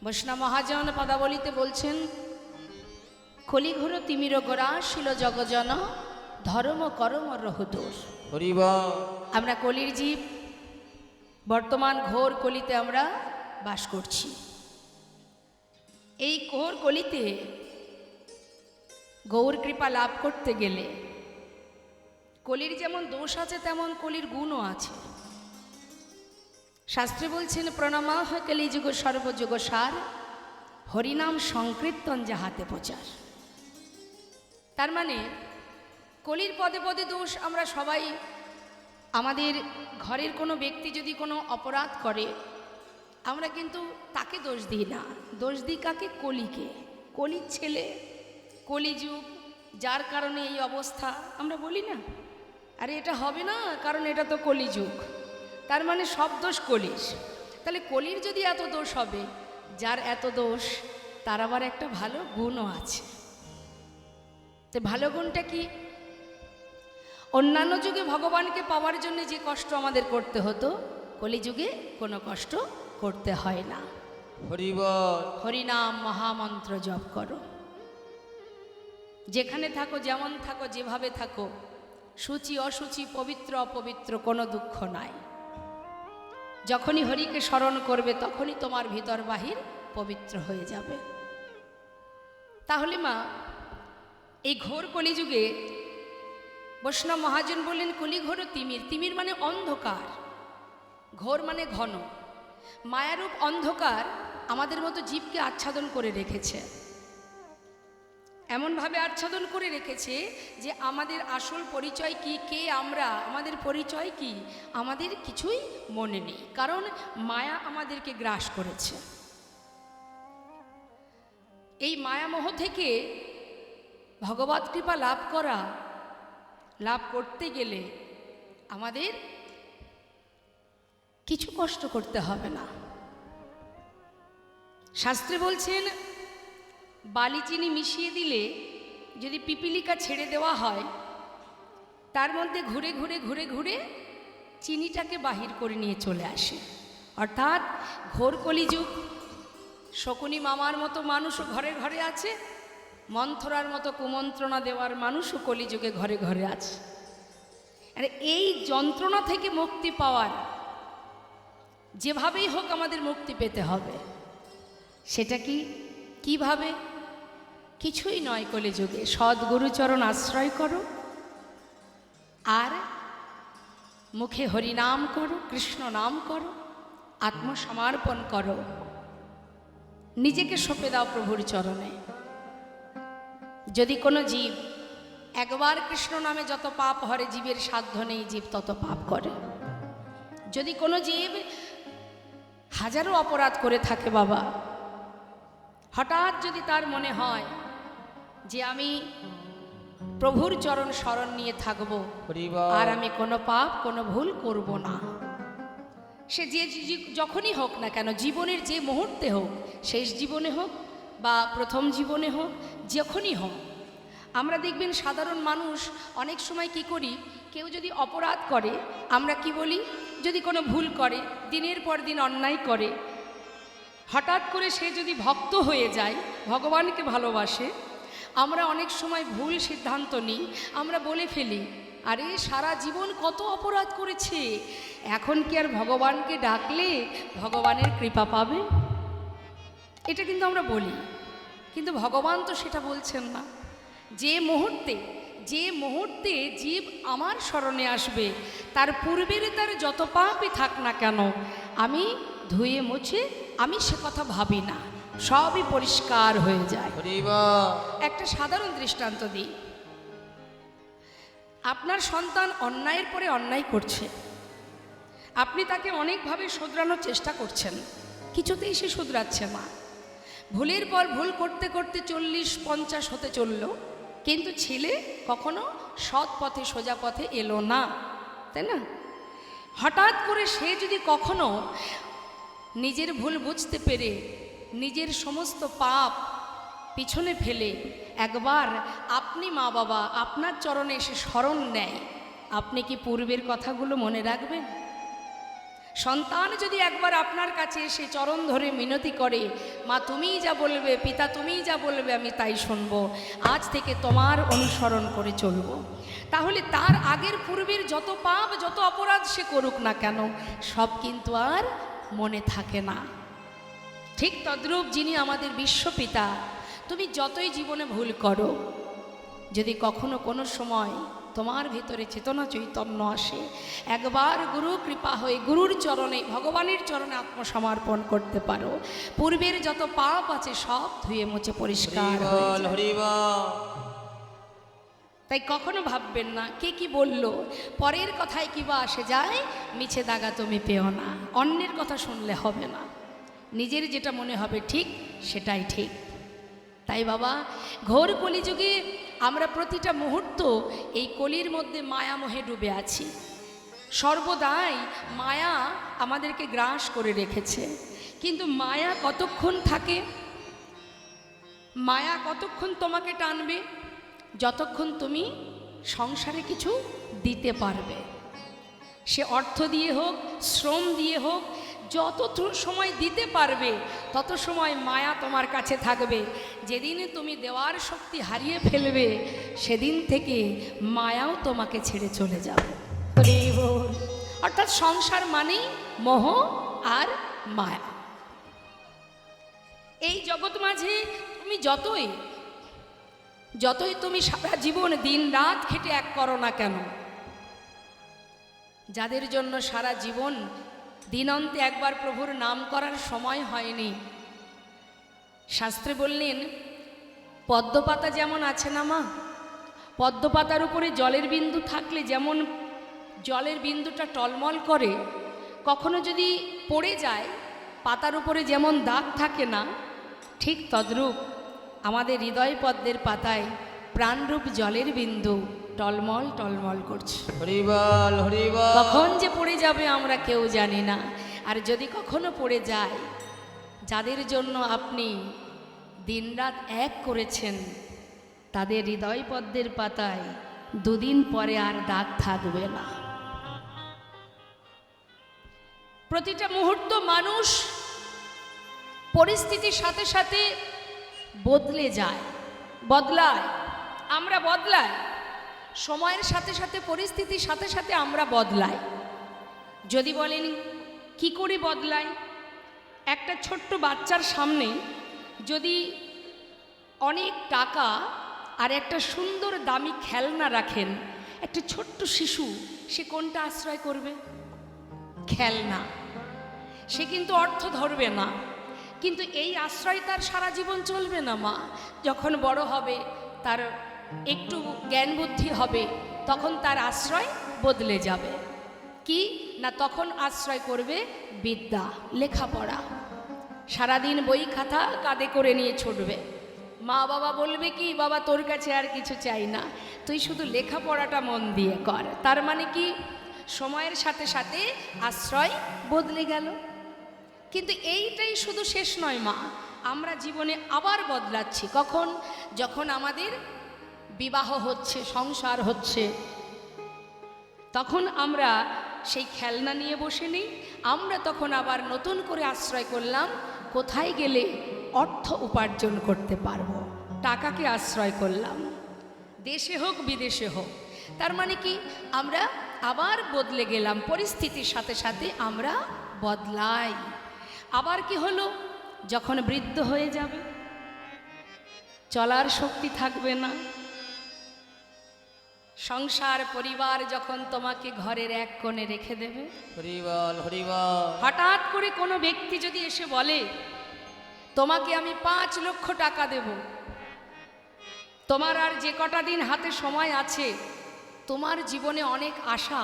বৈষ্ণব মহাজন পদাবলিতে বলছেন, কলিঘোর তিমির গোরাশিল জগজন ধর্ম করম রহুদোষ। আমরা কলির জীব, বর্তমান ঘোর কলিতে আমরা বাস করছি। এই ঘোর কলিতে গৌর কৃপা লাভ করতে গেলে কলির যেমন দোষ আছে তেমন কলির গুণও আছে। শাস্ত্রে বলছেন, প্রণামাহ কলিযুগ সর্বযুগ সার, হরিনাম সংকীর্তন যাহাতে প্রচার। তার মানে কলির পদে পদে দোষ। আমরা সবাই, আমাদের ঘরের কোনো ব্যক্তি যদি কোনো অপরাধ করে আমরা কিন্তু তাকে দোষ দিই না, দোষ দিই কাকে? কলিকে। কলির ছেলে, কলিযুগ, যার কারণে এই অবস্থা। আমরা বলি না, আরে এটা হবে না কারণ এটা তো কলিযুগ। তার মানে সব দোষ কলির। তাহলে কলির যদি এত দোষ হবে, যার এত দোষ তার আবার একটা ভালো গুণও আছে। তো ভালো গুণটা কি? অন্যান্য যুগে ভগবানকে পাওয়ার জন্য যে কষ্ট আমাদের করতে হতো, কলিযুগে কোনো কষ্ট করতে হয় না। হরিনাম মহামন্ত্র জপ করো, যেখানে থাকো, যেমন থাকো, যেভাবে থাকো, সূচি অসুচি, পবিত্র অপবিত্র, কোনো দুঃখ নাই। যখনই হরিকে স্মরণ করবে তখনই তোমার ভিতর বাহির পবিত্র হয়ে যাবে। তাহলে মা, এই ঘোর কলিযুগে বৈষ্ণব মহাজন বললেন, কলিঘোর তিমির। তিমির মানে অন্ধকার, ঘোর মানে ঘন। মায়ারূপ অন্ধকার আমাদের মতো জীবকে আচ্ছাদন করে রেখেছে। এমনভাবে আচ্ছাদন করে রেখেছে যে আমাদের আসল পরিচয় কি, কে আমরা, আমাদের পরিচয় কি, আমাদের কিছুই মনে নেই। কারণ মায়া আমাদেরকে গ্রাস করেছে। এই মায়ামোহ থেকে ভগবৎ কৃপা লাভ করতে গেলে আমাদের কিছু কষ্ট করতে হবে না। শাস্ত্রে বলছেন, বালি চিনি মিশিয়ে দিলে যদি পিপিলিকা ছেড়ে দেওয়া হয়, তার মধ্যে ঘুরে ঘুরে ঘুরে ঘুরে চিনিটাকে বাহির করে নিয়ে চলে আসে। অর্থাৎ ঘোর কলিযুগ। শকুনি মামার মতো মানুষও ঘরে ঘরে আছে, মন্থরার মতো কুমন্ত্রণা দেওয়ার মানুষও কলিযুগে ঘরে ঘরে আছে। আর এই যন্ত্রণা থেকে মুক্তি পাওয়ার, যেভাবেই হোক আমাদের মুক্তি পেতে হবে। সেটা কি, কিভাবে? কিছুই নয় কলিযুগে। সদ্গুরুচরণ আশ্রয় করো, আর মুখে হরিনাম করো, কৃষ্ণ নাম করো, আত্মসমর্পণ করো, নিজেকে সঁপে দাও প্রভুর চরণে। যদি কোনো জীব একবার কৃষ্ণ নামে যত পাপ হরে, জীবের সাধ্য নেই জীব তত পাপ করে। যদি কোনো জীব হাজারো অপরাধ করে থাকে বাবা, হঠাৎ যদি তার মনে হয় যে আমি প্রভুর চরণ শরণ নিয়ে থাকব, আর আমি কোনো পাপ, কোনো ভুল করব না, সে যে যখনই হোক না কেন, জীবনের যে মুহূর্তে হোক, শেষ জীবনে হোক বা প্রথম জীবনে হোক, যখনই হোক, আমরা দেখবেন সাধারণ মানুষ অনেক সময় কি করি, কেউ যদি অপরাধ করে আমরা কি বলি, যদি কোনো ভুল করে, দিনের পর দিন অন্যায় করে, হঠাৎ করে সে যদি ভক্ত হয়ে যায়, ভগবানকে ভালোবাসে, আমরা অনেক সময় ভুল সিদ্ধান্ত নিই। আমরা বলে ফেলি, আরে সারা জীবন কত অপরাধ করেছে, এখন কি আর ভগবানকে ডাকলে ভগবানের কৃপা পাবে? এটা কিন্তু আমরা বলি, কিন্তু ভগবান তো সেটা বলছেন না। যে মুহূর্তে জীব আমার শরণে আসবে, তার পূর্বের তার যত পাপই থাক না কেন, আমি ধুয়ে মুছে, আমি সে কথা ভাবি না, সবই পরিষ্কার হয়ে যায়। একটা সাধারণ দৃষ্টান্ত দিই। আপনার সন্তান অন্যায়ের পরে অন্যায় করছে, আপনি তাকে অনেকভাবে শুধরানোর চেষ্টা করছেন, কিছুতেই সে শুধরাচ্ছে না। ভুলের পর ভুল করতে করতে 40-50 হতে চলল, কিন্তু ছেলে কখনো সৎ পথে, সোজা পথে এলো না, তাই না? হঠাৎ করে সে যদি কখনো নিজের ভুল বুঝতে পেরে নিজের সমস্ত পাপ পিছনে ফেলে একবার আপনি মা বাবা আপনার চরণে এসে শরণ নেয়, আপনি কি পূর্বের কথাগুলো মনে রাখবেন? সন্তান যদি একবার আপনার কাছে এসে চরণ ধরে মিনতি করে, মা তুমিই যা বলবে, পিতা তুমিই যা বলবে আমি তাই শুনবো, আজ থেকে তোমার অনুসরণ করে চলবো, তাহলে তার আগের পূর্বের যত পাপ যত অপরাধ সে করুক না কেন সব কিন্তু আর মনে থাকে না। ঠিক তদ্রূপ যিনি আমাদের বিশ্বপিতা, তুমি যতই জীবনে ভুল করো, যদি কখনো কোনো সময় তোমার ভিতরে চেতনা চৈতন্য আসে, একবার গুরু কৃপা হয়ে গুরুর চরণে ভগবানের চরণে আত্মসমর্পণ করতে পারো, পূর্বের যত পাপ আছে সব ধুয়ে মুছে পরিষ্কার হয়ে যায়। তাই কখনো ভাববেন না কে কি বলল, পরের কথায় কিবা আসে যায়, মিছে দাগা তুমি পেও না। অন্যের কথা শুনলে হবে না, নিজের যেটা মনে হবে ঠিক সেটাই ঠিক। তাই বাবা, ঘোর কলিযুগে আমরা প্রতিটা মুহূর্ত এই কলির মধ্যে মায়ামোহে ডুবে আছি। সর্বদাই মায়া আমাদেরকে গ্রাস করে রেখেছে, কিন্তু মায়া কতক্ষণ থাকে? মায়া কতক্ষণ তোমাকে টানবে? যতক্ষণ তুমি সংসারে কিছু দিতে পারবে, সে অর্থ দিয়ে হোক, শ্রম দিয়ে হোক, যত সময় দিতে পারবে তত সময় মায়া তোমার কাছে থাকবে। যেদিন তুমি দেওয়ার শক্তি হারিয়ে ফেলবে, সেদিন থেকে মায়াও তোমাকে ছেড়ে চলে যাবে। অর্থাৎ সংসার মানেই মোহ আর মায়া। এই জগৎ মাঝে তুমি যতই তুমি সারা জীবন দিন রাত খেটে এক করো না কেন, যাদের জন্য সারা জীবন দিনন্তে একবার প্রভুর নাম করার সময় হয়নি, শাস্ত্রে বললেন পদ্মপাতা যেমন আছে না মা, পদ্মপাতার উপরে জলের বিন্দু থাকলে যেমন জলের বিন্দুটা টলমল করে, কখনো যদি পড়ে যায় পাতার উপরে যেমন দাগ থাকে না, ঠিক তদ্রূপ আমাদের হৃদয় পদ্মের পাতায় প্রাণরূপ জলের বিন্দু টলমল টলমল করছে। হরিবল হরিবল। কখন যে পড়ে যাবে আমরা কেউ জানি না। আর যদি কখনো পড়ে যায়, যাদের জন্য আপনি দিনরাত এক করেছেন, তাদের হৃদয় পদ্মের পাতায় দুদিন পরে আর দাগ থাকবে না। প্রতিটা মুহূর্ত মানুষ পরিস্থিতির সাথে সাথে বদলে যায়, বদলায়, আমরা বদলাই, সময়ের সাথে সাথে পরিস্থিতির সাথে সাথে আমরা বদলাই। যদি বলেন কি করে বদলাই, একটা ছোট্ট বাচ্চার সামনে যদি অনেক টাকা আর একটা সুন্দর দামি খেলনা রাখেন, একটা ছোট্ট শিশু সে কোনটা আশ্রয় করবে? খেলনা। সে কিন্তু অর্থ ধরবে না, কিন্তু এই আশ্রয় তার সারা জীবন চলবে না মা। যখন বড় হবে, তার একটু জ্ঞান বুদ্ধি হবে, তখন তার আশ্রয় বদলে যাবে। কি না, তখন আশ্রয় করবে বিদ্যা, লেখাপড়া। সারাদিন বই খাতা কাঁধে করে নিয়ে ছুটবে। মা বাবা বলবে কি, বাবা তোর কাছে আর কিছু চাই না, তুই শুধু লেখাপড়াটা মন দিয়ে কর। তার মানে কি, সময়ের সাথে সাথে আশ্রয় বদলে গেল। কিন্তু এইটাই শুধু শেষ নয় মা, আমরা জীবনে আবার বদলাচ্ছি। কখন? যখন আমাদের বিবাহ হচ্ছে, সংসার হচ্ছে, তখন আমরা সেই খেলনা নিয়ে বসে নেই, আমরা তখন আবার নতুন করে আশ্রয় করলাম কোথায় গেলে অর্থ উপার্জন করতে পারবো, টাকাকে আশ্রয় করলাম, দেশে হোক বিদেশে হোক। তার মানে কি, আমরা আবার বদলে গেলাম, পরিস্থিতির সাথে সাথে আমরা বদলাই। আবার কি হলো, যখন বৃদ্ধ হয়ে যাবে, চলার শক্তি থাকবে না, সংসার পরিবার যখন তোমাকে ঘরের এক কোণে রেখে দেবে, হরিবল হরিবল। হঠাৎ করে কোনো ব্যক্তি যদি এসে বলে তোমাকে আমি 5 লক্ষ টাকা দেব, তোমার আর যে কটা দিন হাতে সময় আছে, তোমার জীবনে অনেক আশা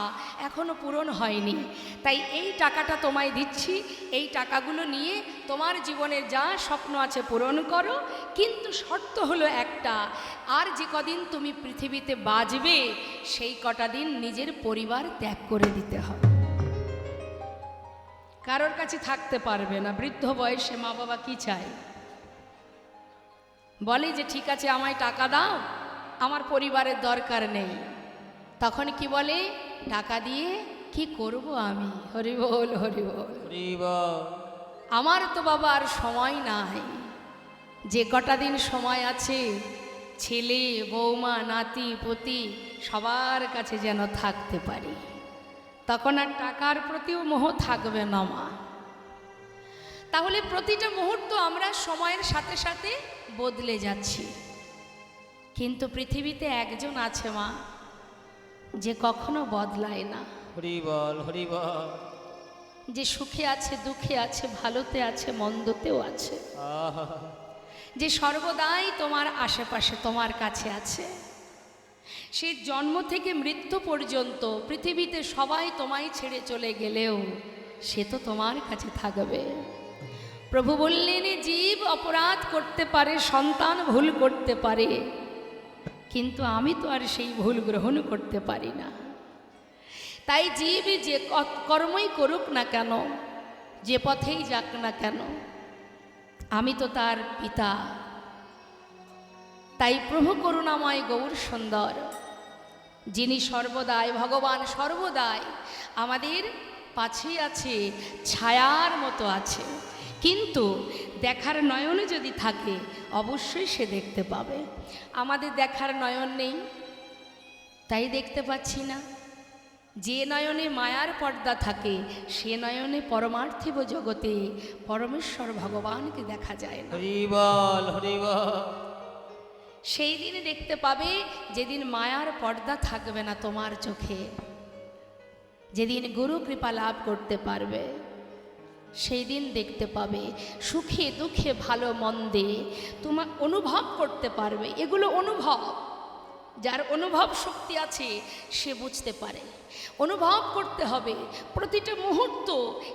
এখনো পূরণ হয়নি, তাই এই টাকাটা তোমায় দিচ্ছি, এই টাকাগুলো নিয়ে তোমার জীবনে যা স্বপ্ন আছে পূরণ করো, কিন্তু শর্ত হলো একটা, আর যে কদিন তুমি পৃথিবীতে বাঁচবে সেই কটা দিন নিজের পরিবার ত্যাগ করে দিতে হবে। কারোর কাছে থাকতে পারবে না। বৃদ্ধ বয়সে মা বাবা কি চায়? বলে যে ঠিক আছে আমায় টাকা দাও, আমার পরিবারের দরকার নেই। তখন কি বলে? টাকা দিয়ে কি করব আমি? হরি বল, হরি বল। হরি বল। আমার তো বাবা আর সময় নাই। যে কটা দিন সময় আছে, ছেলে বৌমা নাতি পতি সবার কাছে যেন থাকতে পারি, তখন আর টাকার প্রতিও মোহ থাকবে না মা। তাহলে প্রতিটা মুহূর্ত আমরা সময়ের সাথে সাথে বদলে যাচ্ছি, কিন্তু পৃথিবীতে একজন আছে মা, যে কখনো বদলায় না, হরি বল, হরি বল। যে সুখে আছে দুঃখে আছে ভালোতে আছে মন্দতেও আছে, আহা, যে সর্বদাই তোমার আশেপাশে তোমার কাছে আছে। সে জন্ম থেকে মৃত্যু পর্যন্ত পৃথিবীতে সবাই তোমায় ছেড়ে চলে গেলেও সে তো তোমার কাছে থাকবে। প্রভু বললেন, জীব অপরাধ করতে পারে, সন্তান ভুল করতে পারে, কিন্তু আমি তো আর সেই ভুল গ্রহণ করতে পারি না। তাই জীব যে কর্মই করুক না কেন, যে পথেই যাক না কেন, আমি তো তার পিতা। তাই প্রভু করুণাময় গৌর সুন্দর, যিনি সর্বদাই ভগবান, সর্বদাই আমাদের পাশেই আছে, ছায়ার মতো আছে, কিন্তু দেখার নয়ন যদি থাকে অবশ্যই সে দেখতে পাবে। আমাদের দেখার নয়ন নেই, তাই দেখতে পাচ্ছি না। যে নয়নে মায়ার পর্দা থাকে সে নয়নে পরমার্থিব জগতে পরমেশ্বর ভগবানকে দেখা যায় না। হরি বল, হরি বল। সেই দিন দেখতে পাবে যেদিন মায়ার পর্দা থাকবে না তোমার চোখে, যেদিন গুরু কৃপা লাভ করতে পারবে, সেই দিন দেখতে পাবে সুখে দুঃখে ভালো মন্দে তোমার অনুভব করতে পারবে। এগুলো অনুভব, যার অনুভব শক্তি আছে সে বুঝতে পারে। অনুভব করতে হবে প্রতিটা মুহূর্ত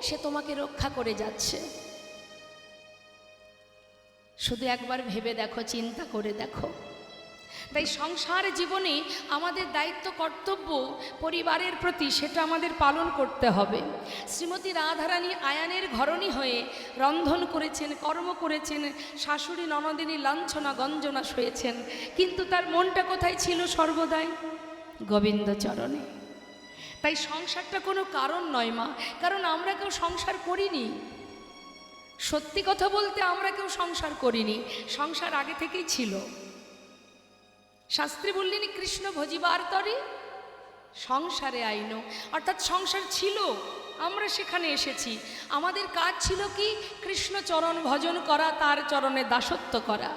সে তোমাকে রক্ষা করে যাচ্ছে। শুধু একবার ভেবে দেখো, চিন্তা করে দেখো। তাই সংসার জীবনে আমাদের দায়িত্ব কর্তব্য পরিবারের প্রতি, সেটা আমাদের পালন করতে হবে। শ্রীমতী রাধারানী আয়ানের ঘরণী হয়ে রন্ধন করেছেন, কর্ম করেছেন, শাশুড়ি ননদিনী লাঞ্ছনা গঞ্জনা সয়েছেন, কিন্তু তার মনটা কোথায় ছিল? সর্বদাই গোবিন্দ চরণে। তাই সংসারটা কোনো কারণ নয় মা, কারণ আমরা কেউ সংসার করিনি। সত্যি কথা বলতে আমরা কেউ সংসার করিনি, সংসার আগে থেকেই ছিল। শাস্ত্রী বললেন, কৃষ্ণ ভজিবার তরে সংসারে আইন, অর্থাৎ সংসার ছিল, আমরা সেখানে এসেছি। আমাদের কাজ ছিল কি? কৃষ্ণ চরণ ভজন করা, তার চরণে দাসত্ব করা,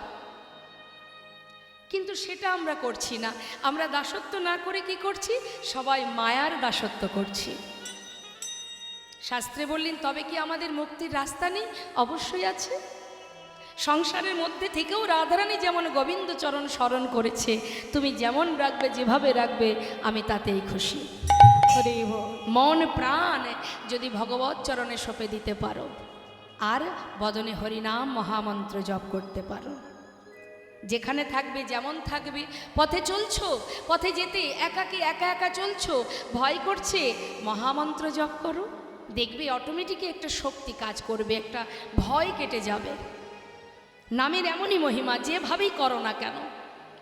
কিন্তু সেটা আমরা করছি না। আমরা দাসত্ব না করে কি করছি? সবাই মায়ার দাসত্ব করছি। শাস্ত্রে বললেন, তবে কি আমাদের মুক্তির রাস্তা নেই? অবশ্যই আছে। সংসারের মধ্যে থেকেও রাধারানী যেমন গোবিন্দ চরণ স্মরণ করেছে, তুমি যেমন রাখবে, যেভাবে রাখবে, আমি তাতেই খুশি। মন প্রাণ যদি ভগবত চরণে সঁপে দিতে পারো আর বদনে হরিনাম মহামন্ত্র জপ করতে পারো, যেখানে থাকবে যেমন থাকবে, পথে চলছো, পথে যেতে একাকী একা একা চলছো, ভয় করছে, মহামন্ত্র জপ করো, দেখবে অটোমেটিকই একটা শক্তি কাজ করবে, একটা ভয় কেটে যাবে। নামের এমনই মহিমা, যেভাবেই করো না কেন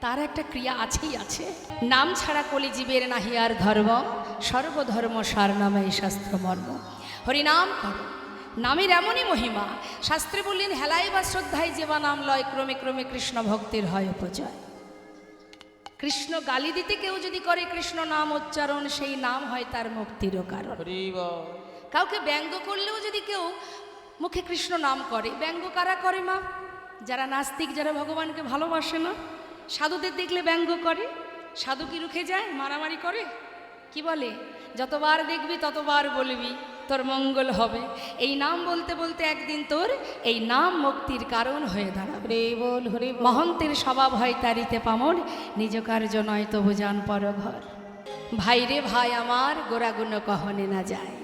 তার একটা ক্রিয়া আছেই আছে। নাম ছাড়া কলিজীবের নাহি আর ধর্ম, সর্বধর্ম সার নামে শাস্ত্র মর্ম। হরিনাম করো, নামের এমনই মহিমা। শাস্ত্রে বললেন, হেলাই বা শ্রদ্ধায় যেবা নাম লয়, ক্রমে ক্রমে কৃষ্ণ ভক্তির হয় উপজয়। কৃষ্ণ গালি দিতে কেউ যদি করে কৃষ্ণ নাম উচ্চারণ, সেই নাম হয় তার মুক্তিরও কারণ। হরি বল। কাউকে ব্যঙ্গ করলেও যদি কেউ মুখে কৃষ্ণ নাম করে, ব্যঙ্গ কারা করে মা? যারা নাস্তিক, যারা ভগবানকে ভালোবাসে না। সাধুদের দেখলে ব্যঙ্গ করে। সাধু কি রুখে যায়? মারামারি করে। কি বলে? যতবার দেখবি ততবার বলবি, তোর মঙ্গল হবে। এই নাম বলতে বলতে একদিন তোর এই নাম মুক্তির কারণ হয়ে দাঁড়াবে। বল হরি। মহন্তের স্বভাব হয় তারিতে পামর, নিজ কার্য নয় তবু যান পর ঘর। ভাই রে ভাই আমার, গোড়াগুণ কহনে না যায়,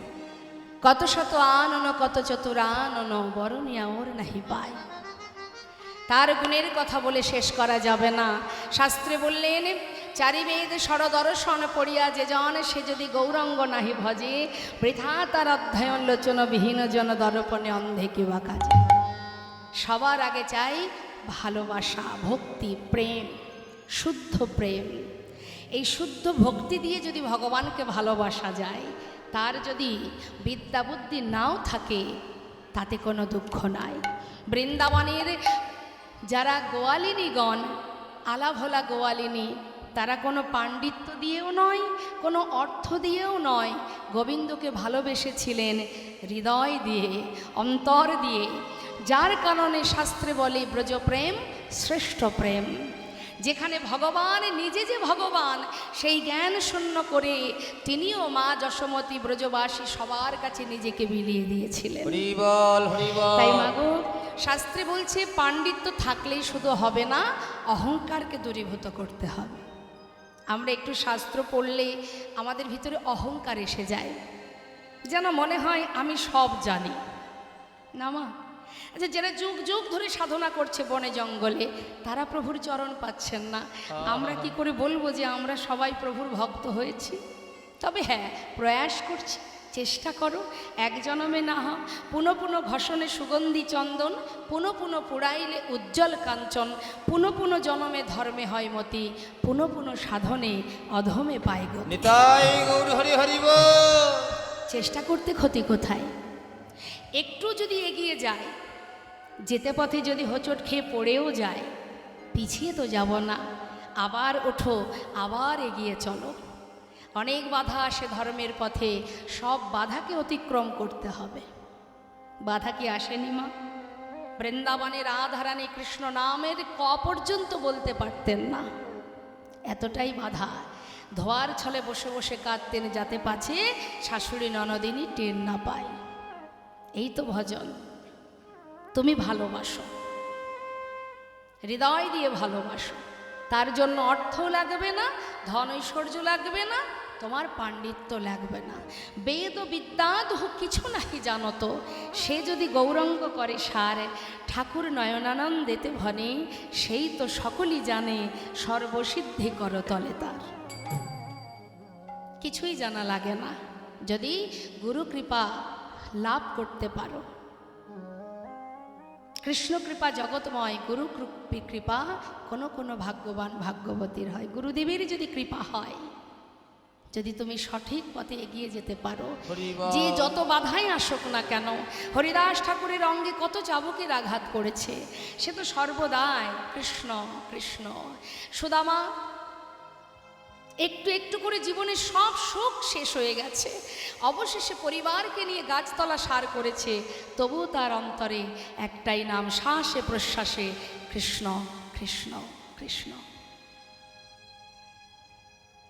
কত শত আনন কত চতুর আনন, বরণিয়া ওর নাহি পায়। তার গুণের কথা বলে শেষ করা যাবে না। শাস্ত্রে বললেন, চারি বেদ ষড়দর্শন পড়িয়া যে জন, সে যদি গৌরঙ্গ নাহি ভজে, বৃথা তার অধ্যয়ন লোচন বিহীন জন, দর্পণে অন্ধে কিবা কাজে। সবার আগে চাই ভালোবাসা, ভক্তি, প্রেম, শুদ্ধ প্রেম। এই শুদ্ধ ভক্তি দিয়ে যদি ভগবানকে ভালোবাসা যায়, তার যদি বিদ্যা বুদ্ধি নাও থাকে তাতে কোনো দুঃখ নাই। বৃন্দাবনের যারা গোয়ালিনীগণ, আলাভোলা গোয়ালিনী, তারা কোনো পাণ্ডিত্য দিয়েও নয়, কোনো অর্থ দিয়েও নয়, গোবিন্দকে ভালোবেসেছিলেন হৃদয় দিয়ে, অন্তর দিয়ে। যার কারণে শাস্ত্রে বলে ব্রজপ্রেম শ্রেষ্ঠ প্রেম। যেখানে ভগবান নিজে যে ভগবান, সেই জ্ঞান শূন্য করে তিনিও মা যশোমতী ব্রজবাসী সবার কাছে নিজেকে বিলিয়ে দিয়েছিলেন। হরি বল, হরি বল। তাই মাগো, শাস্ত্রে বলছে পাণ্ডিত্য থাকলেই শুধু হবে না, অহংকারকে দূরীভূত করতে হবে। আমরা একটু শাস্ত্র পড়লে আমাদের ভিতরে অহংকার এসে যায়, যেন মনে হয় আমি সব জানি না। মা, আচ্ছা, যারা যুগ যুগ ধরে সাধনা করছে বনে জঙ্গলে, তারা প্রভুর চরণ পাচ্ছেন না, আমরা কি করে বলবো যে আমরা সবাই প্রভুর ভক্ত হয়েছি? তবে হ্যাঁ, প্রয়াস করছি, চেষ্টা করো। এক জনমে না হ পুনঃ পুনঃ ঘষণে সুগন্ধি চন্দন, পুনঃ পুনঃ পুড়াইলে উজ্জ্বল কাঞ্চন, পুনঃ পুনঃ জনমে ধর্মে হয় মতি, পুনঃ পুনঃ সাধনে অধমে পায় গতি। নিতাই গৌর হরি হরি বল। চেষ্টা করতে ক্ষতি কোথায়? একটু যদি এগিয়ে যায়, যেতে পথে যদি হোঁচট খেয়ে পড়েও যায়, পিছিয়ে তো যাব না, আবার ওঠো, আবার এগিয়ে চলো। অনেক বাধা আসে ধর্মের পথে, সব বাধাকে অতিক্রম করতে হবে। বাধা কি আসেনি মা? বৃন্দাবনের রাধারানী কৃষ্ণ নামের ক পর্যন্ত বলতে পারতেন না, এতটাই বাধা। ধোয়ার ছলে বসে বসে কাঁদতেন, যাতে পাছে শাশুড়ি ননদিনী টের না পায়। এই তো ভজন। তুমি ভালোবাসো, হৃদয় দিয়ে ভালোবাসো, তার জন্য অর্থ লাগবে না, ধন ঐশ্বর্য লাগবে না, তোমার পাণ্ডিত্য লাগবে না, বেদ ও বিদ্যা কিছু নাহি জানো তো। সে যদি গৌরঙ্গ করে সার, ঠাকুর নয়নানন্দেতে ভনে, সেই তো সকলই জানে সর্বসিদ্ধি করতলে তার। কিছুই জানা লাগে না যদি গুরু কৃপা লাভ করতে পারো। কৃষ্ণ কৃপা জগৎময়, গুরু কৃপা কোনো কোনো ভাগ্যবান ভাগ্যবতীর হয়। গুরুদেবের যদি কৃপা হয়, যদি তুমি সঠিক পথে এগিয়ে যেতে পারো, যে যত বাধাই আসুক না কেন, হরিদাস ঠাকুরের অঙ্গে কত চাবুকের আঘাত করেছে, সে তো সর্বদাই কৃষ্ণ কৃষ্ণ। সুদামা একটু একটু করে জীবনের সব সুখ শেষ হয়ে গেছে, অবশেষে পরিবারকে নিয়ে গাছতলা সার করেছে, তবু তার অন্তরে একটাই নাম, শ্বাসে প্রশ্বাসে কৃষ্ণ কৃষ্ণ কৃষ্ণ।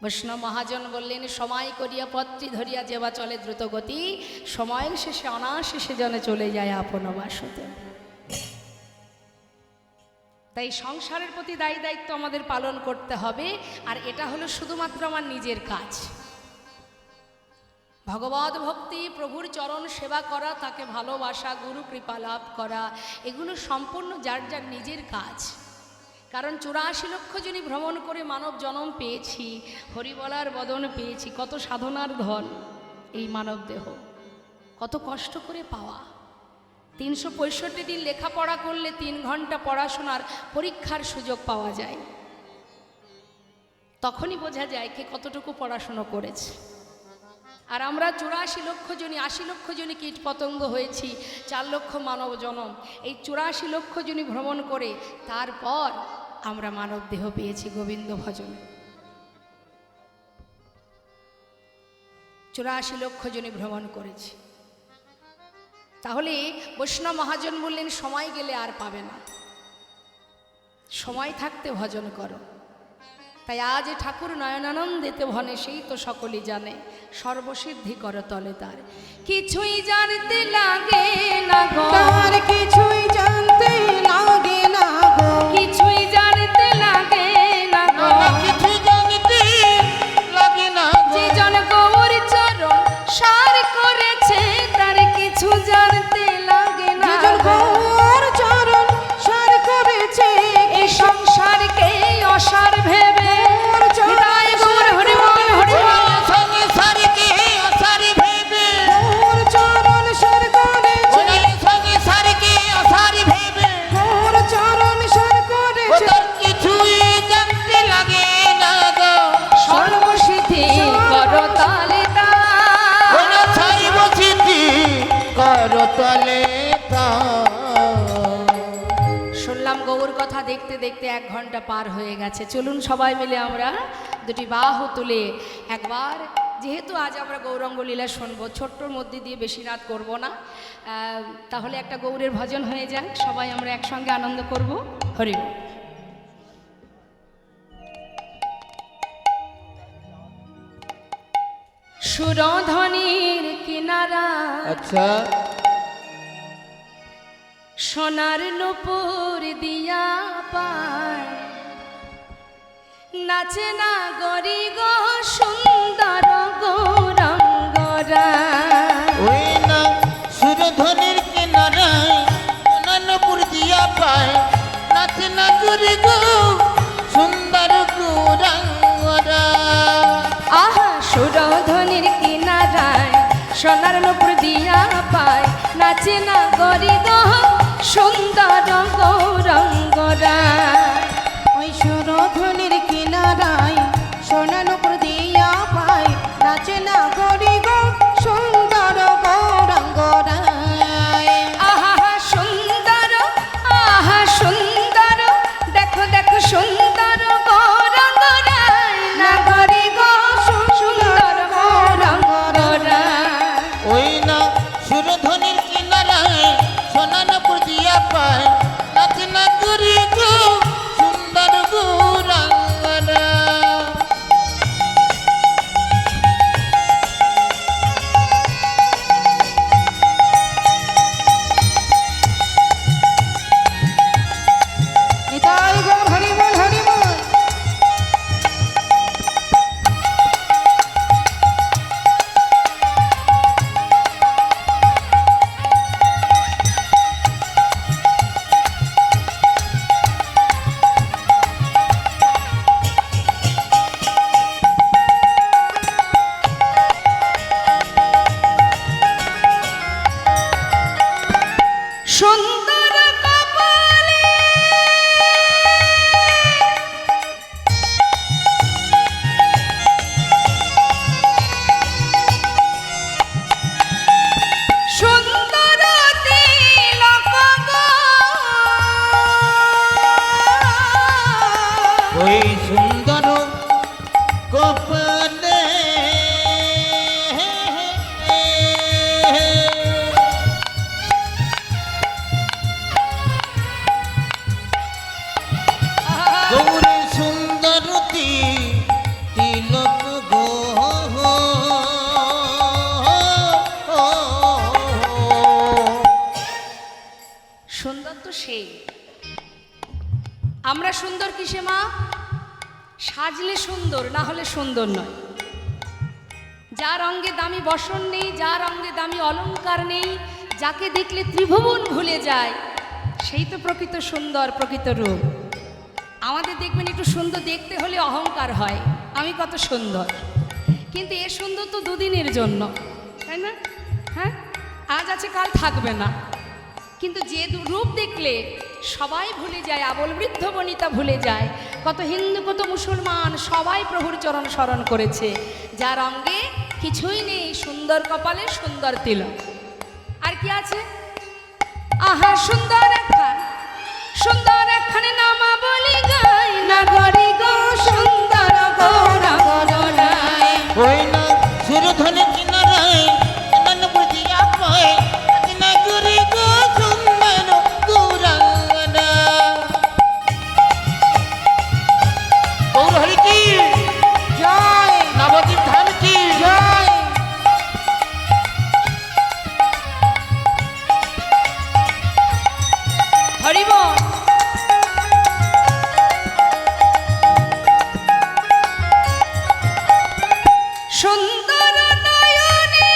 বৈষ্ণব মহাজন বললেন, সময় করিয়া পত্রী ধরিয়া যেবা চলে দ্রুতগতি, সময়ের শেষে অনাশেষে জনে চলে যায় আপন বাসতে। তাই সংসারের প্রতি দায়ী দায়িত্ব আমাদের পালন করতে হবে। আর এটা হলো শুধুমাত্র আমার নিজের কাজ। ভগবত ভক্তি, প্রভুর চরণ সেবা করা, তাকে ভালোবাসা, গুরু কৃপা লাভ করা, এগুলো সম্পূর্ণ যার যার নিজের কাজ। কারণ 84 লক্ষ জনই ভ্রমণ করে মানব জন্ম পেয়েছি, হরিবলার বদন পেয়েছি, কত সাধনার ধন এই মানব দেহ, কত কষ্ট করে পাওয়া। 365 দিন লেখাপড়া করলে 3 ঘন্টা পড়াশোনার পরীক্ষার সুযোগ পাওয়া যায়, তখনই বোঝা যায় কে কতটুকু পড়াশুনো করেছে। আর আমরা 84 লক্ষ জনই, 80 লক্ষ জনই কীট পতঙ্গ হয়েছি, 4 লক্ষ মানব জনম। এই 84 লক্ষ জনই ভ্রমণ করে তারপর আমরা মানব দেহ পেয়েছি গোবিন্দ ভজনে। 84 লক্ষ জনই ভ্রমণ করেছি। তাহলে বৈষ্ণব মহাজন বললেন, সময় গেলে আর পাবে না, সময় থাকতে ভজন করো। তাই আজ ঠাকুর নয়নানন্দেতে ভনে, সেই তো সকলেই জানে সর্বসিদ্ধি করতলে তার। কিছুই জানতে লাগে না গো, তার কিছুই জানতে লাগে না গো, কিছুই জানতে লাগে না গো, কিছু জানতে লাগে না গো, যে জন গৌর চরণ সার করেছে, তার কিছু জানতে লাগে না। যেজন গৌর চরণ সার করেছে, এই সংসারকে অসার ভেবে, হৃদয় গৌর হরি বল হরি বল। সংসারকে অসারি ভেবে, গৌর চরণ সার করেছে, সংসারকে অসারি ভেবে, বললাম গৌর কথা দেখতে দেখতে 1 ঘন্টা পার হয়ে গেছে। চলুন সবাই মিলে আমরা দুটি বাহু তুলে একবার, যেহেতু আজ আমরা গৌরাঙ্গ লীলা শুনবো, ছোট্টর মধ্যে দিয়ে বেশি রাত করব না, তাহলে একটা গৌরের ভজন হয়ে যাক, সবাই আমরা একসঙ্গে আনন্দ করব। হরি বল। সুরধনির কিনারা আচ্ছা সোনার নূপুর দিয়া পায়, নাচে না গরি গো সুন্দর গৌরাঙ্গরা। ওই না সুরধনির কিনারায় অনন্তপুর দিয়া পায়, নাচে না গুরি গো সুন্দর গৌরাঙ্গরা। আহা সুরধনির কিনারায় সোনার নূপুর দিয়া পায়, নাচে না গরি গো সুন্দর গৌরাঙ্গরা। ওই সুরধনির কিনারায় সোনা নুপুর দিয়া পায়, নাচে না গরি গো সুন্দর গৌরাঙ্গরায়। আহা সুন্দর, আহা সুন্দর, দেখো দেখো সুন্দর গৌরাঙ্গরায়, না গরি গো সুন্দর গৌরাঙ্গরায়। ওই না সুরধনির কিনারায় সোনানপুর দিয়া পায়, নাচে না গুরি গো সুন্দর গৌরাঙ্গরা। নিতাই গৌর হরি বল হরি বল। সুন্দর কপালে সুন্দর তিলক গো, ওই সুন্দর কপালে গৌরী সুন্দরতী তিলক গো। সুন্দর তো সেই, আমরা সুন্দর কিসে মা? সাজলে সুন্দর, না হলে সুন্দর নয়। যার অঙ্গে দামি বসন নেই, যার অঙ্গে দামি অলংকার নেই, যাকে দেখলে ত্রিভুবন ভুলে যায়, সেই তো প্রকৃত সুন্দর, প্রকৃত রূপ। আমাদের দেখবেন একটু সুন্দর দেখতে হলে অহংকার হয়, আমি কত সুন্দর, কিন্তু এ সুন্দর তো দুদিনের জন্য, তাই না? হ্যাঁ, আজ আছে কাল থাকবে না। কিন্তু যে রূপ দেখলে সবাই ভুলে যায়, আবল বৃদ্ধ বনিতা ভুলে যায়, কত হিন্দু কত মুসলমান সবাই প্রভুর চরণ স্মরণ করেছে, যার অঙ্গে কিছুই নেই, সুন্দর কপালে সুন্দর তিলক। আর কি আছে? আহা সুন্দর একখান, সুন্দর একখানে নামা বলি গাই, না গরি গো সুন্দর গৌরাঙ্গরায়। ওই না সুরধনির কিনারায় সোনানপুর দিয়া পায়, নাচে না গুরি গো সুন্দর গৌরাঙ্গরা। গৌর হরি কি জয় নবদ্বীপ ধাম কি জয়। হরি বল। সুন্দর নয়নে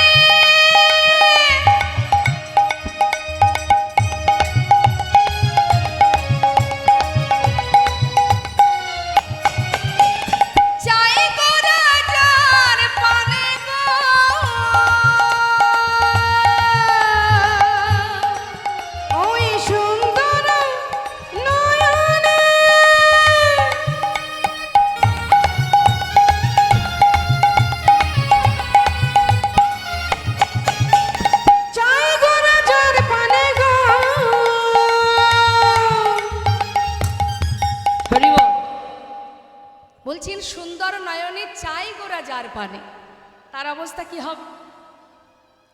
চাই গো রাজার পানে গো, ওই সুন্দর বলছেন সুন্দর নয়নে চাই গোরা যার পানে, তার অবস্থা কি হবে?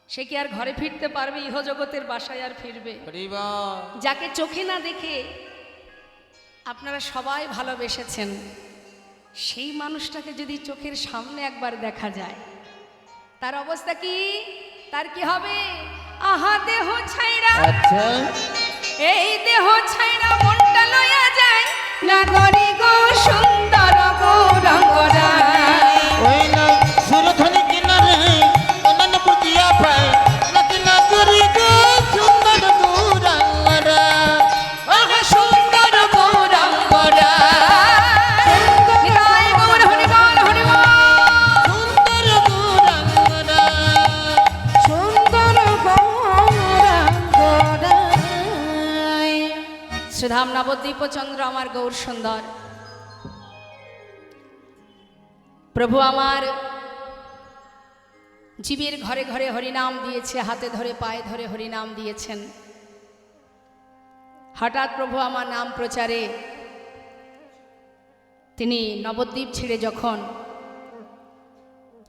সে কি আর ঘরে ফিরতে পারবে? ইহজগতের বাসায় আর ফিরবে? যাকে চোখে না দেখে আপনারা সবাই ভালোবেসেছেন, সেই মানুষটাকে যদি চোখের সামনে একবার দেখা যায়, তার অবস্থা কি? তার কি হবে? আহা দেহ ছাইরা, আচ্ছা এই দেহ ছাইরা মনটা লইয়া যায় নাগরি গো সুন্দর গৌরাঙ্গরা ওই না সুরধনি কিনারে নন্দন প্রতিয়া পায় নাকি না করি গো সুন্দর গৌরাঙ্গরা আহা সুন্দর গৌরাঙ্গরা নিতাই গৌর হরি গৌর হরি বল। সুন্দর গৌরাঙ্গরা সুন্দর গৌরাঙ্গরা সুধাম নবদ্বীপ চন্দ্র আমার গৌর সুন্দর প্রভু আমার জীবের ঘরে ঘরে হরিনাম দিয়েছে, হাতে ধরে পায়ে ধরে হরিনাম দিয়েছেন। হঠাৎ প্রভু আমার নাম প্রচারে তিনি নবদ্বীপ ছেড়ে যখন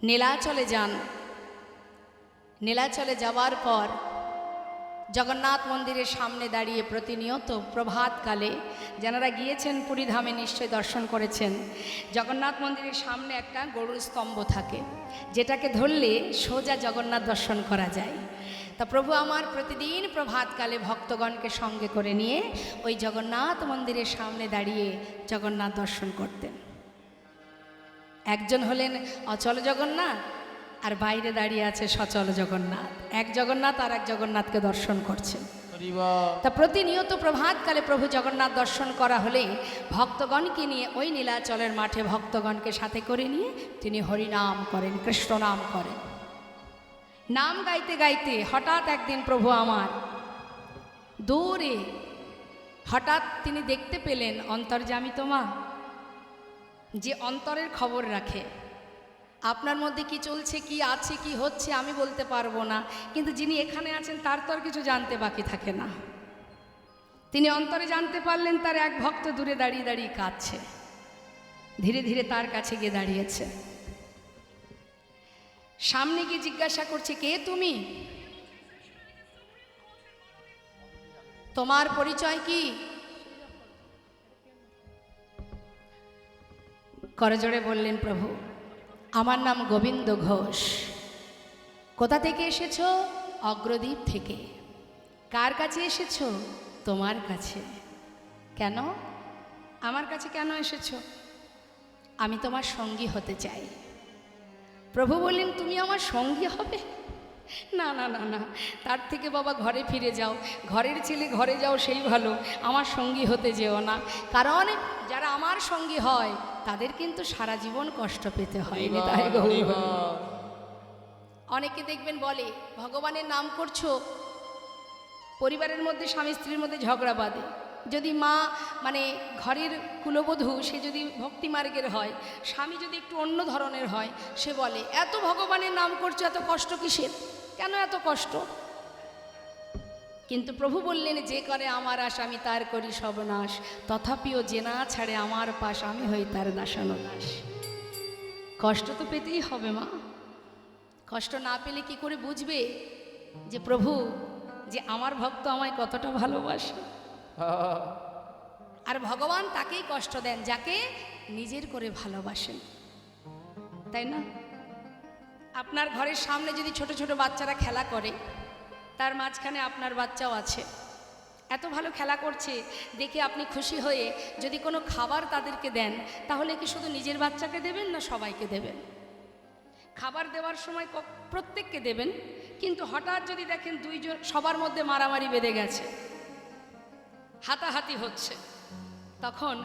নীলাচলে যান, নীলাচলে যাওয়ার পর জগন্নাথ মন্দিরের সামনে দাঁড়িয়ে প্রতিনিয়ত প্রভাতকালে, যারা গিয়েছেন পুরীধামে নিশ্চয় দর্শন করেছেন, জগন্নাথ মন্দিরের সামনে একটা গরুর স্তম্ভ থাকে, যেটাকে ধরলে সোজা জগন্নাথ দর্শন করা যায়। তা প্রভু আমার প্রতিদিন প্রভাতকালে ভক্তগণকে সঙ্গে করে নিয়ে ওই জগন্নাথ মন্দিরের সামনে দাঁড়িয়ে জগন্নাথ দর্শন করতেন। একজন হলেন অচল জগন্নাথ, আর বাইরে দাঁড়িয়ে আছে সচল জগন্নাথ। এক জগন্নাথ আর এক জগন্নাথকে দর্শন করছেন। তা প্রতিনিয়ত প্রভাতকালে প্রভু জগন্নাথ দর্শন করা হলে ভক্তগণকে নিয়ে ওই নীলাচলের মাঠে ভক্তগণকে সাথে করে নিয়ে তিনি হরিনাম করেন, কৃষ্ণ নাম করেন। নাম গাইতে গাইতে হঠাৎ একদিন প্রভু আমার দূরে হঠাৎ তিনি দেখতে পেলেন অন্তর্যামিত মা, যে অন্তরের খবর রাখে। আপনার মধ্যে কি চলছে, কি আছে, কি হচ্ছে আমি বলতে পারবো না, কিন্তু যিনি এখানে আছেন তার তো আর কিছু জানতে বাকি থাকে না। তিনি অন্তরে জানতে পারলেন তার এক ভক্ত দূরে দাঁড়িয়ে দাঁড়িয়ে কাঁদছে। ধীরে ধীরে তার কাছে গিয়ে দাঁড়িয়েছে, সামনে গিয়ে জিজ্ঞাসা করছে, কে তুমি? তোমার পরিচয় কি? করজোড়ে বললেন, প্রভু আমার নাম গোবিন্দ ঘোষ। কোথা থেকে এসেছো? অগ্রদ্বীপ থেকে। কার কাছে এসেছো? তোমার কাছে। কেন? আমার কাছে কেন এসেছো? আমি তোমার সঙ্গী হতে চাই। প্রভু বললেন, তুমি আমার সঙ্গী হবে? না না না না, তার থেকে বাবা ঘরে ফিরে যাও, ঘরের ছেলে ঘরে যাও, সেই ভালো। আমার সঙ্গী হতে যেও না, কারণ যারা আমার সঙ্গী হয় তাদের কিন্তু সারা জীবন কষ্ট পেতে হয়। অনেকে দেখবেন বলে ভগবানের নাম করছো, পরিবারের মধ্যে স্বামী স্ত্রীর মধ্যে ঝগড়া বাঁধে। যদি মা মানে ঘরের কুলবধূ সে যদি ভক্তিমার্গের হয়, স্বামী যদি একটু অন্য ধরনের হয়, সে বলে এত ভগবানের নাম করছো, এত কষ্ট কিসের, কেন এত কষ্ট? কিন্তু প্রভু বললেন, যে করে আমার আশ আমি তার করি সর্বনাশ, তথাপিও যে না ছাড়ে আমার পাশ আমি হই তার দাসানুদাস। কষ্ট তো পেতেই হবে মা। কষ্ট না পেলে কি করে বুঝবে যে প্রভু, যে আমার ভক্ত আমায় কতটা ভালোবাসে? আর ভগবান তাকেই কষ্ট দেন যাকে নিজের করে ভালোবাসেন, তাই না? আপনার ঘরের সামনে যদি ছোট ছোট বাচ্চারা খেলা করে, তার মাঝখানে আপনার বাচ্চাও আছে, এত ভালো খেলা করছে দেখে আপনি খুশি হয়ে যদি কোনো খাবার তাদেরকে দেন, তাহলে কি শুধু নিজের বাচ্চাকে দেবেন না সবাইকে দেবেন? খাবার দেওয়ার সময় প্রত্যেককে দেবেন, কিন্তু হঠাৎ যদি দেখেন দুইজন সবার মধ্যে মারামারি বেঁধে গেছে, হাতাহাতি হচ্ছে, তখন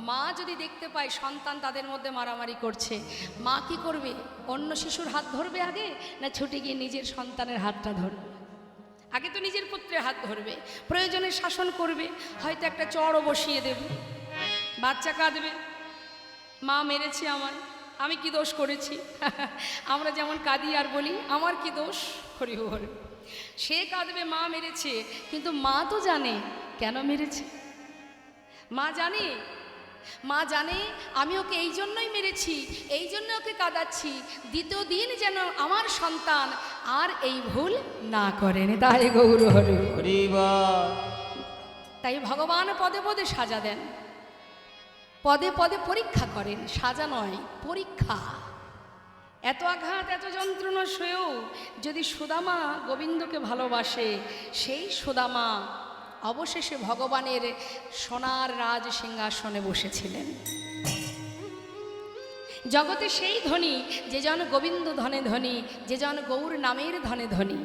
মা যদি দেখতে পায় সন্তান তাদের মধ্যে মারামারি করছে, মা কি করবে? অন্য শিশুর হাত ধরবে আগে, না ছুটে গিয়ে নিজের সন্তানের হাতটা ধরবে? আগে তো নিজের পুত্রের হাত ধরবে, প্রয়োজনে শাসন করবে, হয়তো একটা চড়ও বসিয়ে দেবে। বাচ্চা কাঁদবে, মা মেরেছে আমার, আমি কি দোষ করেছি? আমরা যেমন কাঁদি আর বলি আমার কি দোষ, হরি হরি। সে কাঁদবে মা মেরেছে, কিন্তু মা তো জানে কেন মেরেছে। মা জানে মা জানে আমি ওকে এই জন্যই মেরেছি, এই জন্য ওকে কাঁদাচ্ছি, দ্বিতীয় দিন যেন আমার সন্তান আর এই ভুল না করেন। তাই গৌর হরি। হরি বল। তাই ভগবান পদে পদে সাজা দেন, পদে পদে পরীক্ষা করেন, সাজা নয় পরীক্ষা। এত আঘাত এত যন্ত্রণা সয়েও যদি সুদামা গোবিন্দকে ভালোবাসে, সেই সুদামা অবশেষে ভগবানের সোনার রাজ সিংহাসনে বসেছিলেন। জগতে সেই ধনী যে জন গোবিন্দ ধনে ধনী, যে জন গৌর নামের ধনে ধনী,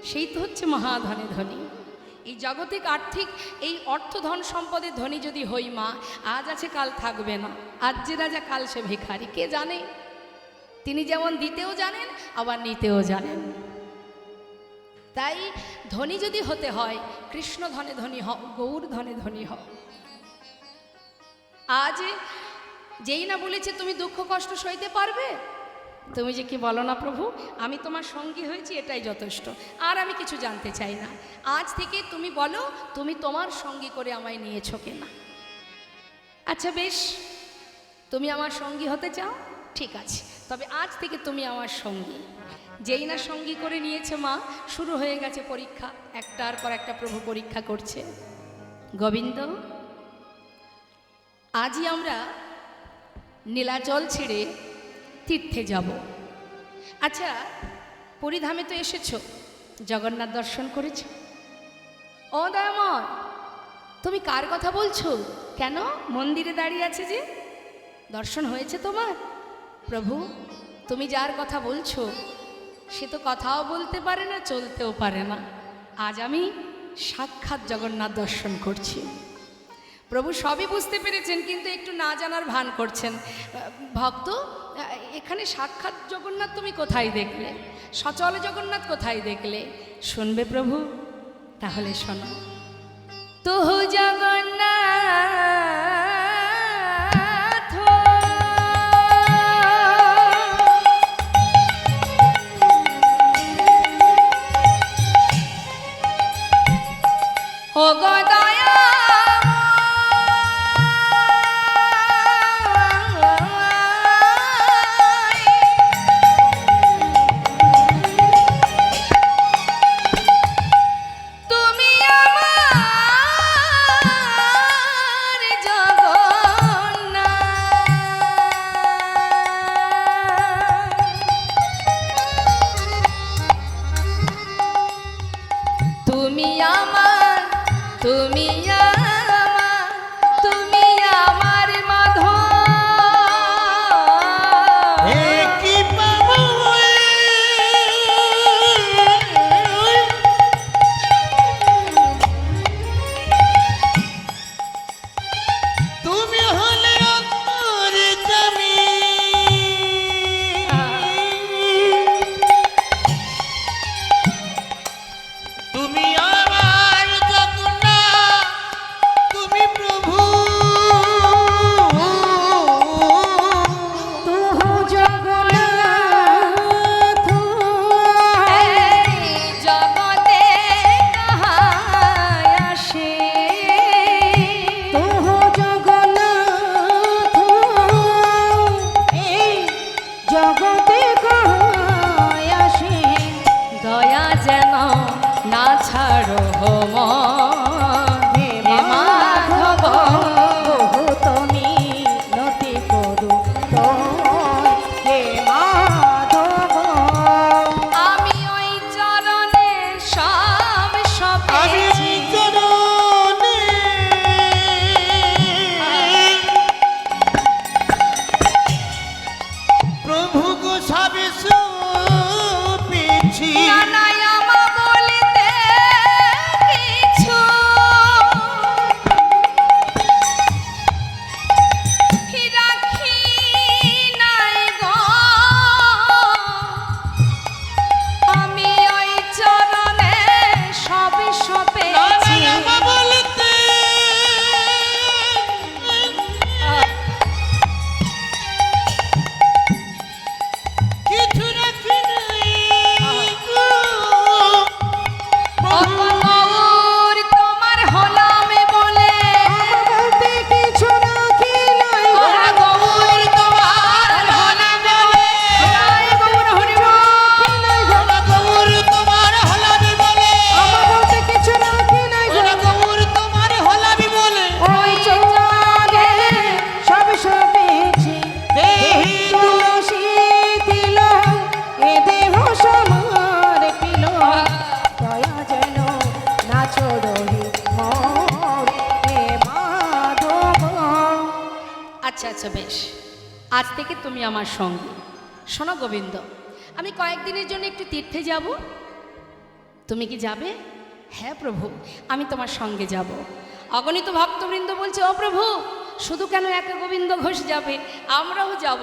সেই তো হচ্ছে মহাধনে ধনী। এই জাগতিক আর্থিক এই অর্থ ধন সম্পদের ধনী যদি হই মা, আজ আছে কাল থাকবে না। আজ যে রাজা কাল সে ভিখারি, কে জানে? তিনি যেমন দিতেও জানেন আবার নিতেও জানেন। তাই ধনী যদি হতে হয় কৃষ্ণ ধনে ধনী হও, গৌর ধনে ধনী হও। আজ যেই না বলেছে তুমি দুঃখ কষ্ট সইতে পারবে, তুমি যে কি বলো না প্রভু আমি তোমার সঙ্গী হয়েছি এটাই যথেষ্ট, আর আমি কিছু জানতে চাই না। আজ থেকে তুমি বলো তুমি তোমার সঙ্গী করে আমায় নিয়েছো কিনা। আচ্ছা বেশ, তুমি আমার সঙ্গী হতে চাও, ঠিক আছে, তবে আজ থেকে তুমি আমার সঙ্গী। যেই না সঙ্গী করে নিয়েছে মা, শুরু হয়ে গেছে পরীক্ষা, একটার পর একটা প্রভু পরীক্ষা করছে। গোবিন্দ, আজই আমরা নীলাচল ছেড়ে তীর্থে যাব। আচ্ছা, পুরীধামে তো এসেছো, জগন্নাথ দর্শন করেছো? ও দয়াময়, তুমি কার কথা বলছো? কেন মন্দিরে দাঁড়িয়ে আছে যে, দর্শন হয়েছে তোমার? প্রভু, তুমি যার কথা বলছো সে তো কথাও বলতে পারে না, চলতেও পারে না। আজ আমি সাক্ষাৎ জগন্নাথ দর্শন করছি। প্রভু সবই বুঝতে পেরেছেন, কিন্তু একটু না জানার ভান করছেন। ভক্ত, এখানে সাক্ষাৎ জগন্নাথ তুমি কোথায় দেখলে? সচল জগন্নাথ কোথায় দেখলে? শুনবে প্রভু? তাহলে শোনো। তুহু জগন্নাথ ও গদয়া তুমি আমার আচ্ছা আচ্ছা বেশ, আজ থেকে তুমি আমার সঙ্গে। শোনো গোবিন্দ, আমি কয়েকদিনের জন্য একটু তীর্থে যাব, তুমি কি যাবে? হ্যাঁ প্রভু, আমি তোমার সঙ্গে যাব। অগণিত ভক্তবৃন্দ বলছে, ও প্রভু, শুধু কেন একা গোবিন্দ ঘোষ যাবে, আমরাও যাব।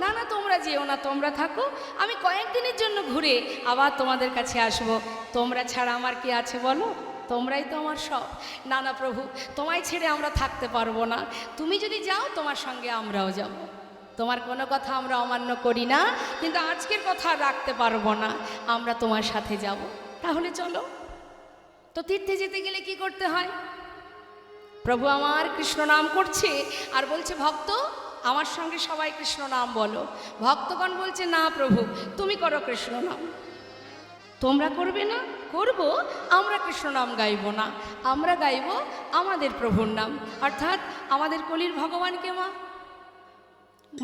না না, তোমরা যেও না, তোমরা থাকো, আমি কয়েকদিনের জন্য ঘুরে আবার তোমাদের কাছে আসব। তোমরা ছাড়া আমার কি আছে বলো, তোমরাই তো আমার সব। না না প্রভু, তোমায় ছেড়ে আমরা থাকতে পারবো না, তুমি যদি যাও তোমার সঙ্গে আমরাও যাব। তোমার কোনো কথা আমরা অমান্য করি না, কিন্তু আজকের কথা আর রাখতে পারবো না, আমরা তোমার সাথে যাব। তাহলে চলো। তো তীর্থে যেতে গেলে কি করতে হয়? প্রভু আমার কৃষ্ণ নাম করছে আর বলছে, ভক্ত আমার সঙ্গে সবাই কৃষ্ণ নাম বলো। ভক্তগণ বলছে, না প্রভু, তুমি করো কৃষ্ণ নাম। তোমরা করবে না? করব, আমরা কৃষ্ণ নাম গাইব না, আমরা গাইব আমাদের প্রভুর নাম, অর্থাৎ আমাদের কলির ভগবানকে মা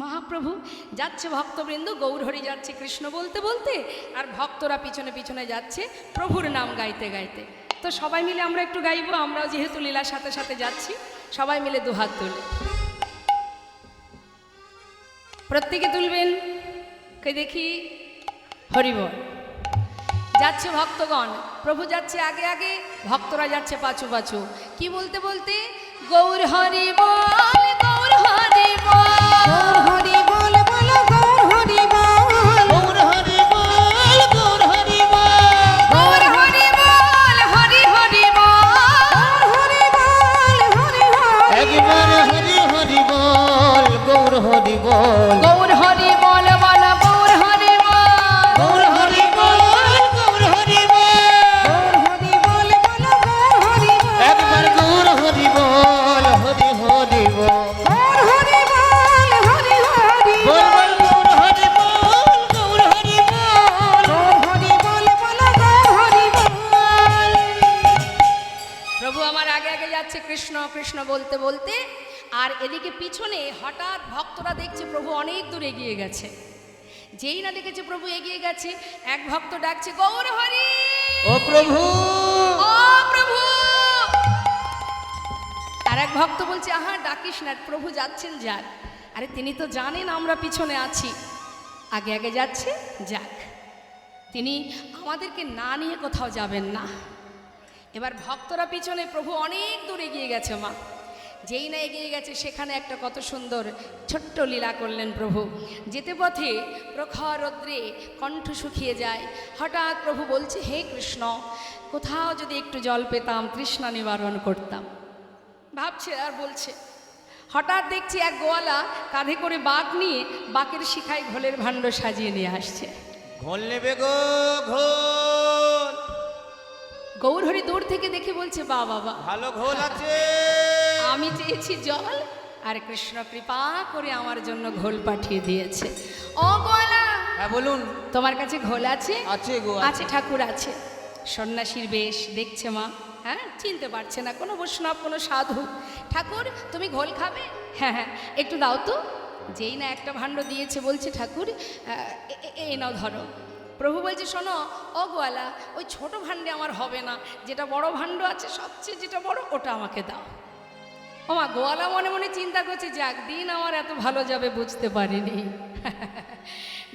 মহাপ্রভু। যাচ্ছে ভক্তবৃন্দ, গৌরহরি যাচ্ছে কৃষ্ণ বলতে বলতে, আর ভক্তরা পিছনে পিছনে যাচ্ছে প্রভুর নাম গাইতে গাইতে। তো সবাই মিলে আমরা একটু গাইব, আমরাও যেহেতু লীলার সাথে সাথে যাচ্ছি, সবাই মিলে দুহাত তুলে প্রত্যেকে তুলবেন, কে দেখি। হরিবল। যাচ্ছে ভক্তগণ, প্রভু যাচ্ছে আগে আগে, ভক্তরা যাচ্ছে পাছু পাছু। কি বলতে বলতে? গৌর হরি বল, গৌর হরি বল, গৌর হরি বল বলো, গৌর হরি বল, গৌর হরি বল, গৌর হরি বল, গৌর হরি বল, হরি হরি বল, হরি বল, হরি হরি একবার হরি হরি বল, গৌর হরি বল, গৌর হরি বল বল, গৌর হরি বল, গৌর হরি বল, গৌর হরি বল, হরি বল বলো, গৌর হরি বল, একবার গৌর হরি বল, হরি হরি বল, গৌর হরি বল, হরি হরি বল বল গৌর হরি বল, গৌর হরি বল, গৌর হরি বল বলো, গৌর হরি বল। প্রভু আমার আগে আগে যাচ্ছে কৃষ্ণ কৃষ্ণ বলতে বলতে, আর এদিকে পিছনে হঠাৎ ভক্তরা দেখছে প্রভু অনেক দূর এগিয়ে গেছে। যেই না দেখেছে প্রভু এগিয়ে গেছে, এক ভক্ত ডাকছে, গৌর হরি, ও প্রভু, ও প্রভু। আর এক ভক্ত বলছে, আহা ডাকিস না, প্রভু যাচ্ছেন যাক। আরে তিনি তো জানেন আমরা পিছনে আছি, আগে আগে যাচ্ছে যাক, তিনি আমাদেরকে না নিয়ে কোথাও যাবেন না। এবার ভক্তরা পিছনে, প্রভু অনেক দূর এগিয়ে গেছে মা। যেই না এগিয়ে গেছে, সেখানে একটা কত সুন্দর ছোট্ট লীলা করলেন প্রভু। যেতে পথে প্রখর রৌদ্রে কণ্ঠ শুকিয়ে যায়, হঠাৎ প্রভু বলছে, হে কৃষ্ণ, কোথাও যদি একটু জল পেতাম, তৃষ্ণা নিবারণ করতাম। ভাবছে আর বলছে, হঠাৎ দেখছি এক গোয়ালা কাঁধে করে বাঘ নিয়ে বাঘের শিখায় ঘোলের ভাণ্ড সাজিয়ে নিয়ে আসছে। ঘোল নেবে গো ঘোল, গৌরহরি দূর থেকে দেখে বলছে, বা বাবা, ভালো ঘোল আছে। আমি চেয়েছি জল, আর কৃষ্ণ কৃপা করে আমার জন্য ঘোল পাঠিয়ে দিয়েছে। ও গোয়ালা, হ্যাঁ বলুন। তোমার কাছে ঘোল আছে? আছে গো, আছে ঠাকুর, আছে। সন্ন্যাসীর বেশ দেখছে মা, হ্যাঁ চিনতে পারছে না, কোনো বৈষ্ণব কোনো সাধু। ঠাকুর তুমি ঘোল খাবে? হ্যাঁ হ্যাঁ একটু দাও তো। যেই না একটা ভাণ্ড দিয়েছে, বলছে, ঠাকুর এই নাও ধরো। প্রভু বলছে, শোনো ও গোয়ালা, ওই ছোট ভাণ্ডে আমার হবে না, যেটা বড় ভাণ্ড আছে, সবচেয়ে যেটা বড়, ওটা আমাকে দাও। ও মা, গোয়ালা মনে মনে চিন্তা করছে, যাক দিন আমার এত ভালো যাবে বুঝতে পারিনি।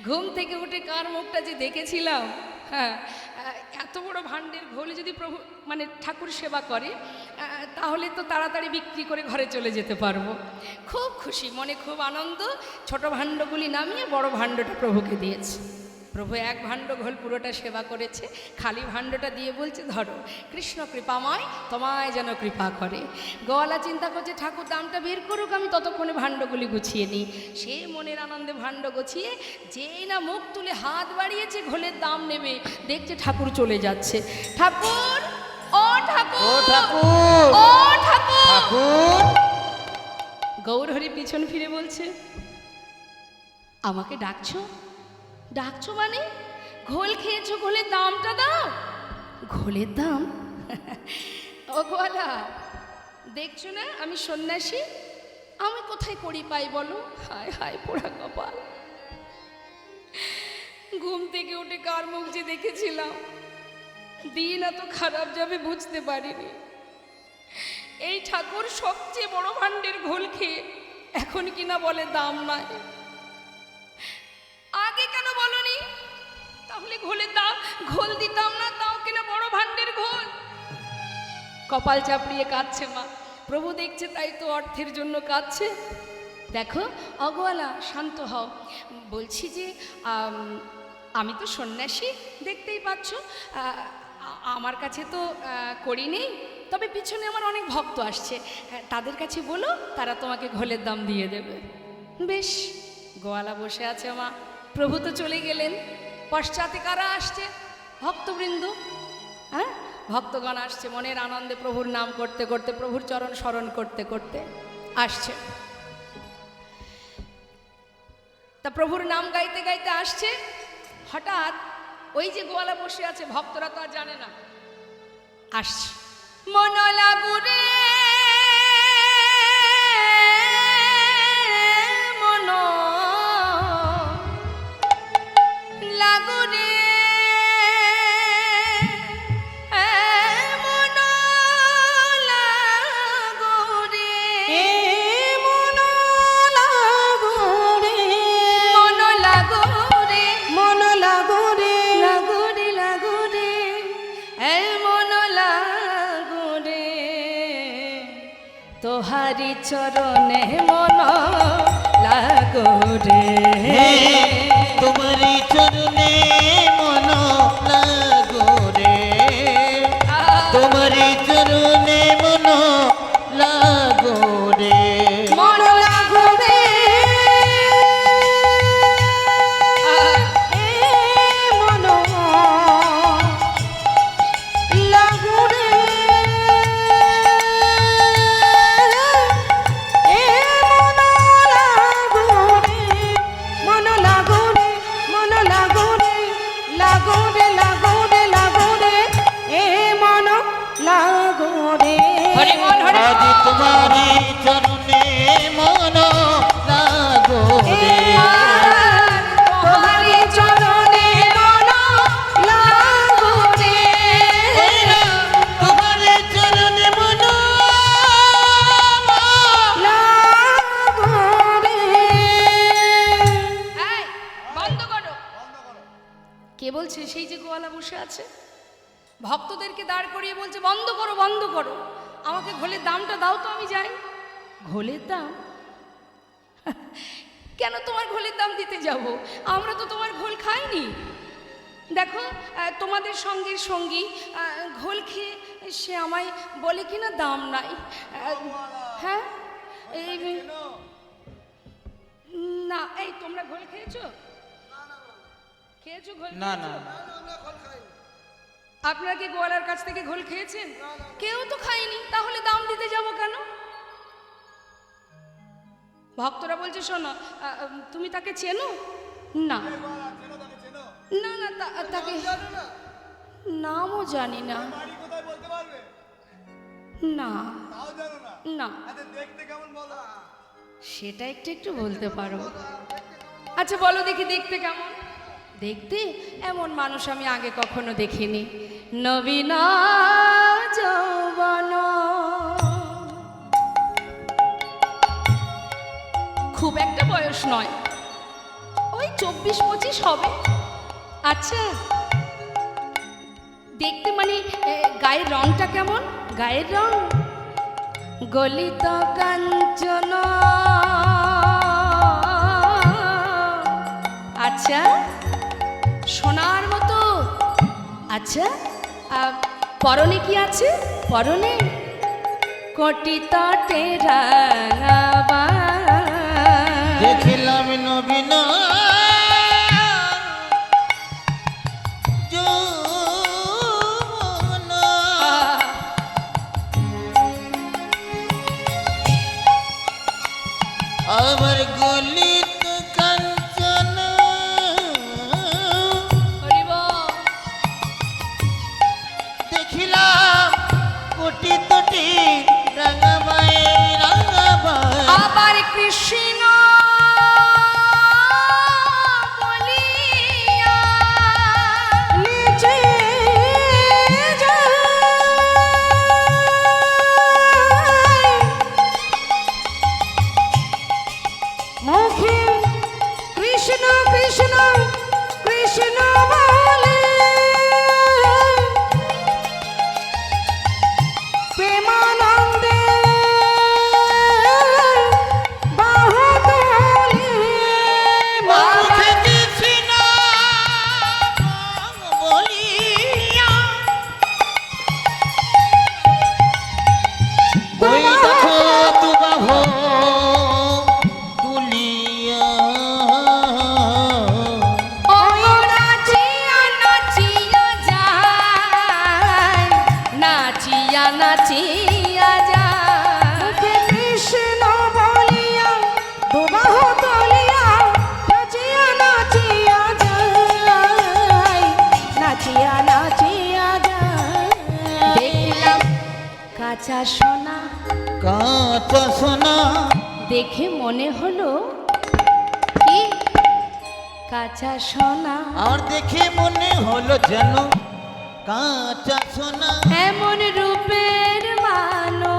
ঘুম থেকে উঠে কার মুখটা যে দেখেছিলাম, হ্যাঁ এত বড় ভাণ্ডের ঘোল যদি প্রভু মানে ঠাকুর সেবা করে, তাহলে তো তাড়াতাড়ি বিক্রি করে ঘরে চলে যেতে পারবো। খুব খুশি মনে, খুব আনন্দ। ছোট ভাণ্ডগুলি নামিয়ে বড় ভাণ্ডটা প্রভুকে দিয়েছে। প্রভু এক ভাণ্ড ঘোল পুরোটা সেবা করেছে, খালি ভাণ্ডটা দিয়ে বলছে, ধরো, কৃষ্ণ কৃপাময় তোমায় যেন কৃপা করে। গোয়ালা চিন্তা করছে, ঠাকুর দামটা বের করুক, আমি ততক্ষণে ভাণ্ডগুলি গুছিয়ে নিই। সে মনের আনন্দে ভাণ্ড গুছিয়ে যেই না মুখ তুলে হাত বাড়িয়েছে ঘোলের দাম নেবে, দেখছে ঠাকুর চলে যাচ্ছে। ঠাকুর, ও ঠাকুর, ও ঠাকুর, ও ঠাকুর। ঠাকুর। গৌরহরি পিছন ফিরে বলছে, আমাকে ডাকছো? ডাকছো মানে? ঘোল খেয়েছো, ঘোলের দামটা দাও। ঘোলের দাম? ও গোয়ালা, দেখছো না আমি সন্ন্যাসী, আমি কোথায় করি পাই বলো? হায় হায় পোড়া কপাল। ঘুম থেকে উঠে কার মুখ যে দেখেছিলাম, দিন এত খারাপ যাবে বুঝতে পারিনি। এই ঠাকুর সবচেয়ে বড় ভাণ্ডের ঘোল খেয়ে এখন কিনা বলে দাম নাই। আগে কেন বলনি? তাহলে ঘোলের দাম, ঘোল দিতাম না, তাও কিনা বড় ভান্ডের ঘোল। কপাল চাপড়িয়ে কাঁদছে মা। প্রভু দেখছে, তাই তো অর্থের জন্য কাঁদছে। দেখো অগোয়ালা, শান্ত হও। বলছি যে আমি তো সন্ন্যাসী, দেখতেই পাচ্ছ। আমার কাছে তো করি নেই, তবে পিছনে আমার অনেক ভক্ত আসছে, তাদের কাছে বলো, তারা তোমাকে ঘোলের দাম দিয়ে দেবে। বেশ, গোয়ালা বসে আছে মা। প্রভু তো চলে গেলেন, পশ্চাতে কারা আসছে? ভক্তবৃন্দ। হ্যাঁ, ভক্তগণ আসছে, মনের আনন্দে প্রভুর নাম করতে করতে, প্রভুর চরণ স্মরণ করতে করতে আসছে। তা প্রভুর নাম গাইতে গাইতে আসছে। হঠাৎ ওই যে গোয়ালা বসে আছে, ভক্তরা তো আর জানে না, আসছে। মন লাগুরে, মন লাগুরে, মন লাগুরে, মন লাগোরে, মন লাগুরে, মন লাগোরে, লাগুরে, লাগুরে, মন লাগুরে, তোহারি চরণে মন লাগুরে। তোমারি চরণে মন লাগো রে, তোমারি চরণে মন লাগো রে। মন লাগোরে, মন লাগোরে, মন লাগোরে, মন লাগোরে, লাগোরে, লাগোরে, লাগোরে, মন লাগোরে। হরি বল, হরি আজ বল। তোমারি চরণে মন লাগো রে, তোমারি চরণে মন লাগোরে, তোমারি চরণে মন লাগোরে। এই, বন্ধ করো। কে বলছে? সেই যে গোয়ালা বসে আছে, ভক্তদেরকে দাঁড় করিয়ে বলছে, বন্ধ করো, বন্ধ করো, আমাকে ঘোলের দামটা দাও তো, আমি যাই। ঘোলের দাম? কেন তোমার ঘোলের দাম দিতে যাব? আমরা তো তোমার ঘোল খাইনি। দেখো, তোমাদের সঙ্গের সঙ্গী ঘোল খেয়ে সে আমায় বলে কিনা দাম নাই। হ্যাঁ, এই না, এই তোমরা ঘোল খেয়েছো? খেয়েছো ঘোল? না না, আপনারা কি গোয়ালার কাছ থেকে ঘোল খেয়েছেন? কেউ তো খায়নি, তাহলে দাম দিতে যাব কেন? ভক্তরা বলছে, শোনো, তুমি তাকে চেনো? না না না, তাকে নামও জানি না। না না, সেটা একটু একটু বলতে পারো। আচ্ছা বলো দেখি, দেখতে কেমন? দেখতে এমন মানুষ আমি আগে কখনো দেখিনি। নবীন যৌবন, খুব একটা বয়স নয়, ওই 24-25 হবে। আচ্ছা, দেখতে মানে গায়ের রংটা কেমন? গায়ের রং গলিত কাঞ্চন। আচ্ছা, সোনার মতো। আচ্ছা, পরনে কি আছে? পরনে কোটি তটে রাঙাবা। দেখিলাম নবীন যৌবন, আমার গলিত কাঞ্চন, দেখিলাম কোটি তটি রাঙাবাই রাঙাবাই। আবার কৃষ্ণ বলিয়া নিচে যায়, কাঁচা সোনা কাঁচা সোনা দেখে মনে হলো কি কাঁচা সোনা, আর দেখে মনে হলো যেন কাঁচা সোনা। এমন রূপের মানো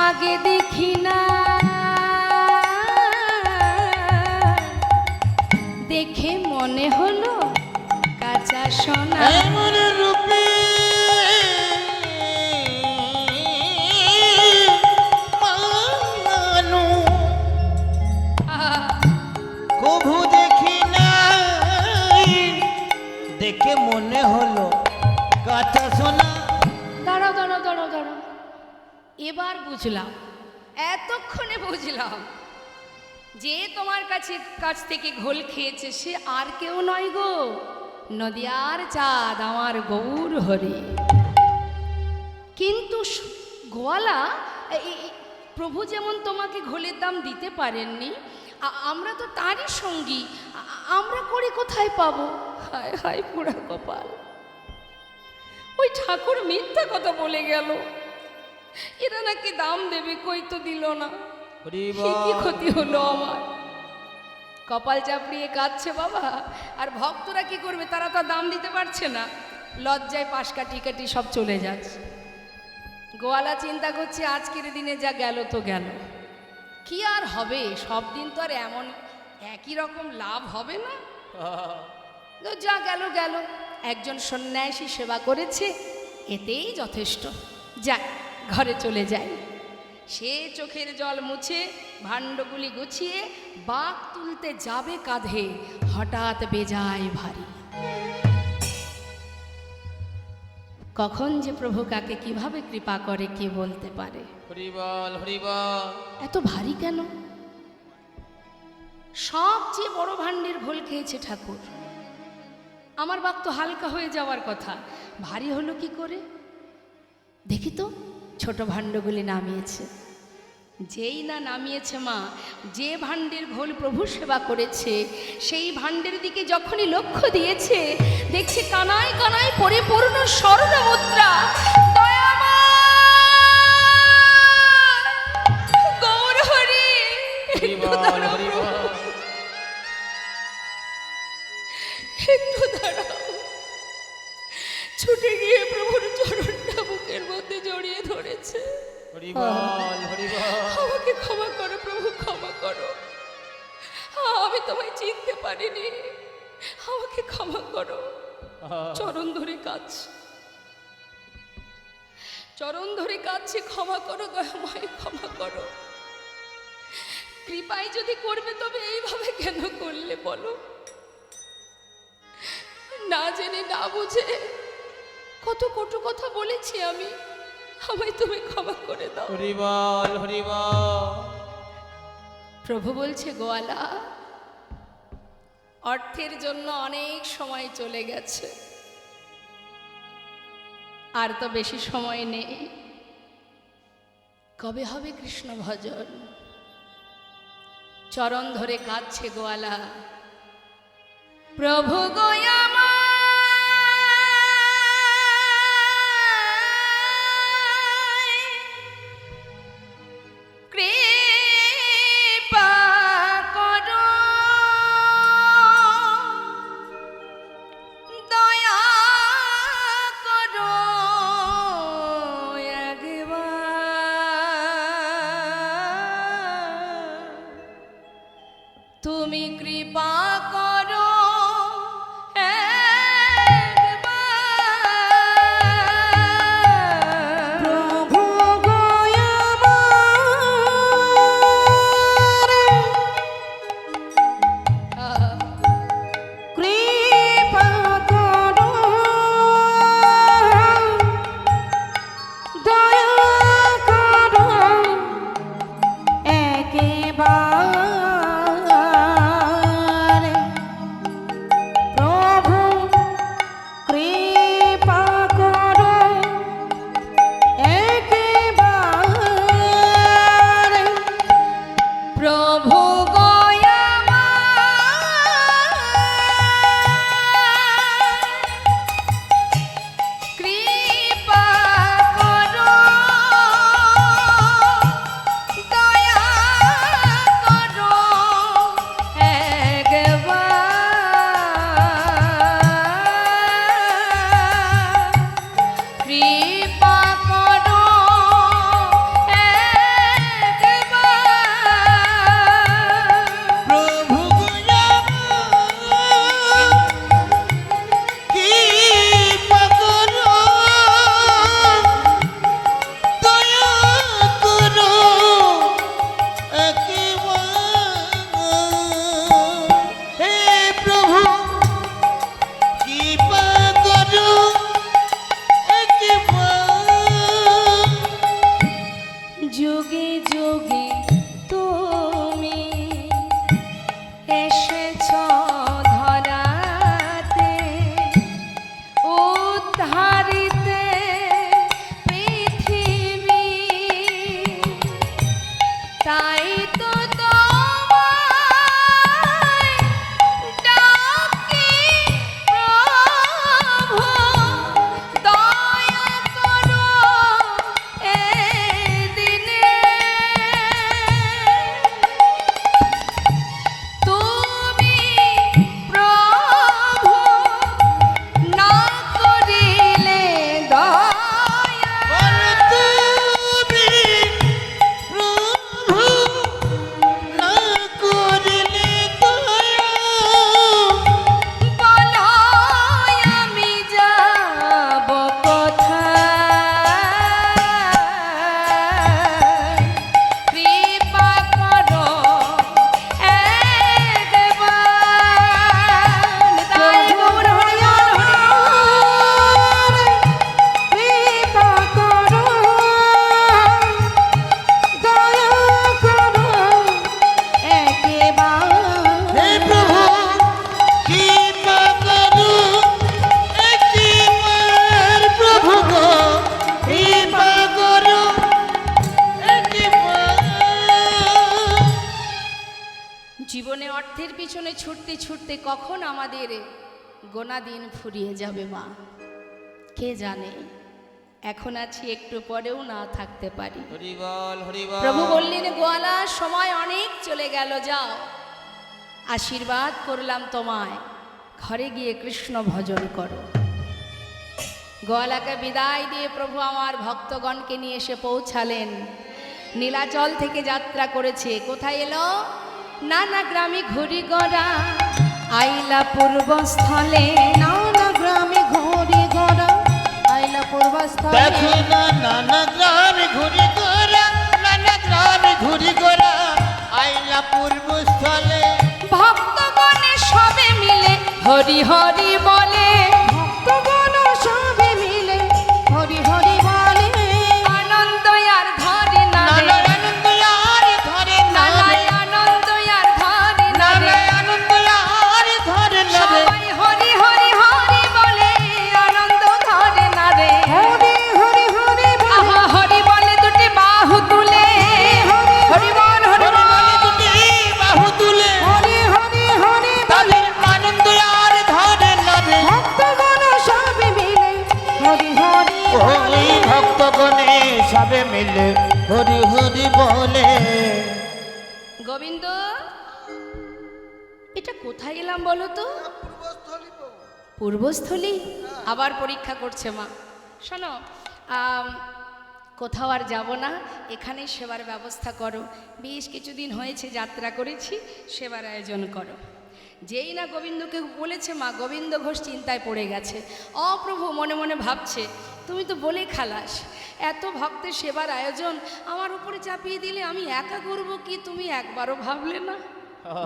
আগে দেখি না, দেখে মনে হলো কাঁচা সোনা। এমন রূপে মানো কভু দেখি নাই, দেখে মনে হলো কাঁচা সোনা। দাঁড়াও দাঁড়াও দাঁড়াও দাঁড়াও, এবার বুঝলাম, এতক্ষণে বুঝলাম যে তোমার কাছ থেকে ঘোল খেয়েছে সে আর কেউ নয় গো, নদিয়ার চাঁদ আমার গৌর হরি। কিন্তু গোয়ালা, প্রভু যেমন তোমাকে ঘোলের দাম দিতে পারেননি, আমরা তো তারই সঙ্গী, আমরা করে কোথায় পাবো? হায় হায় পোড়া কপাল, ওই ঠাকুর মিথ্যা কথা বলে গেল, এরা নাকি দাম দেবে, কই তো দিল না। কি ক্ষতি হলো আমার? কপাল চাপড়িয়ে কাঁদছে বাবা। আর ভক্তরা কি করবে? তারা তো দাম দিতে পারছে না, লজ্জায় পাশ কাটি কাটি সব চলে যাচ্ছে। গোয়ালা চিন্তা করছে আজকের দিনে যা গেল তো গেল, কি আর হবে? সব দিন তো আর এমন একই রকম লাভ হবে না, যা গেল গেল। একজন সন্ন্যাসী সেবা করেছে, এতেই যথেষ্ট। যাক, ঘরে চলে যাই। সে চোখের জল মুছে ভাণ্ডগুলি গুছিয়ে বাঁক তুলতে যাবে কাঁধে, হঠাৎ বেজায় ভারী। কখন যে প্রভু কাকে কিভাবে কৃপা করে কে বলতে পারে? হরিবল হরিবল। এত ভারী কেন? সবচেয়ে বড় ভাণ্ডের ঘোল খেয়েছে ঠাকুর, আমার বাক তো হালকা হয়ে যাওয়ার কথা, ভারী হলো কি করে? দেখি তো, ছোট ভাণ্ডগুলি নামিয়েছে। যেই না নামিয়েছে মা, যে ভাণ্ডের ঘোল প্রভু সেবা করেছে সেই ভাণ্ডের দিকে যখনই লক্ষ্য দিয়েছে, দেখছে কানায় কানায় পরিপূর্ণ স্বর্ণ মুদ্রা। গৌর হরি, একটু দাঁড়াও। ছুটে গিয়ে প্রভুর চরণটা বুকের মধ্যে জড়িয়ে ধরেছে। আমাকে ক্ষমা করো প্রভু, ক্ষমা করো, আমি তোমায় চিনতে পারিনি, আমাকে ক্ষমা করো। চরণ ধরে কাঁদছে, চরণ ধরে কাঁদছে, ক্ষমা করো দয়াময়, ক্ষমা করো। কৃপায় যদি করবে তবে এইভাবে কেন করলে বলো? না জেনে না বুঝে কত কটু কথা বলেছি আমি, আমায় তুমি ক্ষমা করে দাও। হরিবল হরিবল। প্রভু বলছে, গোয়ালা, অর্থের জন্য অনেক সময় চলে গেছে, আর তো বেশি সময় নেই। কবে হবে কৃষ্ণ ভজন? চরণ ধরে কাঁদছে গোয়ালা, প্রভু গোয়ামা তুমি কৃপা করো প্রভু কৃপা করো, দয়া করো একবার। যুগে যুগে তুমি এসেছ ধরাতে উদ্ধারিতে পৃথিবী, তাই তো তোমায় ডাকি প্রভু, দয়া করো এ দিনে। তুমি প্রভু না করিলে দয়া, তুমি প্রভু না করিলে দয়া, বলো আমি যাব কোথায়, কৃপা করো একবার। তাই গৌর হরিবল হরিবল। কৃপা করো, দয়া করো একেবার। হে প্রভু কৃপা করো একবার, প্রভু গো কৃপা করো একবার। জীবনে অর্থের পিছনে ছুটতে ছুটতে কখন আমাদের গোনা দিন ফুরিয়ে যাবে মা, কে জানে। এখন আছি, একটু পরেও না থাকতে পারি। হরিবল হরিবল। প্রভু বললেন, গোয়ালা সময় অনেক চলে গেল, যাও, আশীর্বাদ করলাম তোমায়, ঘরে গিয়ে কৃষ্ণ ভজন করো। গোয়ালাকে বিদায় দিয়ে প্রভু আমার ভক্তগণকে নিয়ে এসে পৌঁছালেন। নীলাচল থেকে যাত্রা করেছে, কোথায় এলো? নানা গ্রামে ঘুরি গড়া আইলা পূর্বস্থলে। নানা গ্রামে ঘুরি গড়া আইলা পূর্বস্থলে। দেখো না নানা গ্রামে ঘুরি গোরা, নানা গ্রামে ঘুরি গোরা আইলা পূর্বস্থলে। ভক্তগণে সবে মিলে হরি হরি বলে, ভক্তগণ সবে মিলে হরি হরি বলে। আনন্দ আর ধরে না রে, নানা আনন্দ আর ধরে না নানাই রে, আনন্দ আর ধরে না রে। নানা আনন্দ আর ধরে না রে। সবাই হরি হরি হরি বলে, আনন্দ ধরে না রে। হরি হরি হরি বলে। আহা হরি বলে দুটি বাহু তুলে, হরি বল হরি হরি বলে দুটি বাহু তুলে, হরি হরি হরি বলে। তাদের আনন্দ আর ধরে না রে। ভক্তগণ সবে মিলে হরি হরি বলে। ওই ভক্তগণে সবে মিলে হরি হরি বলে। গোবিন্দ, এটা কোথায় এলাম বলো তো? পূর্বস্থলী। আবার পরীক্ষা করছে মা। শোনো, কোথাও আর যাব না, এখানেই সেবার ব্যবস্থা করো। বেশ কিছুদিন হয়েছে যাত্রা করেছি, সেবার আয়োজন করো। যেই না গোবিন্দকে বলেছে মা, গোবিন্দ ঘোষ চিন্তায় পড়ে গেছে। অপ্রভু মনে মনে ভাবছে, তুমি তো বলে খালাস, এত ভক্তের সেবার আয়োজন আমার উপরে চাপিয়ে দিলে আমি একা করব কি? তুমি একবারও ভাবলে না?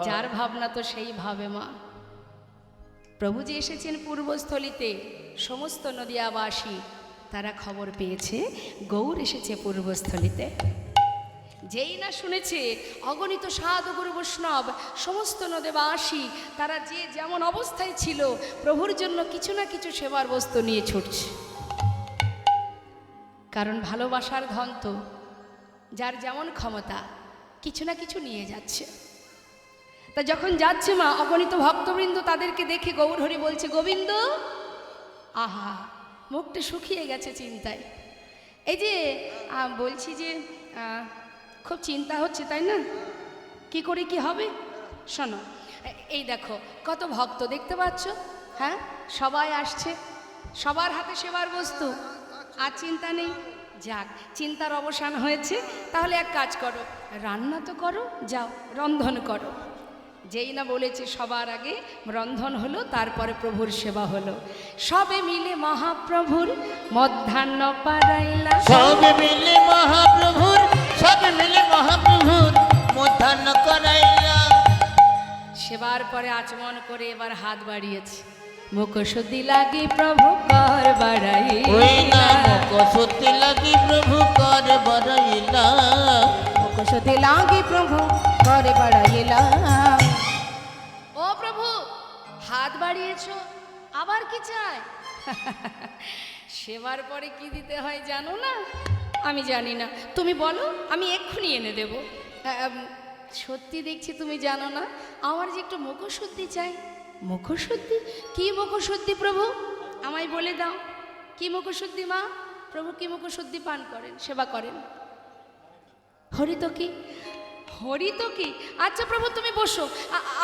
যার ভাবনা তো সেই ভাবে মা। প্রভু যে এসেছেন পূর্বস্থলীতে, সমস্ত নদিয়াবাসী তারা খবর পেয়েছে গৌর এসেছে পূর্বস্থলীতে। যেই না শুনেছে, অগণিত সাধু গুরু বৈষ্ণব সমস্ত নদেবাসী তারা যে যেমন অবস্থায় ছিল, প্রভুর জন্য কিছু না কিছু সেবার বস্তু নিয়ে ছুটছে। কারণ ভালোবাসার ধন তো যার যেমন ক্ষমতা, কিছু না কিছু নিয়ে যাচ্ছে। তা যখন যাচ্ছে মা, অগণিত ভক্তবৃন্দ তাদেরকে দেখে গৌর হরি বলছে, গোবিন্দ, আহা, মুখটা শুকিয়ে গেছে চিন্তায়। এই যে বলছি যে খুব চিন্তা হচ্ছে, তাই না? কি করে কি হবে? শোনো, এই দেখো কত ভক্ত দেখতে পাচ্ছ, হ্যাঁ, সবাই আসছে, সবার হাতে সেবার বস্তু, আর চিন্তা নেই। যাক, চিন্তার অবসান হয়েছে। তাহলে এক কাজ করো, রান্না তো করো, যাও রন্ধন করো। যেই না বলেছে সবার আগে রন্ধন হলো, তারপরে প্রভুর সেবা হলো। সবে মিলে মহাপ্রভুর মধ্যাহ্ন পারাইলা, সবে মিলে মহাপ্রভুর, সবে মিলে মহাপ্রভুর মধ্যাহ্ন করাইলা। সেবার পরে আচমন করে এবার হাত বাড়িয়েছে, মুখশুদ্ধি লাগি প্রভু কর বাড়াই, ওই না মুখ সত্যি লাগি প্রভু কর বাড়াইলা। মুখশুদ্ধি লাগি প্রভু করে বেড়াইলাম। ও প্রভু, হাত বাড়িয়েছো, আবার কি চাই? সেবার পরে কি দিতে হয় জানো না? আমি জানি না, তুমি বলো, আমি এক্ষুনি এনে দেব। সত্যি দেখছি তুমি জানো না, আমার যে একটু মুখশুদ্ধি চাই। মুখশুদ্ধি? কি মুখশুদ্ধি প্রভু, আমায় বলে দাও। কি মুখশুদ্ধি মা? প্রভু কি মুখশুদ্ধি পান করেন, সেবা করেন? হরিতকি? হরিতকি? আচ্ছা প্রভু তুমি বসো,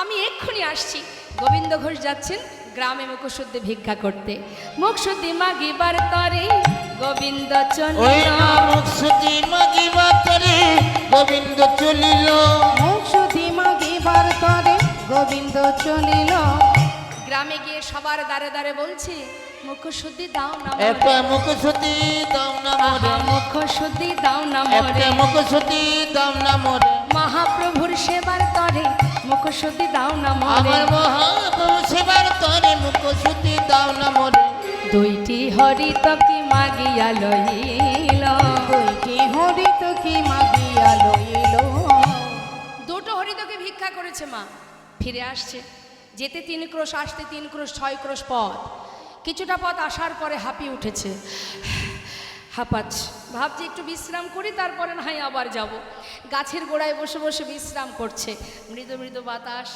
আমি এক্ষুনি আসছি। গোবিন্দ ঘোষ যাচ্ছেন গ্রামে মুখশুদ্ধি ভিক্ষা করতে। মুখশুদ্ধি মাগিবার তরে গোবিন্দ ওই চলিল। না মুখশুদ্ধি মাগিবার তরে গোবিন্দ চলিল। মুখশুদ্ধি মাগিবার তরে গোবিন্দ চলিল। গ্রামে গিয়ে সবার দ্বারে দ্বারে বলছে, মুখশুদ্ধি দাও না একটা মোরে। মুখশুদ্ধি দাও না মোরে, আহা, মুখশুদ্ধি দাও না একটা মোরে। মুখশুদ্ধি দাও না মোরে। মহাপ্রভুর সেবার তরে মুখশুদ্ধি দাও না মোরে। আমার মহাপ্রভু সেবার তরে মুখশুদ্ধি দাও না মোরে। দুইটি হরিতকি মাগিয়া লইল। দুইটি হরিতকি মাগিয়া লইল। দুটো হরিতকি ভিক্ষা করেছে মা, ফিরে আসছে। যেতে 3 ক্রোশ, আসতে 3 ক্রোশ, 6 ক্রোশ পথ। কিছুটা পথ আসার পরে হাঁপিয়ে উঠেছে, হাঁপাচ্ছে। ভাবছি একটু বিশ্রাম করি, তারপরে না হয় আবার যাব। গাছের গোড়ায় বসে বসে বিশ্রাম করছে। মৃদু মৃদু বাতাস,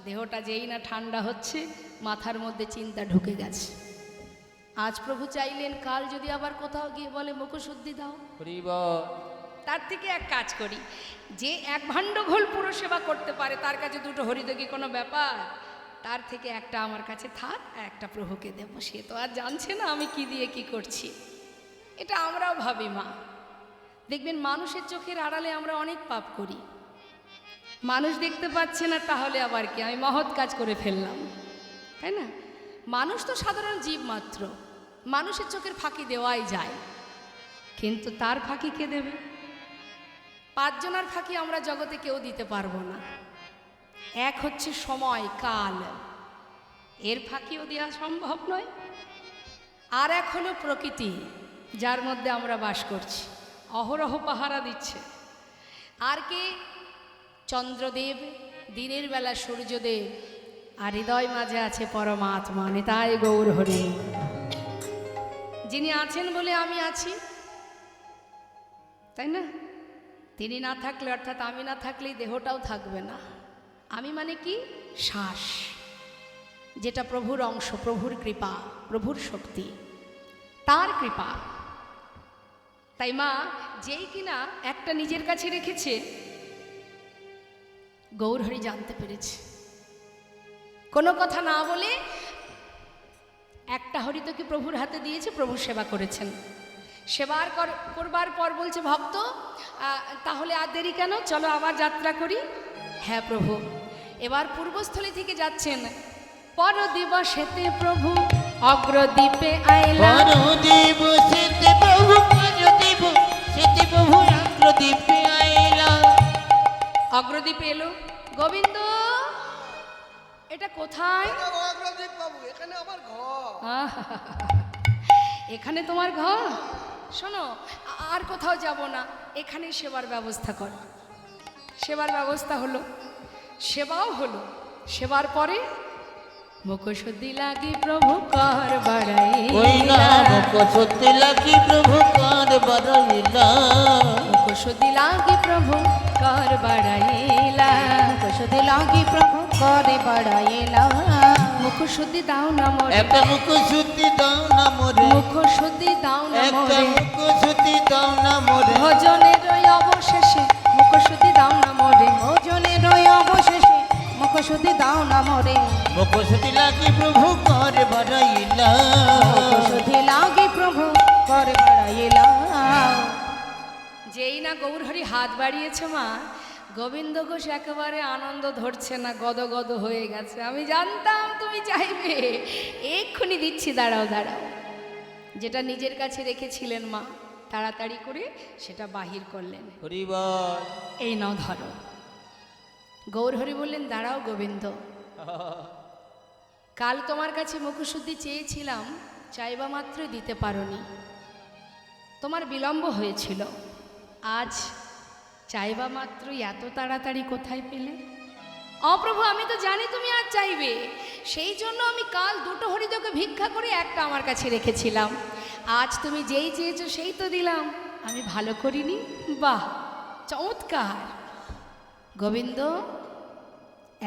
দেহটা যেই না ঠান্ডা হচ্ছে, মাথার মধ্যে চিন্তা ঢুকে গেছে। আজ প্রভু চাইলেন কাল যদি আবার কোথাও গিয়ে বলে মুখশুদ্ধি দাও, তার থেকে এক কাজ করি, যে 1 ভাণ্ড ঘোল পুরো সেবা করতে পারে তার কাছে 2টো হরিতকি কোনো ব্যাপার? তার থেকে একটা আমার কাছে থাক, একটা প্রভুকে দেব। সে তো আর জানছে না আমি কি দিয়ে কি করছি। এটা আমরাও ভাবি মা। দেখবেন মানুষের চোখের আড়ালে আমরা অনেক পাপ করি, মানুষ দেখতে পাচ্ছে না, তাহলে আবার কি আমি মহৎ কাজ করে ফেললাম, তাই না? মানুষ তো সাধারণ জীব মাত্র, মানুষের চোখের ফাঁকি দেওয়াই যায়, কিন্তু তার ফাঁকি কে দেবে? 5 জনের ফাঁকি আমরা জগতে কেউ দিতে পারবো না। এক হচ্ছে সময়, কাল, এর ফাঁকিও দেওয়া সম্ভব নয়। আর এক হলো প্রকৃতি, যার মধ্যে আমরা বাস করছি, অহরহ পাহারা দিচ্ছে। আর কে? চন্দ্রদেব, দিনের বেলা সূর্যদেব, আর হৃদয় মাঝে আছে পরমাত্মা, নিতাই গৌর হরি। যিনি আছেন বলে আমি আছি, তাই না? তিনি না থাকলে, অর্থাৎ আমি না থাকলেই দেহটাও থাকবে না। আমি মানে কি? শ্বাস, যেটা প্রভুর অংশ, প্রভুর কৃপা, প্রভুর শক্তি, তার কৃপা। তাই মা যেই কিনা একটা নিজের কাছে রেখেছে, গৌরহরি জানতে পেরেছে। কোনো কথা না বলে একটা হরিতকি প্রভুর হাতে দিয়েছে, প্রভু সেবা করেছেন। সেবার করবার পর বলছে, ভক্ত তাহলে আর দেরি কেন, চলো আবার যাত্রা করি। হ্যাঁ প্রভু। এবার পূর্বস্থলী থেকে যাচ্ছেন। পর দিবসেতে প্রভু অগ্রদ্বীপে আইলা। পরদিবসেতে প্রভু, পরদিবসেতে প্রভু অগ্রদ্বীপে আইলা। অগ্রদ্বীপে এলো। গোবিন্দ, এটা কোথায়? অগ্রদীপ বাবু, এখানে আমার ঘর। এখানে তোমার ঘর? শোনো, আর কোথাও যাব না, এখানেই সেবার ব্যবস্থা কর। সেবার ব্যবস্থা হলো, সেবাও হলো। সেবার পরে মুখশুদ্ধি লাগি প্রভু কর ওই না বাড়াইলা। মুখশুদ্ধি লাগি প্রভু কর বাড়াইলা। মুখশুদ্ধি লাগি প্রভু কর বাড়াইলা। মুখশুদ্ধি লাগি প্রভু করে বেড়াইলা। মুখশুদ্ধি দাও না মোরে। একটা মুখশুদ্ধি দাও না মোরে, মুখশুদ্ধি দাও না একটা মোরে। মুখশুদ্ধি দাও না মোরে। ভজনের ওই অবশেষে মুখশুদ্ধি দাও না মোরে। ভোজনের ওই অবশেষে মুখশুদ্ধি দাও না মোরে। মুখশুদ্ধি লাগি প্রভু কর বাড়াইলা। মুখশুদ্ধি লাগি প্রভু করে বেড়াইলা। যেই না গৌরহরি হাত বাড়িয়েছে মা, গোবিন্দ ঘোষ একেবারে আনন্দ ধরছে না, গদগদ হয়ে গেছে। আমি জানতাম তুমি চাইবে, এক্ষুনি দিচ্ছি, দাঁড়াও দাঁড়াও। যেটা নিজের কাছে রেখেছিলেন মা, তাড়াতাড়ি করে সেটা বাহির করলেন। হরিবল। এই নাও ধরো। গৌরহরি বললেন, দাঁড়াও গোবিন্দ, কাল তোমার কাছে মুখশুদ্ধি চেয়েছিলাম, চাইবা মাত্র দিতে পারোনি, তোমার বিলম্ব হয়েছিল। আজ চাইবা মাত্রই এত তাড়াতাড়ি কোথায় পেলে? অপ্রভু, আমি তো জানি তুমি আজ চাইবে, সেই জন্য আমি কাল দুটো হরিদকে ভিক্ষা করে একটা আমার কাছে রেখেছিলাম। আজ তুমি যেই চেয়েছো সেই তো দিলাম। আমি ভালো করিনি? বাহ, চমৎকার। গোবিন্দ,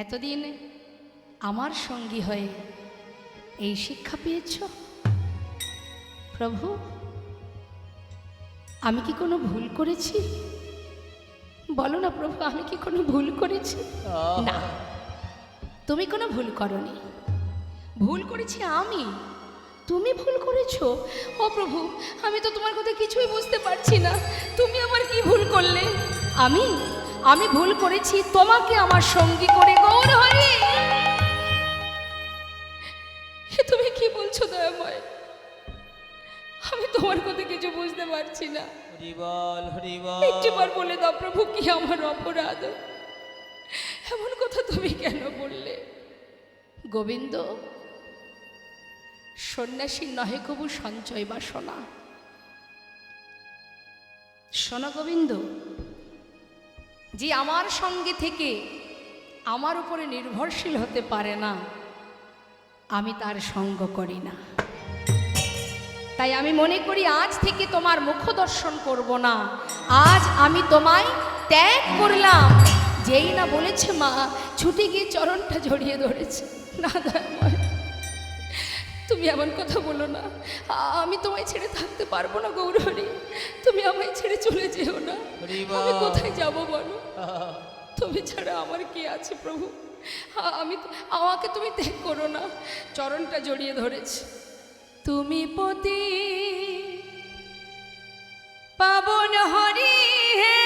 এতদিন আমার সঙ্গী হয়ে এই শিক্ষা পেয়েছ? প্রভু, আমি কি কোনো ভুল করেছি? বলো না প্রভু, আমি কি কোনো ভুল করেছি? না, তুমি কোনো ভুল করনি। ভুল করেছি আমি, তুমি ভুল করেছো। ও প্রভু, আমি তো তোমার কথা কিছুই বুঝতে পারছি না। তুমি আমার কি ভুল করলে? আমি ভুল করেছি তোমাকে আমার সঙ্গী করে। গৌর হরি, তুমি কি বলছো দয়াময়? আমি তোমার কথা কিছু বুঝতে পারছি না। হরি বল, হরি বল। একটিবার বলে দাও প্রভু, কি আমার অপরাধ? এমন কথা তুমি কেন বললে? গোবিন্দ, সন্ন্যাসী নহে কবু সঞ্চয় বাসনা। শোনো গোবিন্দ, যে আমার সঙ্গে থেকে আমার উপরে নির্ভরশীল হতে পারে না, আমি তার সঙ্গ করি না। তাই আমি মনে করি আজ থেকে তোমার মুখ দর্শন করব না। আজ আমি তোমায় ত্যাগ করলাম। যেই না বলেছে মা, ছুটে গিয়ে চরণটা জড়িয়ে ধরেছে। না দয়াময়, তুমি এমন কথা বলো না। আমি তোমায় ছেড়ে থাকতে পারবো না গৌরহরি। তুমি আমায় ছেড়ে চলে যেও না। আমি কোথায় যাব বলো? তুমি ছাড়া আমার কি আছে প্রভু? আমাকে তুমি ত্যাগ করো না। চরণটা জড়িয়ে ধরেছে। তুমি পতি পাবন হরি হে,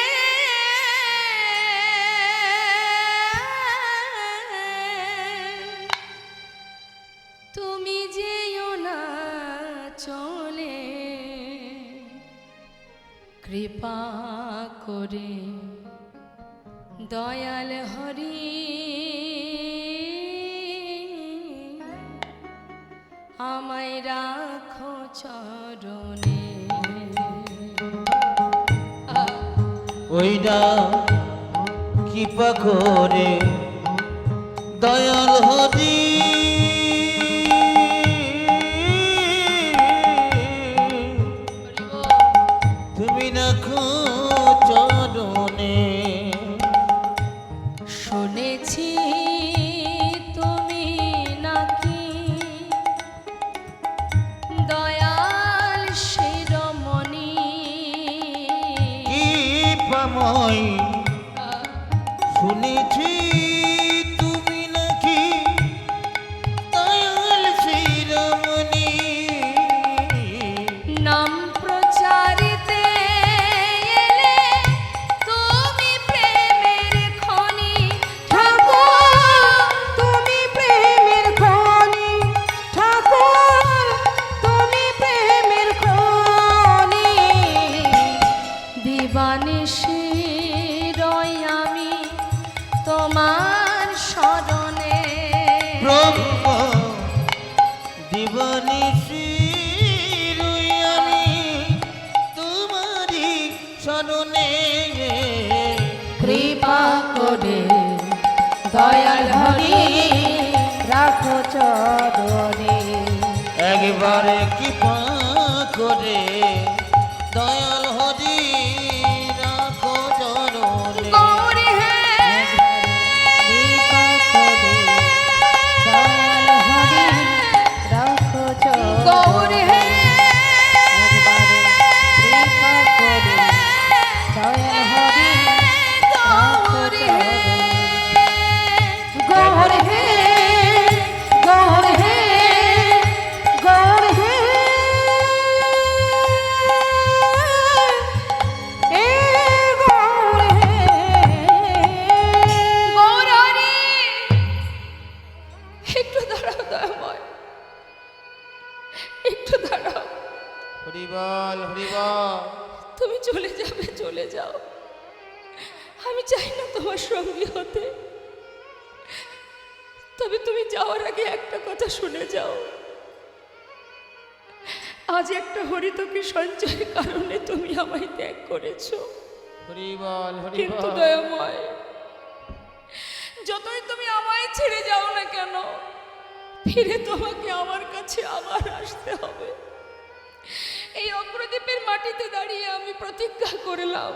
তুমি যেও না চলে, কৃপা করে দয়াল হরি আমায় রাখো চরণে। ওইটা কৃপা করে দয়াল হরি তুমি রাখো চরণে। শুনেছি তুমি নাকি দয়াল শিরোমণি। কৃপাময় শুনেছি তুমি নাকি দয়াল শিরোমণি। নাম প্রচারিতে এলে তুমি প্রেমের খনি। ঠাকুর তুমি প্রেমের খনি, ঠাকুর তুমি প্রেমের খনি। দিবানিশি রই আমি তোমার শরণে। প্রভু দিবানিশি রই আমি তোমারি শরণে। কৃপা করে দয়াল হরি রাখো চরণে। একবারে কৃপা করে দয়াল হরি রাখো চরণে। গৌর হে, কৃপা করে দয়াল হরি রাখো চরণে। গৌর হে, একবারে কৃপা করে দয়াল হরি গৌর হে। গৌর হে, গৌর হে, গৌর হে। এ গৌর হে। গৌর হরি, একটু দাঁড়াও দয়াময়, একটু দাঁড়াও। হরি বল, হরি বল। তুমি চলে যাবে, চলে যাও। আমি চাই না তোমার সঙ্গী হতে। তবে তুমি যাওয়ার আগে একটা কথা শুনে যাও। আজ একটা হরিতকি সঞ্চয়ের কারণে তুমি আমায় ত্যাগ করেছো। হরি বল হরি কিন্তু বল। দয়াময়, যতই তুমি আমায় ছেড়ে যাও না কেন, ফিরে তোমাকে আমার কাছে আবার আসতে হবে। এই অগ্রদ্বীপের মাটিতে দাঁড়িয়ে আমি প্রতিজ্ঞা করলাম,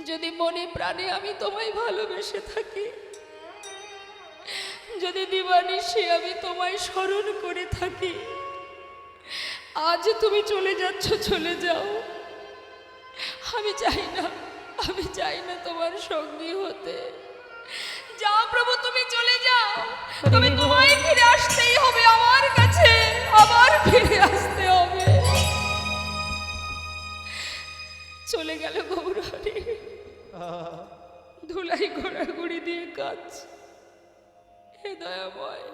যদি মনে প্রাণে আমি তোমায় ভালোবেসে থাকি, যদি দিবানিশি আমি তোমায় স্মরণ করে থাকি, আজ তুমি চলে যাচ্ছ, চলে যাও। আমি চাই না তোমার সঙ্গী হতে। যাও প্রভু, তুমি চলে যাও। তুমি তোমায় ফিরে আসতেই হবে আমার কাছে, আবার ফিরে আসতে হবে। চলে গেল গৌরহরি, ধুলাই ঘোরাঘুরি দিয়ে কাজ। হে দয়াময়,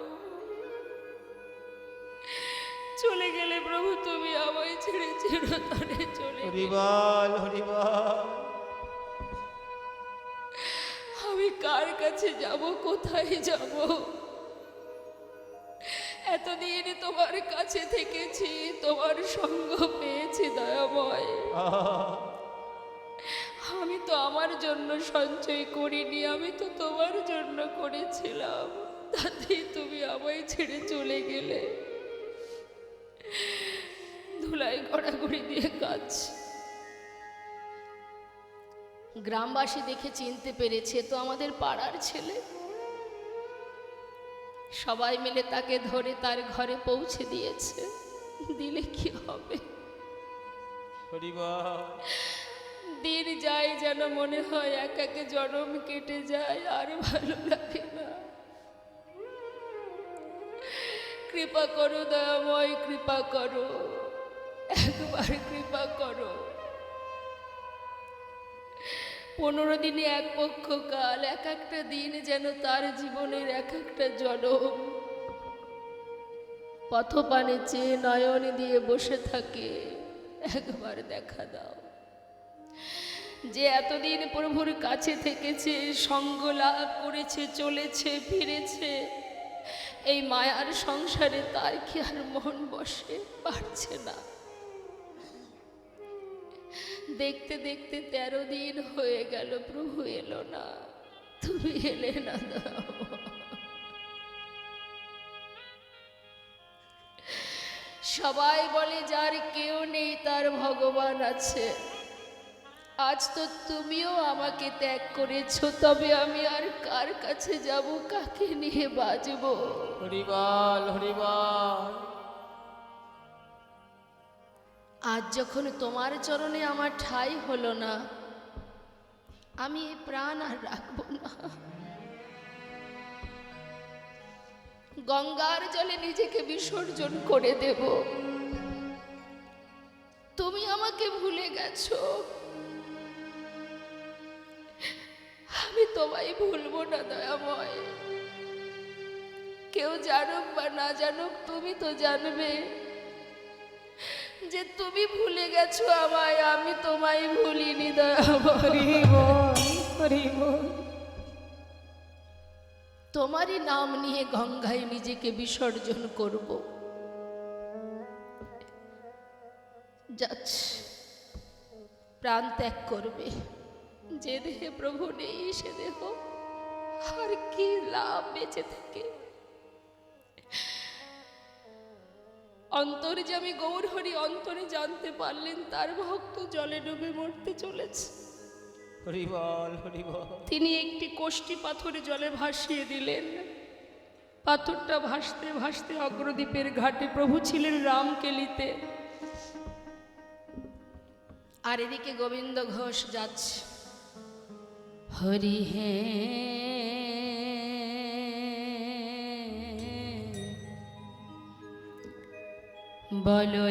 চলে গেলে প্রভু তুমি আমায় ছেড়ে চিরতরে চলে হরি গেলে। বল হরি বল। আমি কার কাছে যাব, কোথায় যাব? এতদিন তোমার কাছে থেকেছি, তোমার সঙ্গ পেয়েছি দয়াময়। আমি তো আমার জন্য সঞ্চয় করিনি, আমি তো তোমার জন্য করেছিলাম। তাতেই তুমি আমায় ছেড়ে চলে গেলে। ধুলাই গড়াগড়ি দিয়ে কাজ। গ্রামবাসী দেখে চিনতে পেরেছে, তো আমাদের পাড়ার ছেলে। সবাই মিলে তাকে ধরে তার ঘরে পৌঁছে দিয়েছে। দিলে কি হবে? হরি বল। দিন যায় যেন মনে হয় একাকে জনম কেটে যায়, আর ভালো লাগে না। কৃপা করো দয়াময়, কৃপা করো, একবার কৃপা করো। 15 দিনে এক পক্ষ কাল, এক একটা দিন যেন তার জীবনের এক একটা জনম। পথপানে চেয়ে নয়ন দিয়ে বসে থাকে, একবার দেখা দাও। যে এতদিন প্রভুর কাছে থেকেছে, সঙ্গ লাভ করেছে, চলেছে, ফিরেছে, এই মায়ার সংসারে তার কি আর মন বসে? পারছে না। দেখতে দেখতে 13 দিন হয়ে গেল, প্রভু এলো না, তুমি এলে না। সবাই বলে যার কেউ নেই তার ভগবান আছে। আজ তো তুমিও আমাকে ত্যাগ করেছো, তবে আমি আর কার কাছে যাব, কাকে নিয়ে বাজবো? হরি বল হরি বল। আজ যখন তোমার চরণে আমার ঠাঁই হলো না, আমি এই প্রাণ আর রাখবো না। গঙ্গার জলে নিজেকে বিসর্জন করে দেব। তুমি আমাকে ভুলে গেছো, আমি তোমায় ভুলবো না দয়াময়। কেউ জানুক বা না জানুক, তুমি তো জানবে যে তুমি ভুলে গেছো আমায়, আমি তোমায় ভুলিনি দয়াময়। তোমারই নাম নিয়ে গঙ্গায় নিজেকে বিসর্জন করব। যাচ্ছে, প্রাণ ত্যাগ করবে। যে দেহে প্রভু নেই, সে দেহ আর কি লাভ বেঁচে থেকে? অন্তর্যামী গৌরহরি অন্তরে জানতে পারলেন তার ভক্ত জলে ডুবে মরতে চলেছে। হরি বল হরি বল। তিনি একটি কোষ্ঠী পাথরে জলে ভাসিয়ে দিলেন। পাথরটা ভাসতে ভাসতে অগ্রদ্বীপের ঘাটে, প্রভু ছিলেন রামকেলিতে, আর এদিকে গোবিন্দ ঘোষ যাচ্ছে। হরি হে বলো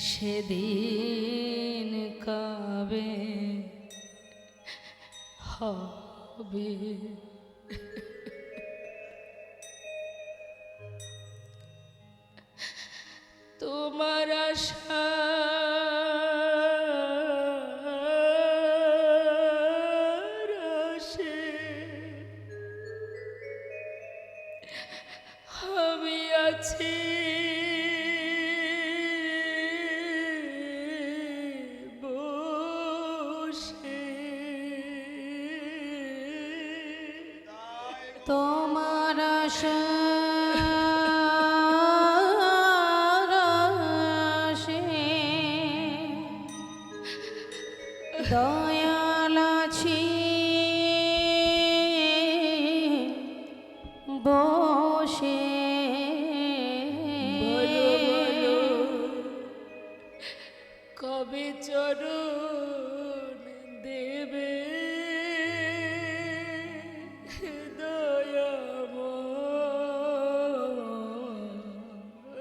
সেদিন কবে হবে? তোমার আশা আমি কাছে বসে তোমার দয়াল আছি বসে বলো বলো কবে চরণ দেবে দয়াময়।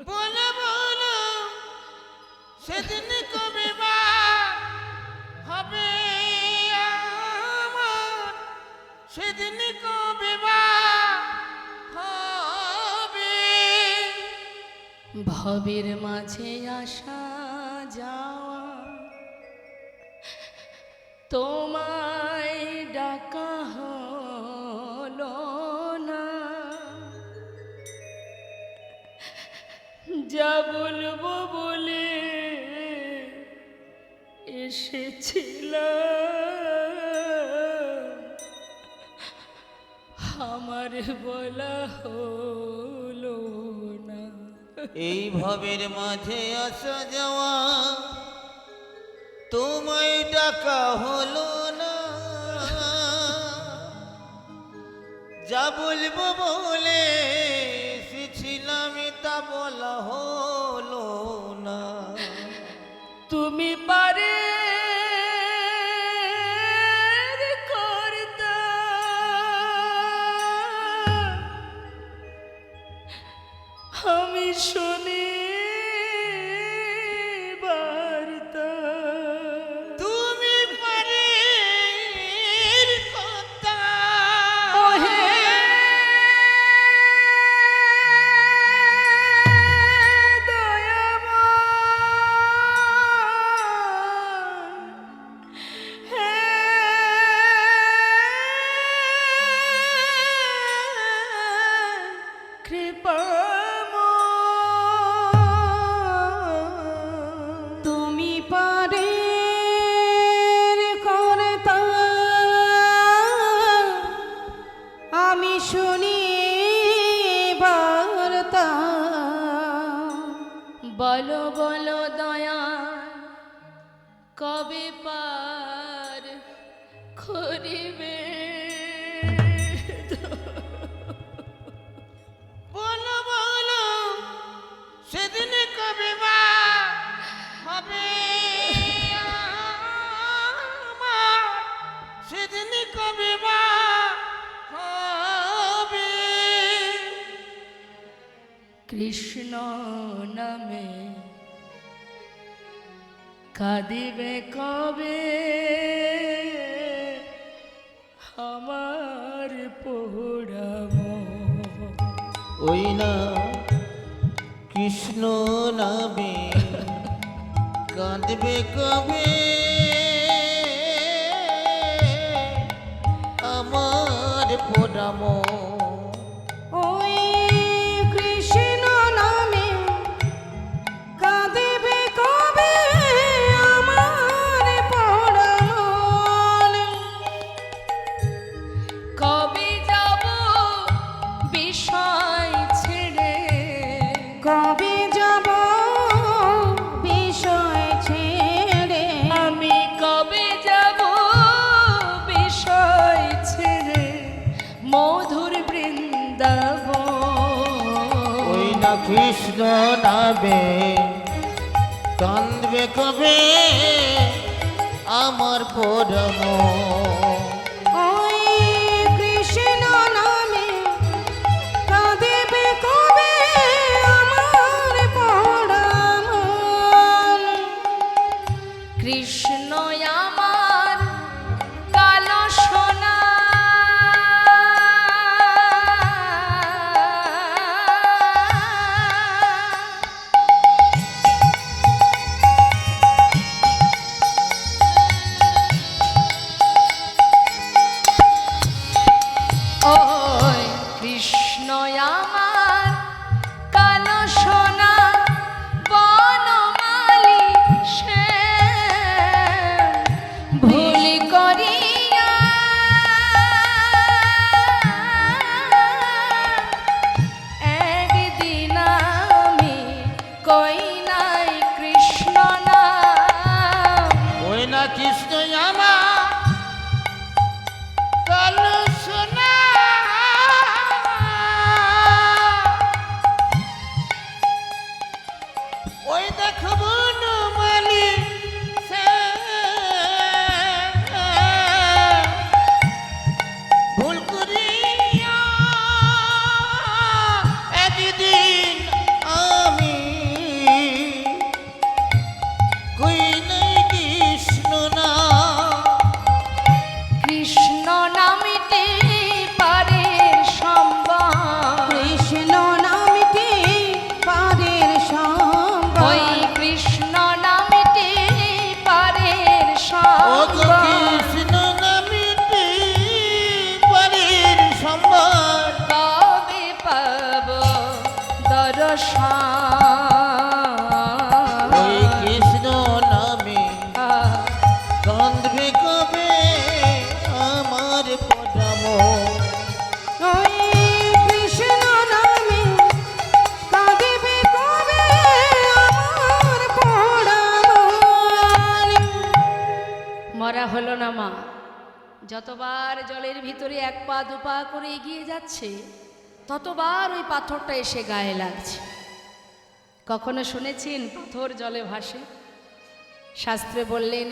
বলো বলো সেদিন কবে বা হবে আমার, সেদিন কবে বা হবে। ভবের মাঝে আসা যাওয়া তোমায় ডাকা হলো না, যা বলবো বলে এসেছিলাম আমার বলা হলো না। এই ভবের মাঝে আসা যাওয়া তোমায় ডাকা হলো না, যা বলবো বলে এসেছিলাম তা বলা হলো না। তুমি পারে করতা আমি শুনি বার্তা, তুমি পারে কথা ওহে দয়াময়, হে কৃপাময়। তুমি পারে করতা আমি শুনি বার্তা, বলো বলো দয়া কবে পার করিবে, বলো বলো সেদিন কবে বা হবে আমার, সেদিন কবে বা হবে। কৃষ্ণ নামে কাঁদিবে কবে আমার পোড়াম, ওই না কৃষ্ণ নামে কাঁদবে কবে আমার পোড়াম। ওই কৃষ্ণ নামে কাঁদিবে কবে আমার পোড়া মন, কবে যাব বিষয় ছেড়ে, কবে যাব বিষয় ছেড়ে, আমি কবে যাব বিষয় ছেড়ে মধুর বৃন্দাবন। ওই না কৃষ্ণ নামে কাঁদবে কবে আমার পোড়াম। ওই কৃষ্ণ নামে কাঁদিবে কবে আমার পোড়া মন, কৃষ্ণ আমার কালো সোনা, দেখবো না মালি ভুল করিয়া একদিন আমি কই নাই কৃষ্ণ না কৃষ্ণ নামিতে পারের সম্বল, কৃষ্ণ নামটি পারের ওই সম্বল কৃষ্ণ নামিতে পারের ও গো সম্বল। কৃষ্ণ নামিতে পরের সম্বল কবে পাব দর্শন? ওই কৃষ্ণ নামে কাঁদবে কবে আমার পদাম ওই কৃষ্ণ নামে কাঁদিবে কবে আমার পোড়া মন। মরা হলো না মা, যতবার জলের ভিতরে এক পা দু পা করে এগিয়ে যাচ্ছে ততবার ওই পাথরটা এসে গায়ে লাগছে। কখনো শুনেছেন পাথর জলে ভাসে? শাস্ত্রে বললেন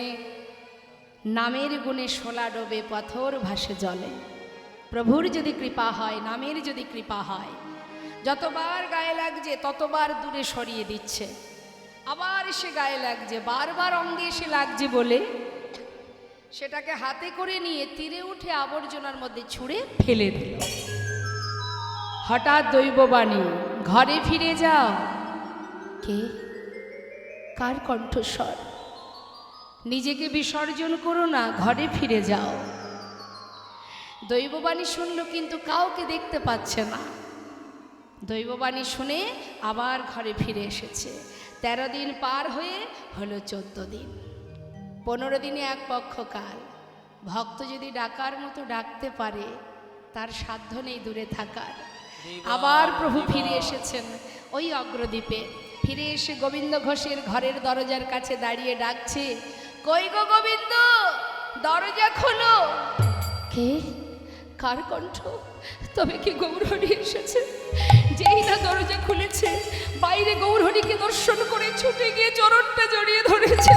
নামের গুণে শোলা ডোবে পাথর ভাসে জলে। প্রভুর যদি কৃপা হয়, নামের যদি কৃপা হয়, যতবার গায়ে লাগছে ততবার দূরে সরিয়ে দিচ্ছে, আবার এসে গায়ে লাগছে, বারবার অঙ্গে এসে লাগছে বলে সেটাকে হাতে করে নিয়ে তীরে উঠে আবর্জনার মধ্যে ছুঁড়ে ফেলে দিল। হঠাৎ দৈববাণী, ঘরে ফিরে যাও। কে? কার কণ্ঠস্বর? নিজেকে বিসর্জন করো না, ঘরে ফিরে যাও। দৈববাণী শুনল কিন্তু কাউকে দেখতে পাচ্ছে না। দৈববাণী শুনে আবার ঘরে ফিরে এসেছে। 13 দিন পার হয়ে হলো 14 দিন। 15 দিনে এক পক্ষকাল। ভক্ত যদি ডাকার মতো ডাকতে পারে তার সাধ্য নেই দূরে থাকার। আবার প্রভু ফিরে এসেছেন ওই অগ্রদ্বীপে। ফিরে এসে গোবিন্দ ঘোষের ঘরের দরজার কাছে দাঁড়িয়ে ডাকছে, কই গো গোবিন্দ, দরজা খোলো। কে? কার কণ্ঠ? তবে কি গৌরহরি এসেছে? যেই না দরজা খুলেছে, বাইরে গৌরহরিকে দর্শন করে ছুটে গিয়ে চরণটা জড়িয়ে ধরেছে।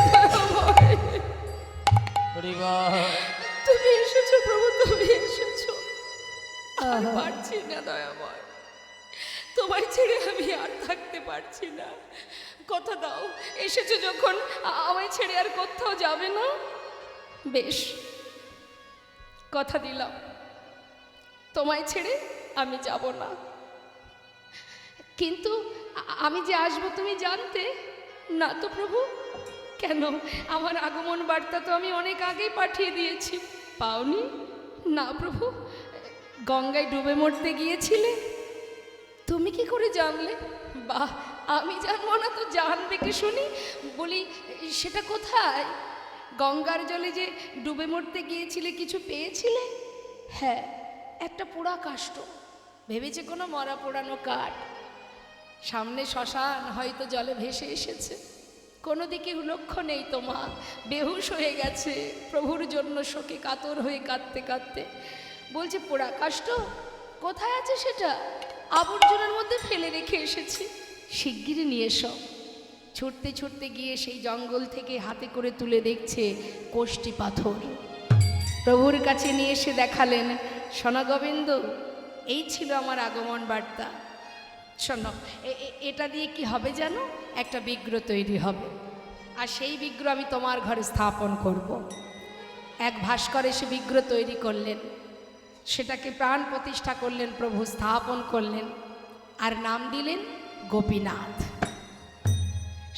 তুমি এসেছো প্রভু, তুমি এসেছো। আর পারছি না দয়াময়, তোমায় ছেড়ে আমি আর থাকতে পারছি না। কথা দাও, এসেছো যখন আমায় ছেড়ে আর কোথাও যাবে না। বেশ, কথা দিলাম তোমায় ছেড়ে আমি যাব না। কিন্তু আমি যে আসবো তুমি জানতে না তো প্রভু? কেন? আমার আগমন বার্তা তো আমি অনেক আগেই পাঠিয়ে দিয়েছি, পাওনি? না প্রভু, গঙ্গায় ডুবে মরতে গিয়েছিলে, তুমি কি করে জানলে? বাহ, আমি জানবো না তো জানবে কি শুনি? বলি সেটা কোথায়? গঙ্গার জলে যে ডুবে মরতে গিয়েছিলে কিছু পেয়েছিলে? হ্যাঁ, একটা পোড়া কাষ্ঠ। ভেবেছে কোনো মরা পোড়ানো কাঠ। সামনে শ্মশান, হয়তো জলে ভেসে এসেছে। কোনো দিকে লক্ষ্য নেই তোমার, বেহুশ হয়ে গেছে প্রভুর জন্য শোকে কাতর হয়ে কাঁদতে কাঁদতে। বলছে পোড়া কাষ্ঠ কোথায় আছে? সেটা আবর্জনার মধ্যে ফেলে রেখে এসেছি, শিগগিরই নিয়ে এসো। ছুটতে ছুটতে গিয়ে সেই জঙ্গল থেকে হাতে করে তুলে দেখছে কোষ্ঠী পাথর। প্রভুর কাছে নিয়ে এসে দেখালেন, শোনো গোবিন্দ, এই ছিল আমার আগমন বার্তা। শোনো, এটা দিয়ে কি হবে জানো? একটা বিগ্রহ তৈরি হবে, আর সেই বিগ্রহ আমি তোমার ঘরে স্থাপন করব। এক ভাস্কর এসে বিগ্রহ তৈরি করলেন, সেটাকে প্রাণ প্রতিষ্ঠা করলেন, প্রভু স্থাপন করলেন, আর নাম দিলেন গোপীনাথ।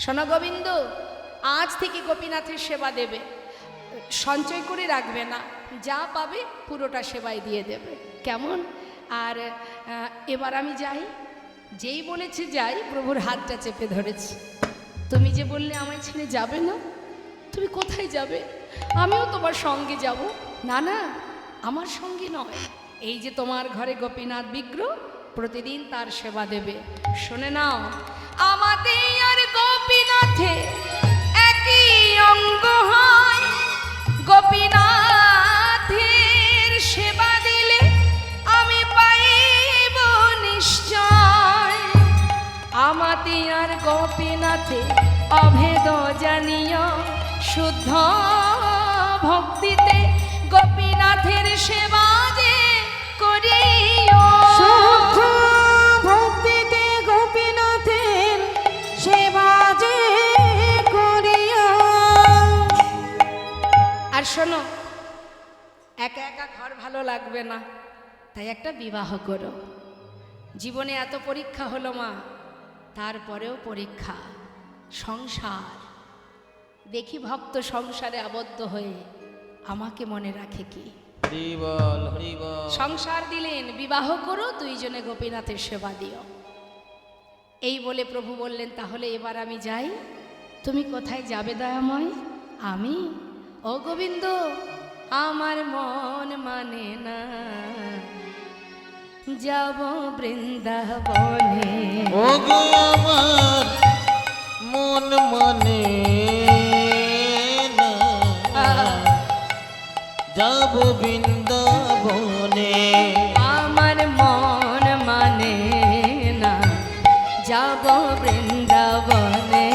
শোনো গোবিন্দ, আজ থেকে গোপীনাথের সেবা দেবে, সঞ্চয় করে রাখবে না, যা পাবে পুরোটা সেবায় দিয়ে দেবে, কেমন? আর এবার আমি যাই। যেই বলেছে যাই, প্রভুর হাতটা চেপে ধরেছি। তুমি যে বললে আমায় ছেড়ে যাবে না, তুমি কোথায় যাবে? আমিও তোমার সঙ্গে যাব। না না, আমার সঙ্গে নয়, এই যে তোমার ঘরে গোপীনাথ বিগ্রহ, প্রতিদিন তার সেবা দেবে। শুনে নাও, আমাদের আর গোপীনাথে একই অঙ্গ হয়, গোপীনাথের সেবা দিলে আমি পাইব নিশ্চয়। আমাদের আর গোপীনাথে অভেদ জানিও শুদ্ধ ভক্তিতে গোপীনাথের সেবা যে করিও। শুদ্ধ ভক্তিতে গোপীনাথের সেবা যে করিও। আর শোনো, একা একা ঘর ভালো লাগবে না, তাই একটা বিবাহ করো। জীবনে এত পরীক্ষা হলো মা, তারপরেও পরীক্ষা সংসার। দেখি ভক্ত সংসারে আবদ্ধ হয়ে আমাকে মনে রাখে কি। হরি বল, হরি বল। সংসার দিলেন, বিবাহ করো, দুইজনে গোপীনাথের সেবা দিও। এই বলে প্রভু বললেন, তাহলে এবার আমি যাই। তুমি কোথায় যাবে দয়াময়? আমি? ও গোবিন্দ, আমার মন মানে না, যাব বৃন্দাবনে। ও গো আমার মন মানে না, যাব বৃন্দাবনে। আমার মন মানে না, যাব বৃন্দাবনে।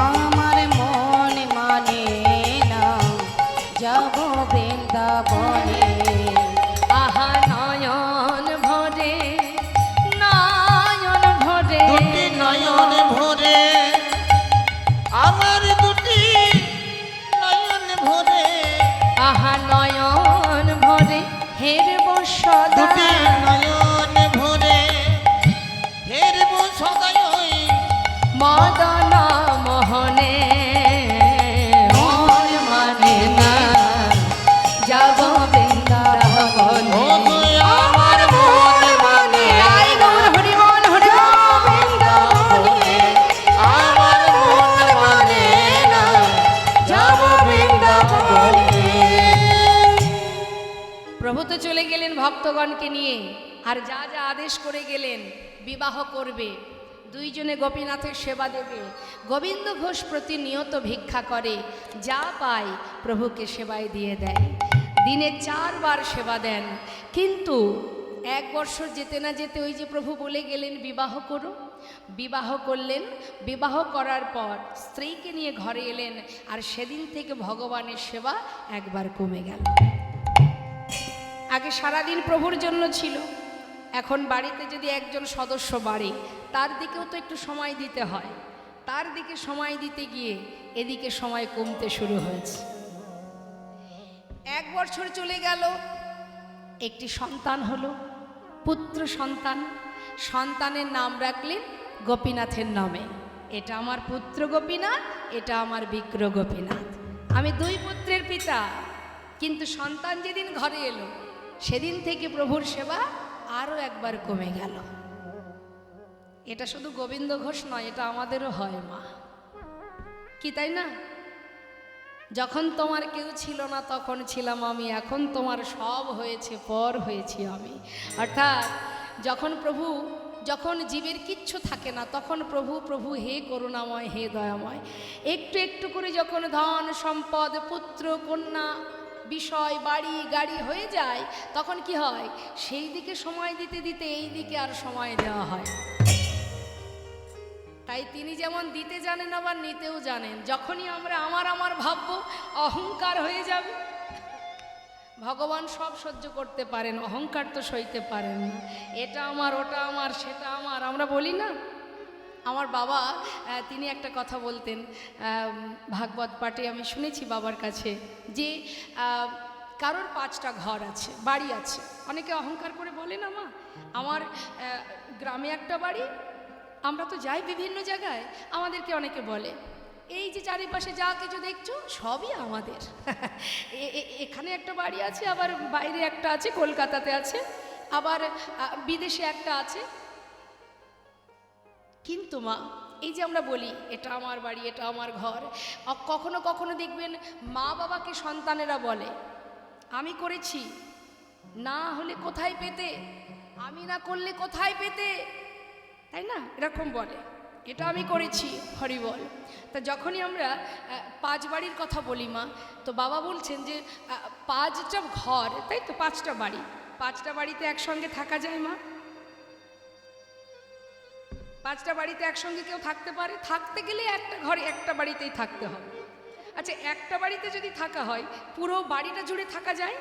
আমার মন মানে না, যাব বৃন্দাবনে। আহা নয়ন ভরে, নয়ন ভরে, দুটি নয়ন ভরে, আমার দুটি নয়ন ভরে, আহা নয়ন ভরে, হেরব সদা। দুটি নয়ন ভরে, হেরব সদাই ওই মদন মোহনে। মন মানে না, যাব বৃন্দাবনে। ও গো আমার মন মানে আই গৌর হরি বল, হরি বল। বৃন্দাবনে। আমার মন মানে না, যাব বৃন্দাবনে। প্রভু তো চলে গেলেন ভক্তগণকে নিয়ে, আর যা যা আদেশ করে গেলেন, বিবাহ করবে, দুইজনে গোপীনাথের সেবা দেবে। গোবিন্দ ঘোষ প্রতিনিয়ত ভিক্ষা করে, যা পায় প্রভুকে সেবায় দিয়ে দেয়। দিনে 4 বার সেবা দেন। কিন্তু 1 বছর যেতে না যেতে ওই যে প্রভু বলে গেলেন বিবাহ করো, বিবাহ করলেন। বিবাহ করার পর স্ত্রীকে নিয়ে ঘরে এলেন, আর সেদিন থেকে ভগবানের সেবা একবার কমে গেল। আগে সারাদিন প্রভুর জন্য ছিল, এখন বাড়িতে যদি একজন সদস্য বাড়ে, তার দিকেও তো একটু সময় দিতে হয়। তার দিকে সময় দিতে গিয়ে এদিকে সময় কমতে শুরু হয়েছে। 1 বছর চলে গেল, একটি সন্তান হলো, পুত্র সন্তান। সন্তানের নাম রাখলেন গোপীনাথের নামে। এটা আমার পুত্র গোপীনাথ, এটা আমার বিক্র গোপীনাথ। আমি 2 পুত্রের পিতা। কিন্তু সন্তান যেদিন ঘরে এলো, সেদিন থেকে প্রভুর সেবা আরও একবার কমে গেল। এটা শুধু গোবিন্দ ঘোষ নয়, এটা আমাদেরও হয় মা, কি তাই না? যখন তোমার কেউ ছিল না তখন ছিলাম আমি, এখন তোমার সব হয়েছে, পর হয়েছি আমি। অর্থাৎ যখন জীবের কিচ্ছু থাকে না, তখন প্রভু প্রভু হে করুণাময়, হে দয়াময়। একটু একটু করে যখন ধন সম্পদ, পুত্র কন্যা, বিষয়, বাড়ি গাড়ি হয়ে যায়, তখন কি হয়? সেই দিকে সময় দিতে দিতে এই দিকে আর সময় দেওয়া হয়। তাই তিনি যেমন দিতে জানেন, আবার নিতেও জানেন। যখনই আমরা আমার আমার ভাববো, অহংকার হয়ে যাবে। ভগবান সব সহ্য করতে পারেন, অহংকার তো সইতে পারেন না। এটা আমার, ওটা আমার, সেটা আমার, আমরা বলি না। আমার বাবা তিনি একটা কথা বলতেন, ভাগবত পাঠে আমি শুনেছি বাবার কাছে, যে কারোর 5টা ঘর আছে, বাড়ি আছে। অনেকে অহংকার করে বলে না মা, আমার গ্রামে একটা বাড়ি, আমরা তো যাই বিভিন্ন জায়গায়, আমাদেরকে অনেকে বলে এই যে চারিপাশে যা কিছু দেখছো সবই আমাদের। এখানে একটা বাড়ি আছে, আবার বাইরে একটা আছে, কলকাতাতে আছে, আবার বিদেশে একটা আছে। কিন্তু মা, এই যে আমরা বলি এটা আমার বাড়ি, এটা আমার ঘর, কখনো কখনো দেখবেন মা বাবাকে সন্তানেরা বলে আমি করেছি, না হলে কোথায় পেতে, আমি না করলে কোথায় পেতে, তাই না? এরকম বলে, এটা আমি করেছি, হরি বল। তা যখনই আমরা 5 বাড়ির কথা বলি মা, তো বাবা বলছেন যে 5টা ঘর, তাই তো 5টা বাড়ি, 5টা বাড়িতে একসঙ্গে থাকা যায় মা? 5টা বাড়িতে একসঙ্গে কেউ থাকতে পারে? থাকতে গেলে একটা ঘরে একটা বাড়িতেই থাকতে হবে। আচ্ছা, একটা বাড়িতে যদি থাকা হয়, পুরো বাড়িটা জুড়ে থাকা যায়?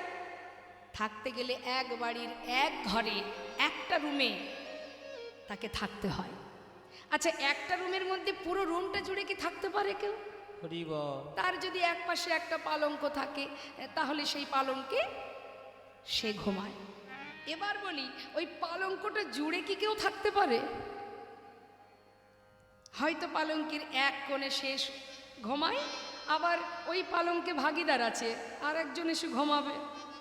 থাকতে গেলে এক বাড়ির এক ঘরে একটা রুমে তাকে থাকতে হয়। আচ্ছা, একটা রুমের মধ্যে পুরো রুমটা জুড়ে কি থাকতে পারে কেউ? হরি বল। তার যদি এক পাশে একটা পালঙ্ক থাকে, তাহলে সেই পালঙ্কে সে ঘুমায়। এবার বলি, ওই পালঙ্কটা জুড়ে কি কেউ থাকতে পারে? হয়তো পালঙ্কের এক কোণে শেষ ঘুমায়, আবার ওই পালঙ্কে ভাগিদার আছে, আর একজন এসে ঘুমাবে,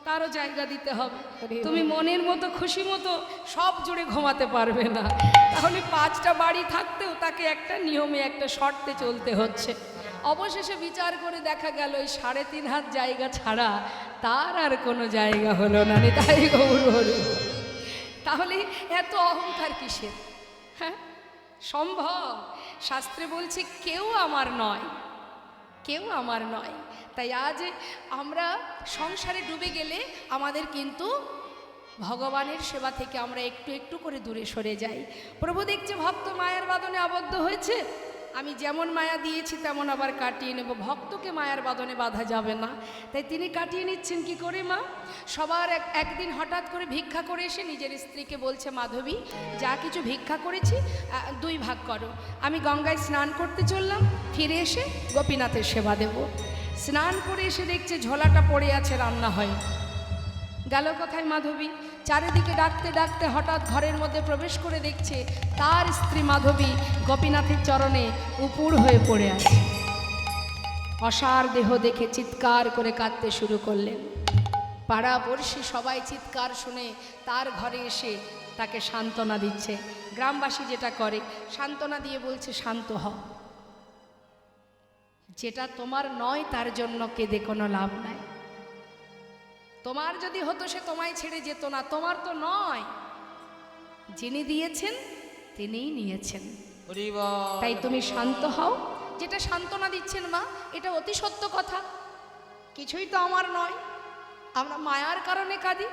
তারও জায়গা দিতে হবে। তুমি মনের মতো খুশি মতো সব জুড়ে ঘুমাতে পারবে না। তাহলে 5টা বাড়ি থাকতেও তাকে একটা নিয়মে, একটা শর্তে চলতে হচ্ছে। অবশেষে বিচার করে দেখা গেল ওই 3.5 হাত জায়গা ছাড়া তার আর কোনো জায়গা হলো না। তাই গৌর হরি। তাহলে এত অহংকার কিসের? হ্যাঁ, সম্ভব? শাস্ত্রে বলছে কেউ আমার নয়, কেউ আমার নয়। তাই আজ আমরা সংসারে ডুবে গেলে আমাদের কিন্তু ভগবানের সেবা থেকে আমরা একটু একটু করে দূরে সরে যাই। প্রভু দেখছে ভক্ত মায়ার বাঁধনে আবদ্ধ হয়েছে, আমি যেমন মায়া দিয়েছি তেমন আবার কাটিয়ে নেব। ভক্তকে মায়ার বাঁধনে বাঁধা যাবে না, তাই তিনি কাটিয়ে নিচ্ছেন কি করে মা? সবার একদিন হঠাৎ করে ভিক্ষা করে এসে নিজের স্ত্রীকে বলছে, মাধবী, যা কিছু ভিক্ষা করেছি 2 ভাগ করো। আমি গঙ্গায় স্নান করতে চললাম, ফিরে এসে গোপীনাথের সেবা দেব। স্নান করে এসে দেখছে ঝোলাটা পড়ে আছে, রান্না হয়। গেল কোথায় মাধবী? চারিদিকে ডাকতে ডাকতে হঠাৎ ঘরের মধ্যে প্রবেশ করে দেখছে তার স্ত্রী মাধবী গোপীনাথের চরণে উপুড় হয়ে পড়ে আছে। অসার দেহ দেখে চিৎকার করে কাঁদতে শুরু করলেন। পাড়াপড়শি সবাই চিৎকার শুনে তার ঘরে এসে তাকে সান্ত্বনা দিচ্ছে। গ্রামবাসী যেটা করে, সান্ত্বনা দিয়ে বলছে, শান্ত হও, যেটা তোমার নয় তার জন্য কেঁদে কোনো লাভ নাই। তোমার যদি হতো সে তোমায় ছেড়ে যেত না, তোমার তো নয়, যিনি দিয়েছেন তিনিই নিয়েছেন। হরি বল। তাই তুমি শান্ত হও। যেটা সান্ত্বনা দিচ্ছেন মা, এটা অতি সত্য কথা। কিছুই তো আমার নয়, আমরা মায়ার কারণে কাঁদি।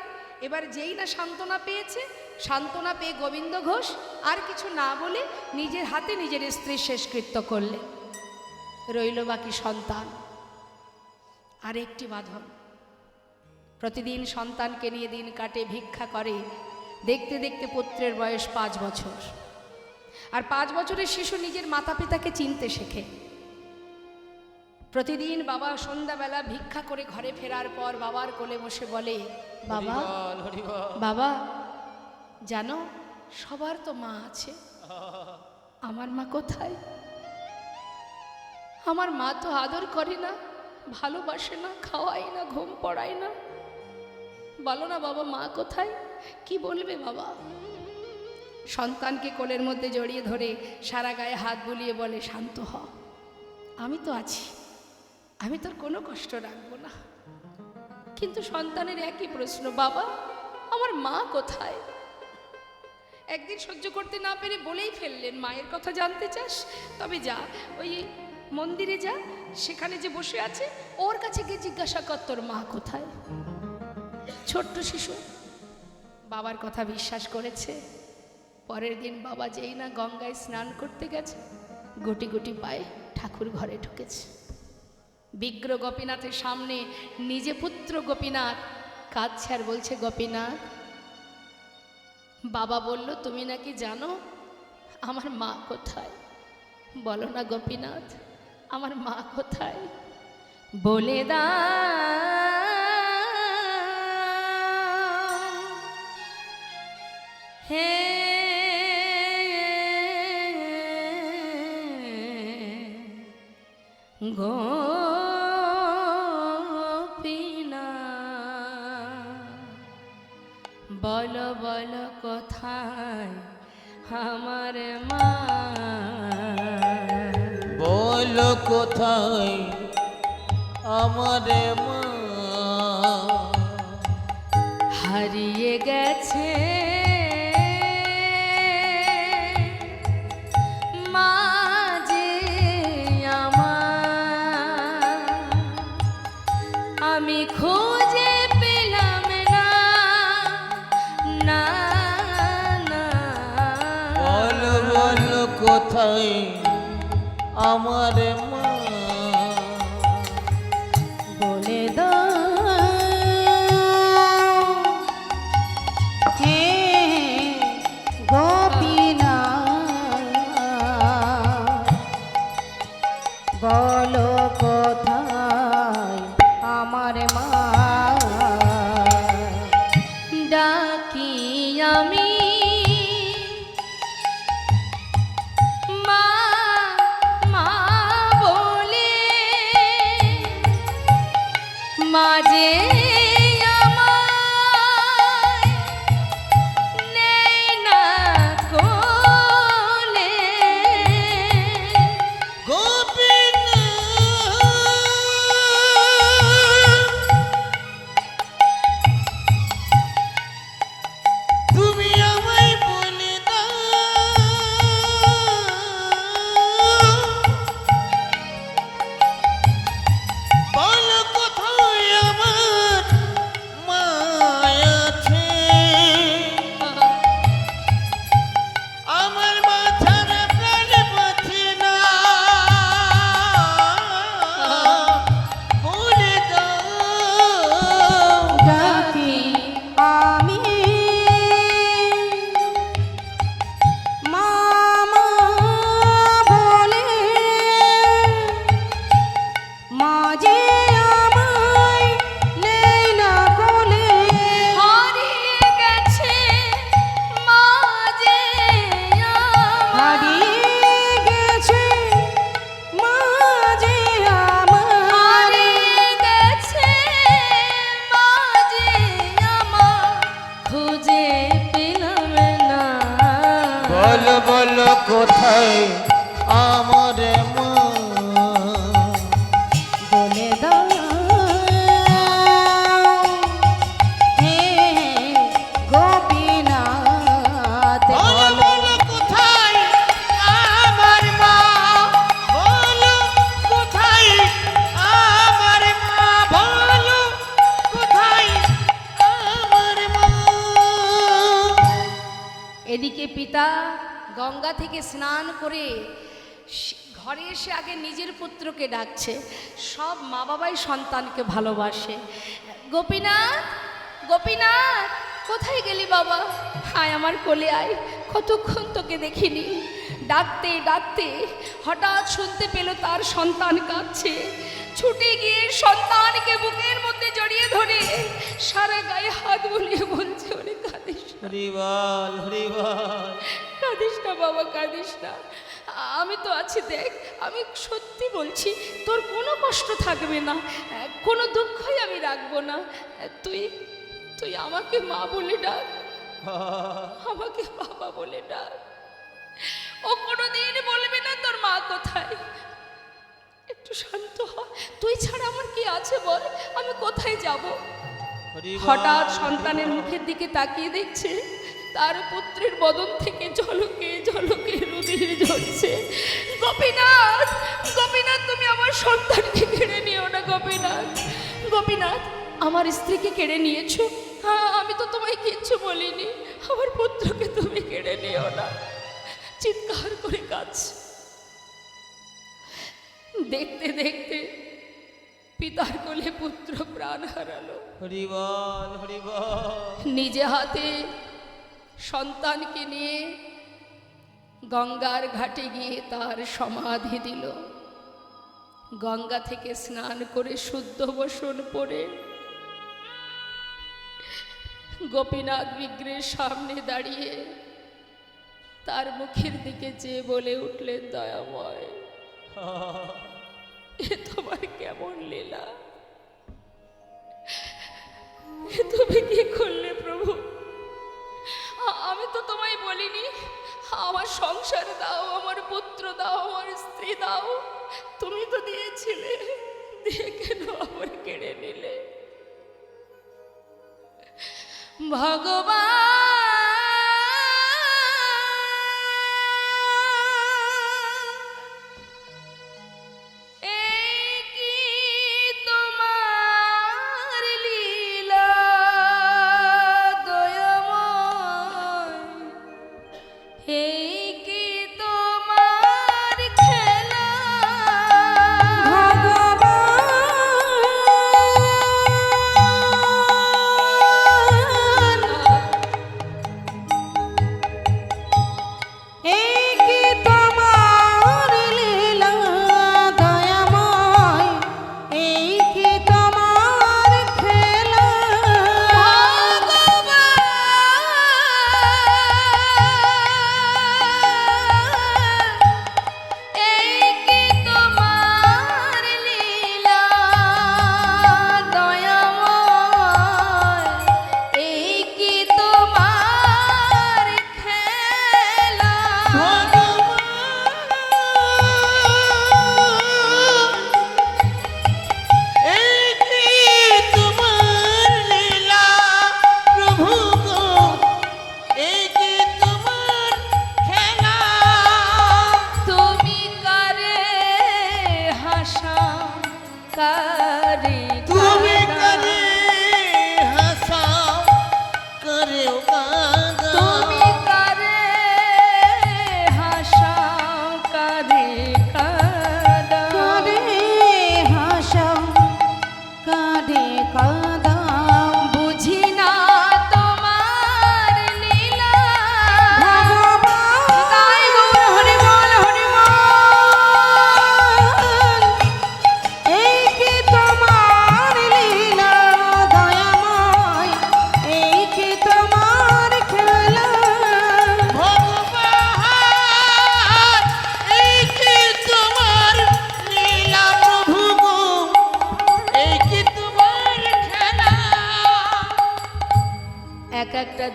এবার যেই না সান্ত্বনা পেয়েছে, সান্ত্বনা পেয়ে গোবিন্দ ঘোষ আর কিছু না বলে নিজের হাতে নিজের স্ত্রীর শেষকৃত্য করলেন। রইল বাকি সন্তান আর একটি বাঁধন। প্রতিদিন সন্তানকে নিয়ে দিন কাটে, ভিক্ষা করে। দেখতে দেখতে পুত্রের বয়স 5 বছর। আর 5 বছরের শিশু নিজের মাতা পিতাকে চিনতে শেখে। প্রতিদিন বাবা সন্ধ্যাবেলা ভিক্ষা করে ঘরে ফেরার পর বাবার কোলে বসে বলে, বাবা, হরি বল। বাবা, জানো সবার তো মা আছে, আমার মা কোথায়? আমার মা তো আদর করে না, ভালোবাসে না, খাওয়াই না, ঘুম পড়ায় না। বলো না বাবা, মা কোথায়? কি বলবে বাবা? সন্তানকে কোলের মধ্যে জড়িয়ে ধরে সারা গায়ে হাত বুলিয়ে বলে, শান্ত হ, আমি তো আছি, আমি তোর কোনো কষ্ট রাখবো না। কিন্তু সন্তানের একই প্রশ্ন, বাবা, আমার মা কোথায়? একদিন সহ্য করতে না পেরে বলেই ফেললেন, মায়ের কথা জানতে চাস? তবে যা, ওই মন্দিরে যা, সেখানে যে বসে আছে ওর কাছে গিয়ে জিজ্ঞাসা কর তোর মা কোথায়। ছোট্ট শিশু বাবার কথা বিশ্বাস করেছে। পরের দিন বাবা যেই না গঙ্গায় স্নান করতে গেছে, গুটি গুটি পায়ে ঠাকুর ঘরে ঢুকেছে। বিগ্র গোপীনাথের সামনে নিজে পুত্র গোপীনাথ কাঁদছে আর বলছে, গোপীনাথ, বাবা বলল তুমি নাকি জানো আমার মা কোথায়। বলো না গোপীনাথ, আমার মা কোথায়? বলে দা হে গোপীনাথ, বলো বলো কোথায় আমার মা? বলো কোথায় আমার মা? হারিয়ে গেছে মা যে আমার, আমি খুঁজে পেলাম না, না না। বলো বলো কোথায় আমার মা বলে দাও হে গোপীনাথ, বলো কোথায় আমার মা। ডাকি আমি মা মা বলে, মাঝে আমায় নেই না কোলে। তুমি আমায় বলে দাও বলো কোথায় আমার মা আছে। আমার মা ছাড়া প্রাণ বাঁচে না বলে দাও। ডাকি আমি মামা বলে, মাঝে আমায় নেই না কোলে। হারিয়ে গেছে মাঝে আমার, হারিয়ে গেছে মাঝে আমার, হারিয়ে গেছে মাঝে আমার, খুঁজে পেলাম না। বলো বলো কোথায় আমার মা বলে দাও হে গোপীনাথ, বলো বলো বলো কোথায় আমার মা বলো কোথায় আমার মা বলো কোথায় আমার মা। এদিকে পিতা গঙ্গা থেকে স্নান করে ঘরে এসে আগে নিজের পুত্রকে ডাকছে। সব মা বাবাই সন্তানকে ভালোবাসে। গোপীনাথ, গোপীনাথ, কোথায় গেলি বাবা? আয় আমার কোলে আয়, কতক্ষণ তোকে দেখিনি। ডাকতে ডাকতে হঠাৎ শুনতে পেল তার সন্তান কাঁদছে। ছুটে গিয়ে সন্তানকে বুকের মধ্যে জড়িয়ে ধরে সারা গায়ে হাত বুলিয়ে বলছে, ওরে কাঁদিস না, হরিবল হরিবল। কাঁদিস না বাবা, কাঁদিস না, আমি তো আছি, দেখ আমি সত্যি বলছি, তোর কোনো কষ্ট থাকবে না, কোনো দুঃখই আমি রাখবো না। তুই তুই আমাকে মা বলে ডাক, আমাকে বাবা বলে ডাক। ও কোনোদিন বলবে না তোর মা কোথায়। একটু শান্ত হ, তুই ছাড়া আমার কি আছে বল, আমি কোথায় যাব? হঠাৎ সন্তানের মুখের দিকে তাকিয়ে দেখছে তার পুত্রের বদন থেকে ঝলকে ঝলকে রুধির ঝরছে। গোপীনাথ, গোপীনাথ, তুমি আমার সন্তানকে কেড়ে নিও না গোপীনাথ। গোপীনাথ, আমার স্ত্রীকে কেড়ে নিয়েছো? হ্যাঁ, আমি তো তোমায় কিচ্ছু বলিনি, আমার পুত্রকে তুমি কেড়ে নিও না। চিৎকার করে কাঁদছে। দেখতে দেখতে পিতার কোলে পুত্র প্রাণ হারালো। হরিবল হরিবল। নিজে হাতে সন্তানকে নিয়ে গঙ্গার ঘাটে গিয়ে তার সমাধি দিল। গঙ্গা থেকে স্নান করে শুদ্ধ বসন পরে গোপীনাথ বিগ্রহের সামনে দাঁড়িয়ে তার মুখের দিকে চেয়ে বলে উঠলেন, দয়াময়, এ তোমার কেমন লীলা, এ তুমি কি করলে প্রভু? আমি তো তোমায় বলিনি আমার সংসার দাও, আমার পুত্র দাও, আমার স্ত্রী দাও, তুমি তো দিয়েছিলে, দিয়ে কেন আবার কেড়ে নিলে? ভগবান, এই কি তোমার লীলা দয়াময়, এই কি তোমার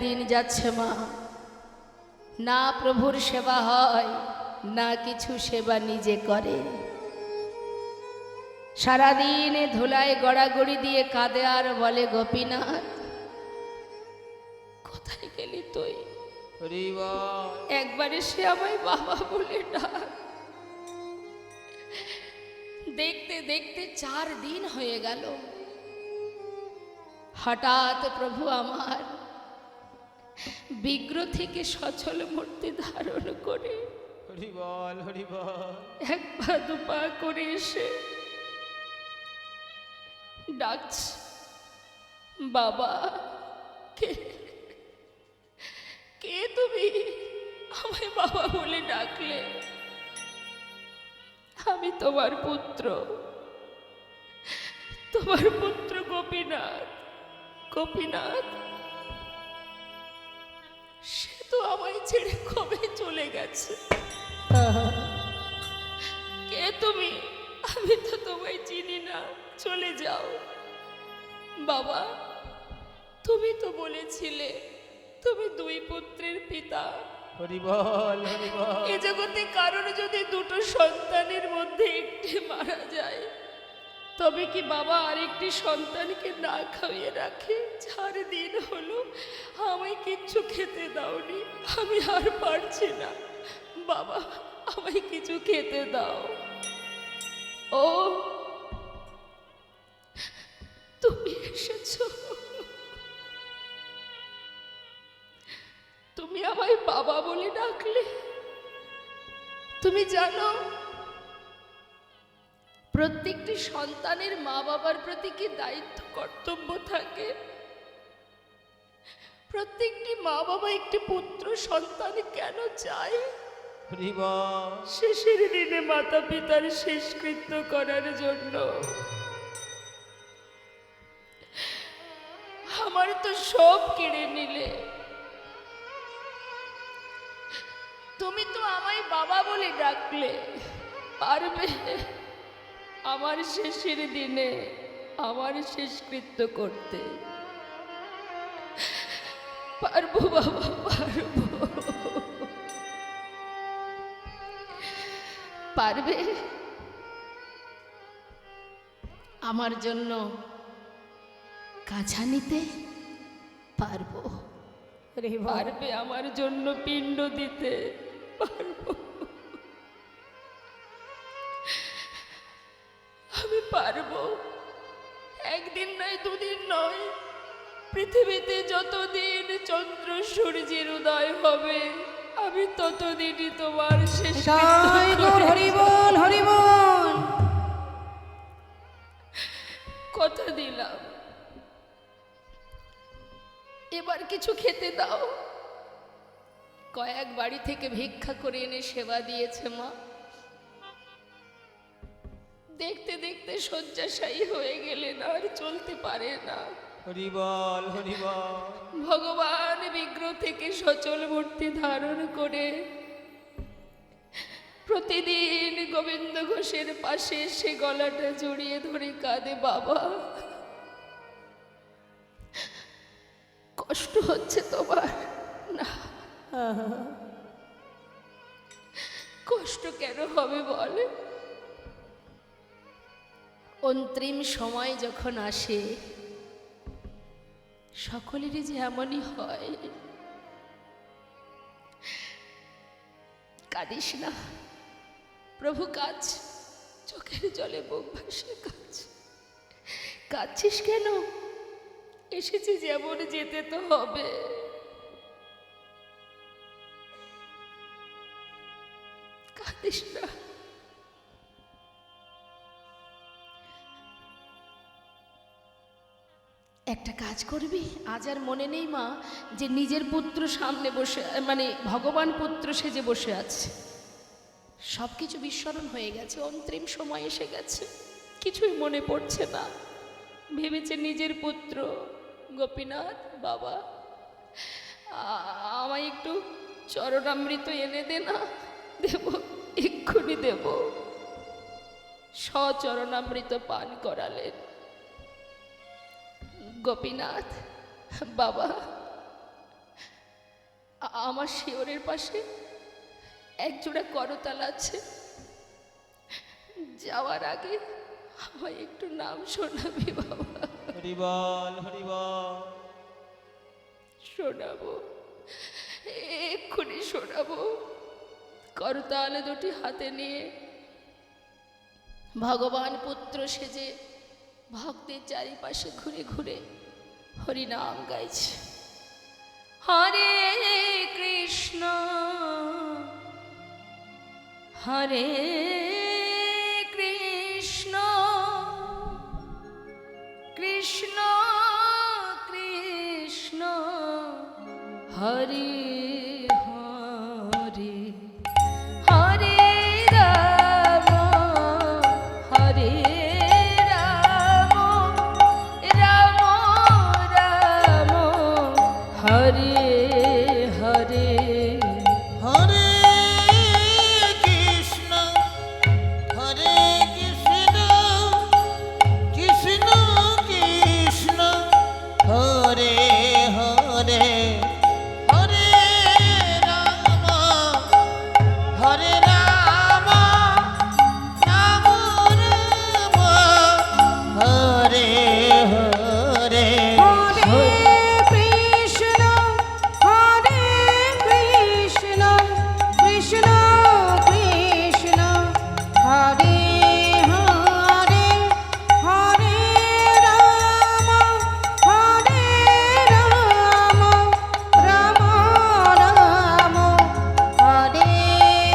দিন যাচ্ছে মা, না প্রভুর সেবা হয়, না কিছু সেবা নিজে করে। সারাদিনে ধুলায় গড়াগড়ি দিয়ে কাঁদে আর বলে, গোপীনাথ কোথায় গেলি তুই? হরি বল। একবারে সে আমায় বাবা বলে ডাক। দেখতে দেখতে 4 দিন হয়ে গেল। হঠাৎ প্রভু আমার বিগ্রহ থেকে সচল মূর্তি ধারণ করে হরি বল, হরি বল। 1 পা 2 পা করে এসে ডাকছে, বাবা কে কে তুমি? আমায় বাবা বলে ডাকলে। আমি তোমার পুত্র, তোমার পুত্র গোপীনাথ। গোপীনাথ সে তো আমায় ছেড়ে কবে চলে গেছে। কে তুমি? আমি তো তোমায় চিনি না, চলে যাও। বাবা তুমি তো বলেছিলে তুমি 2 পুত্রের পিতা। হরি বল, হরি বল। এ জগতে কারোর যদি 2টো সন্তানের মধ্যে একটি মারা যায়, তবে কি বাবা আরেকটি সন্তানকে না খাইয়ে রাখে? 4 দিন হলো আমায় কিচ্ছু খেতে দাওনি, আমি আর পারছি না। বাবা আমায় কিছু খেতে দাও। ও তুমি এসেছো, তুমি আমায় বাবা বলে ডাকলে। তুমি জানো প্রত্যেকটি সন্তানের মা বাবার প্রতি কি দায়িত্ব কর্তব্য থাকে? প্রত্যেকটি মা বাবা একটি পুত্র সন্তান কেন চায়? হরি বল। শেষের দিনে মাতা পিতার শেষকৃত্য করার জন্য। আমার তো সব কেড়ে নিলে। তুমি তো আমায় বাবা বলে ডাকলে, পারবে আমার শেষের দিনে আমার শেষকৃত্য করতে? পারবো বাবা, পারবো। পারবে আমার জন্য কাছা নিতে? পারবো। পারবে আমার জন্য পিণ্ড দিতে? পারবো। আমি পারবো। 1 দিন নয় 2 দিন নয়, পৃথিবীতে যতদিন চন্দ্র সূর্যের উদয় হবে আমি ততদিনই তোমার শেষ জয় গৌর হরি বল, হরি বল। কথা দিলাম। এবার কিছু খেতে দাও। কয়েক বাড়ি থেকে ভিক্ষা করে এনে সেবা দিয়েছে মা। দেখতে দেখতে শয্যাশায়ী হয়ে গেলেন, আর চলতে পারে না। হরি বল, হরি বল। ভগবান বিগ্রহ থেকে সচল মূর্তি ধারণ করে প্রতিদিন গোবিন্দ ঘোষের পাশে এসে গলাটা জড়িয়ে ধরে কাঁদে, বাবা কষ্ট হচ্ছে তোমার? না, কষ্ট কেন হবে বলে? অন্তিম সময় যখন আসে সকলেরই যে এমনই হয়। কাঁদিস না প্রভু, কাজ চোখের জলে বুক ভাসে কাজ। কাঁদছিস কেন? এসেছি যেমন যেতে তো হবে। কাঁদিস না। একটা কাজ করবি, আজ আর মনে নেই মা যে নিজের পুত্র সামনে বসে, মানে ভগবান পুত্র সেজে বসে আছে। সব কিছু বিস্মরণ হয়ে গেছে, অন্তিম সময় এসে গেছে, কিছুই মনে পড়ছে না। ভেবেছে নিজের পুত্র গোপীনাথ, বাবা আমায় একটু চরণামৃত এনে দে না। দেব, এক্ষুনি দেব। সচরণামৃত পান করালেন। গোপীনাথ, বাবা আমার শিওরের পাশে একজোড়া করতাল আছে। যাওয়ার আগে আমায় একটু নাম শোনাবি বাবা। হরিবল হরিবল। শোনাবো, এক্ষুনি শোনাবো। করতাল দুটি হাতে নিয়ে ভগবান পুত্র সেজে ভক্তের চারিপাশে ঘুরে ঘুরে হরিনাম গাইছে। হরে কৃষ্ণ হরে কৃষ্ণ কৃষ্ণ কৃষ্ণ হরে হরে হরে রাম হরে রাম রাম রাম হরে হরে। হরে কৃষ্ণ কৃষ্ণ কৃষ্ণ হরে হরে হরে রাম হরে রাম রাম রাম হরে হরে। হরে কৃষ্ণ কৃষ্ণ কৃষ্ণ হরে হরে হরে রাম রাম রাম হরে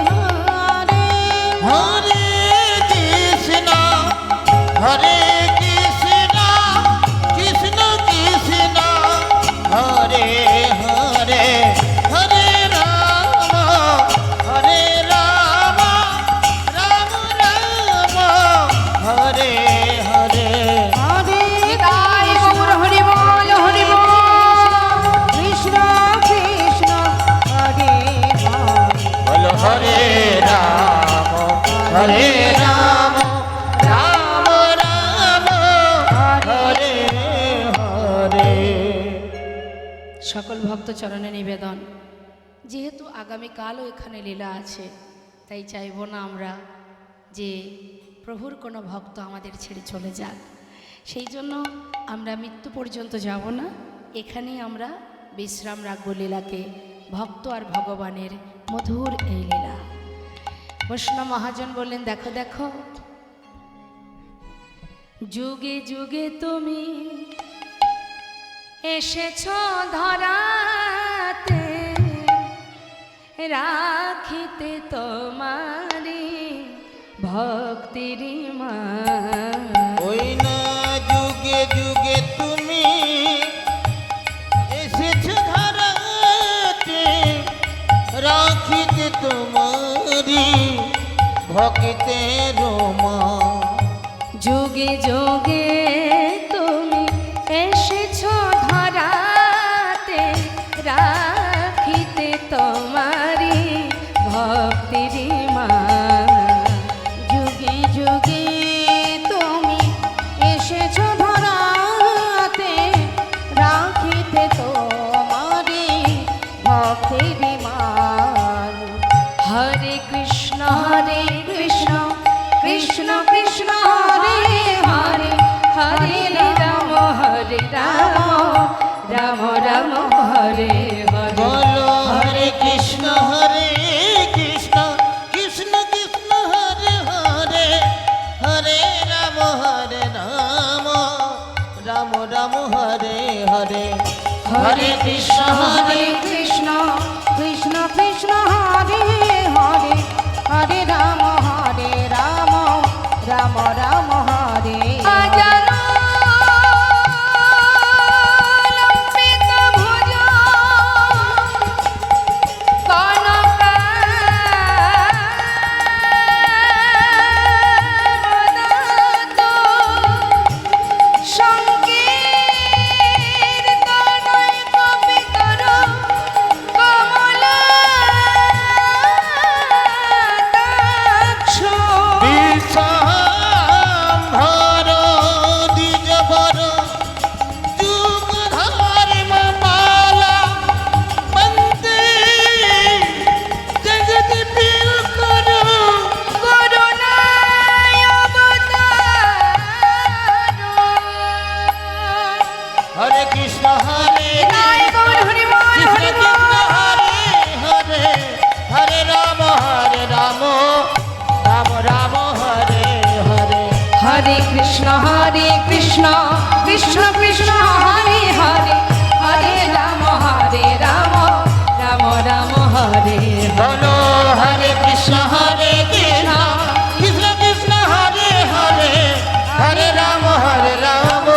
হরে। হরে কৃষ্ণ কৃষ্ণ কৃষ্ণ হরে হরে হরে রাম রাম রাম হরে হরে। হরে গৌর হরি বল কৃষ্ণ কৃষ্ণ হরে বলো হরে রাম হরে রাম রাম রাম হরে হরে। সকল ভক্ত চরণে নিবেদন, যেহেতু আগামীকালও এখানে লীলা আছে, তাই চাইব না আমরা যে প্রভুর কোনো ভক্ত আমাদের ছেড়ে চলে যাক। সেই জন্য আমরা মৃত্যু পর্যন্ত যাব না, এখানেই আমরা বিশ্রাম রাখবো লীলাকে। ভক্ত আর ভগবানের মধুর এই লীলা। বৈষ্ণব মহাজন বললেন, দেখো দেখো যুগে যুগে তুমি এসেছ ধরাতে, রাখিতে তোমারি ভক্তির মান। ওই না যুগে যুগে তুমি এসেছ ধরাতে, রাখিতে তোমারি ভক্তের মান। যুগে যুগে তুমি এসেছ ধরাতে, রাখিতে তোমারি ভক্তির মান। যুগে যুগে তুমি এসেছো ধরাতে, রাখিতে তোমারি ভক্তির মান। হরে কৃষ্ণ কৃষ্ণ কৃষ্ণ কৃষ্ণ হরে হরে হরে রাম রাম রাম হরে হরে। বলো হরে কৃষ্ণ কৃষ্ণ কৃষ্ণ হরে হরে হরে রাম রাম রাম হরে হরে। হরে কৃষ্ণ কৃষ্ণ কৃষ্ণ কৃষ্ণ হরে হরে হরে রাম রাম রাম হরে। আজানো লম্বিত ভুজ কনকাবদাত সংকীর্তনয় কবিতর কমলা রাম হরে হরে হরে কৃষ্ণ কৃষ্ণ কৃষ্ণ হরে হরে হরে রাম রাম রাম হরে বলো হরে কৃষ্ণ কৃষ্ণ কৃষ্ণ হরে হরে হরে রাম রাম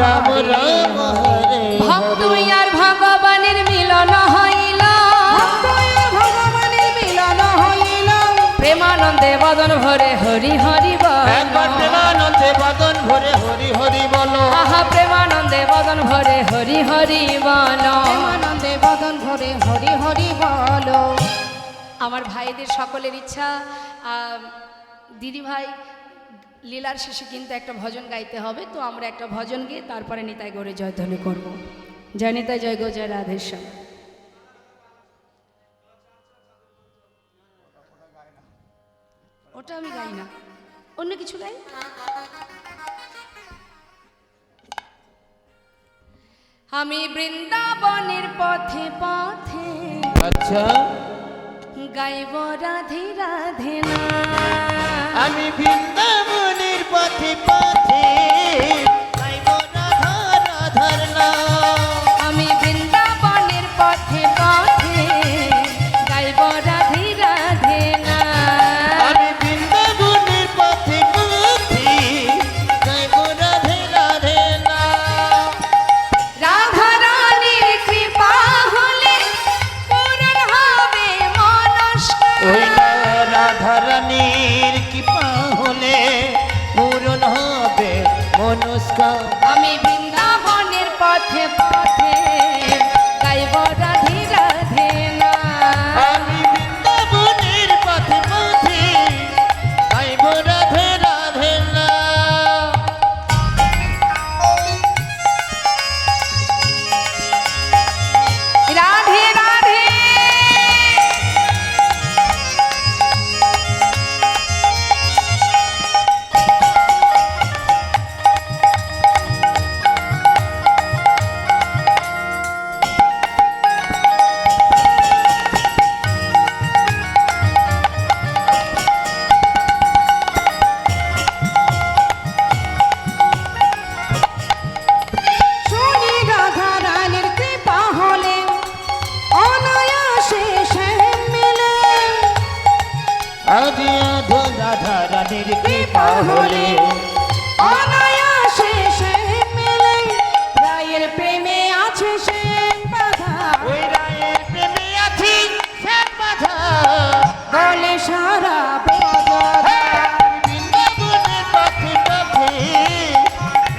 রাম রাম হরে ভক্ত আর ভগবানের মিলন হইল ভগবানের মিলন হইল প্রেমানন্দে বদন ভরে হরি হরি একবার বল প্রেমানন্দে বদন ভরে হরি হরি বলো আহা প্রেমানন্দে বদন ভরে হরি হরি বল প্রেমানন্দে বদন ভরে হরি হরি বলো। আমার ভাইদের সকলের ইচ্ছা দিদি ভাই লীলার শেষে কিন্তু একটা ভজন গাইতে হবে, তো আমরা একটা ভজন গিয়ে তারপরে নিতাই গৌরে জয়ধ্বনি করব। জয় নিতাই জয় গো জয় রাধেশ্যাম। ওটা আমি গাই না, অন্য কিছু গাই। আমি বৃন্দাবনের পথে পথে আচ্ছা গাইব রাধে রাধে না। আমি বৃন্দাবনের পথে পথে গাইব রাধা রাধার নাম। আমি বৃন্দাবনের পথে পথে গাইব রাধে রাধে না। আমি বৃন্দাবনের পথে পথে গাইব রাধে রাধে নাম। রাধা রানীর কৃপা হলে পূরণ হবে মনস্কার। ওই না রাধা রানীর কৃপা হলে পূরণ হবে মনস্কার। আমি বৃন্দাবনের পথে পথে গাইব রাধে রাধে না। আমি বৃন্দাবনের পথে পথে গাইব রাধে রাধে নাম। রাধে রাধে শুনি রাধা রানীর কৃপা হলে অনায়াসে সে মিলে আজ আধো রাধা রানীর কৃপা হলে অনায়াসে সে মিলে রায়ের প্রেমে আছে সে বাধা ওই রায়ের প্রেমে আছি শ্যাম বাধা। বলে সারা ব্রজরা বৃন্দাবনের পথে পথে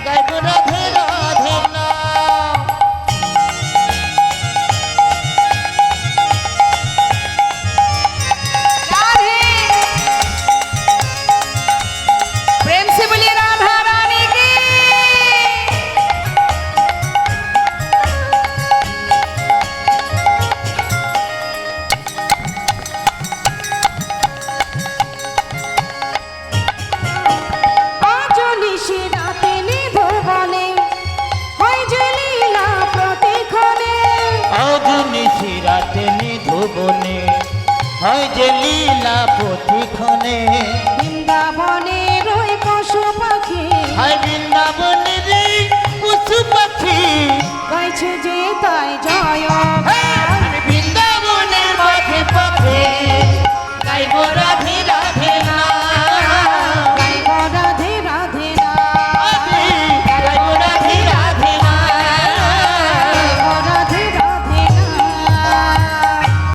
গাইব রাধে রাধে নাম। राधे प्रेम से बोलिए राधा रानी की। আজ নিশি রাতে নিধু বলে হয় যে লীলা প্রতিক্ষণে আজ নিশি রাতে নিধুবনে হয় যে লীলা প্রতিক্ষণে। বৃন্দাবনে রই পশু পাখি হয় বৃন্দাবনের পশু পাখি গাইছে যে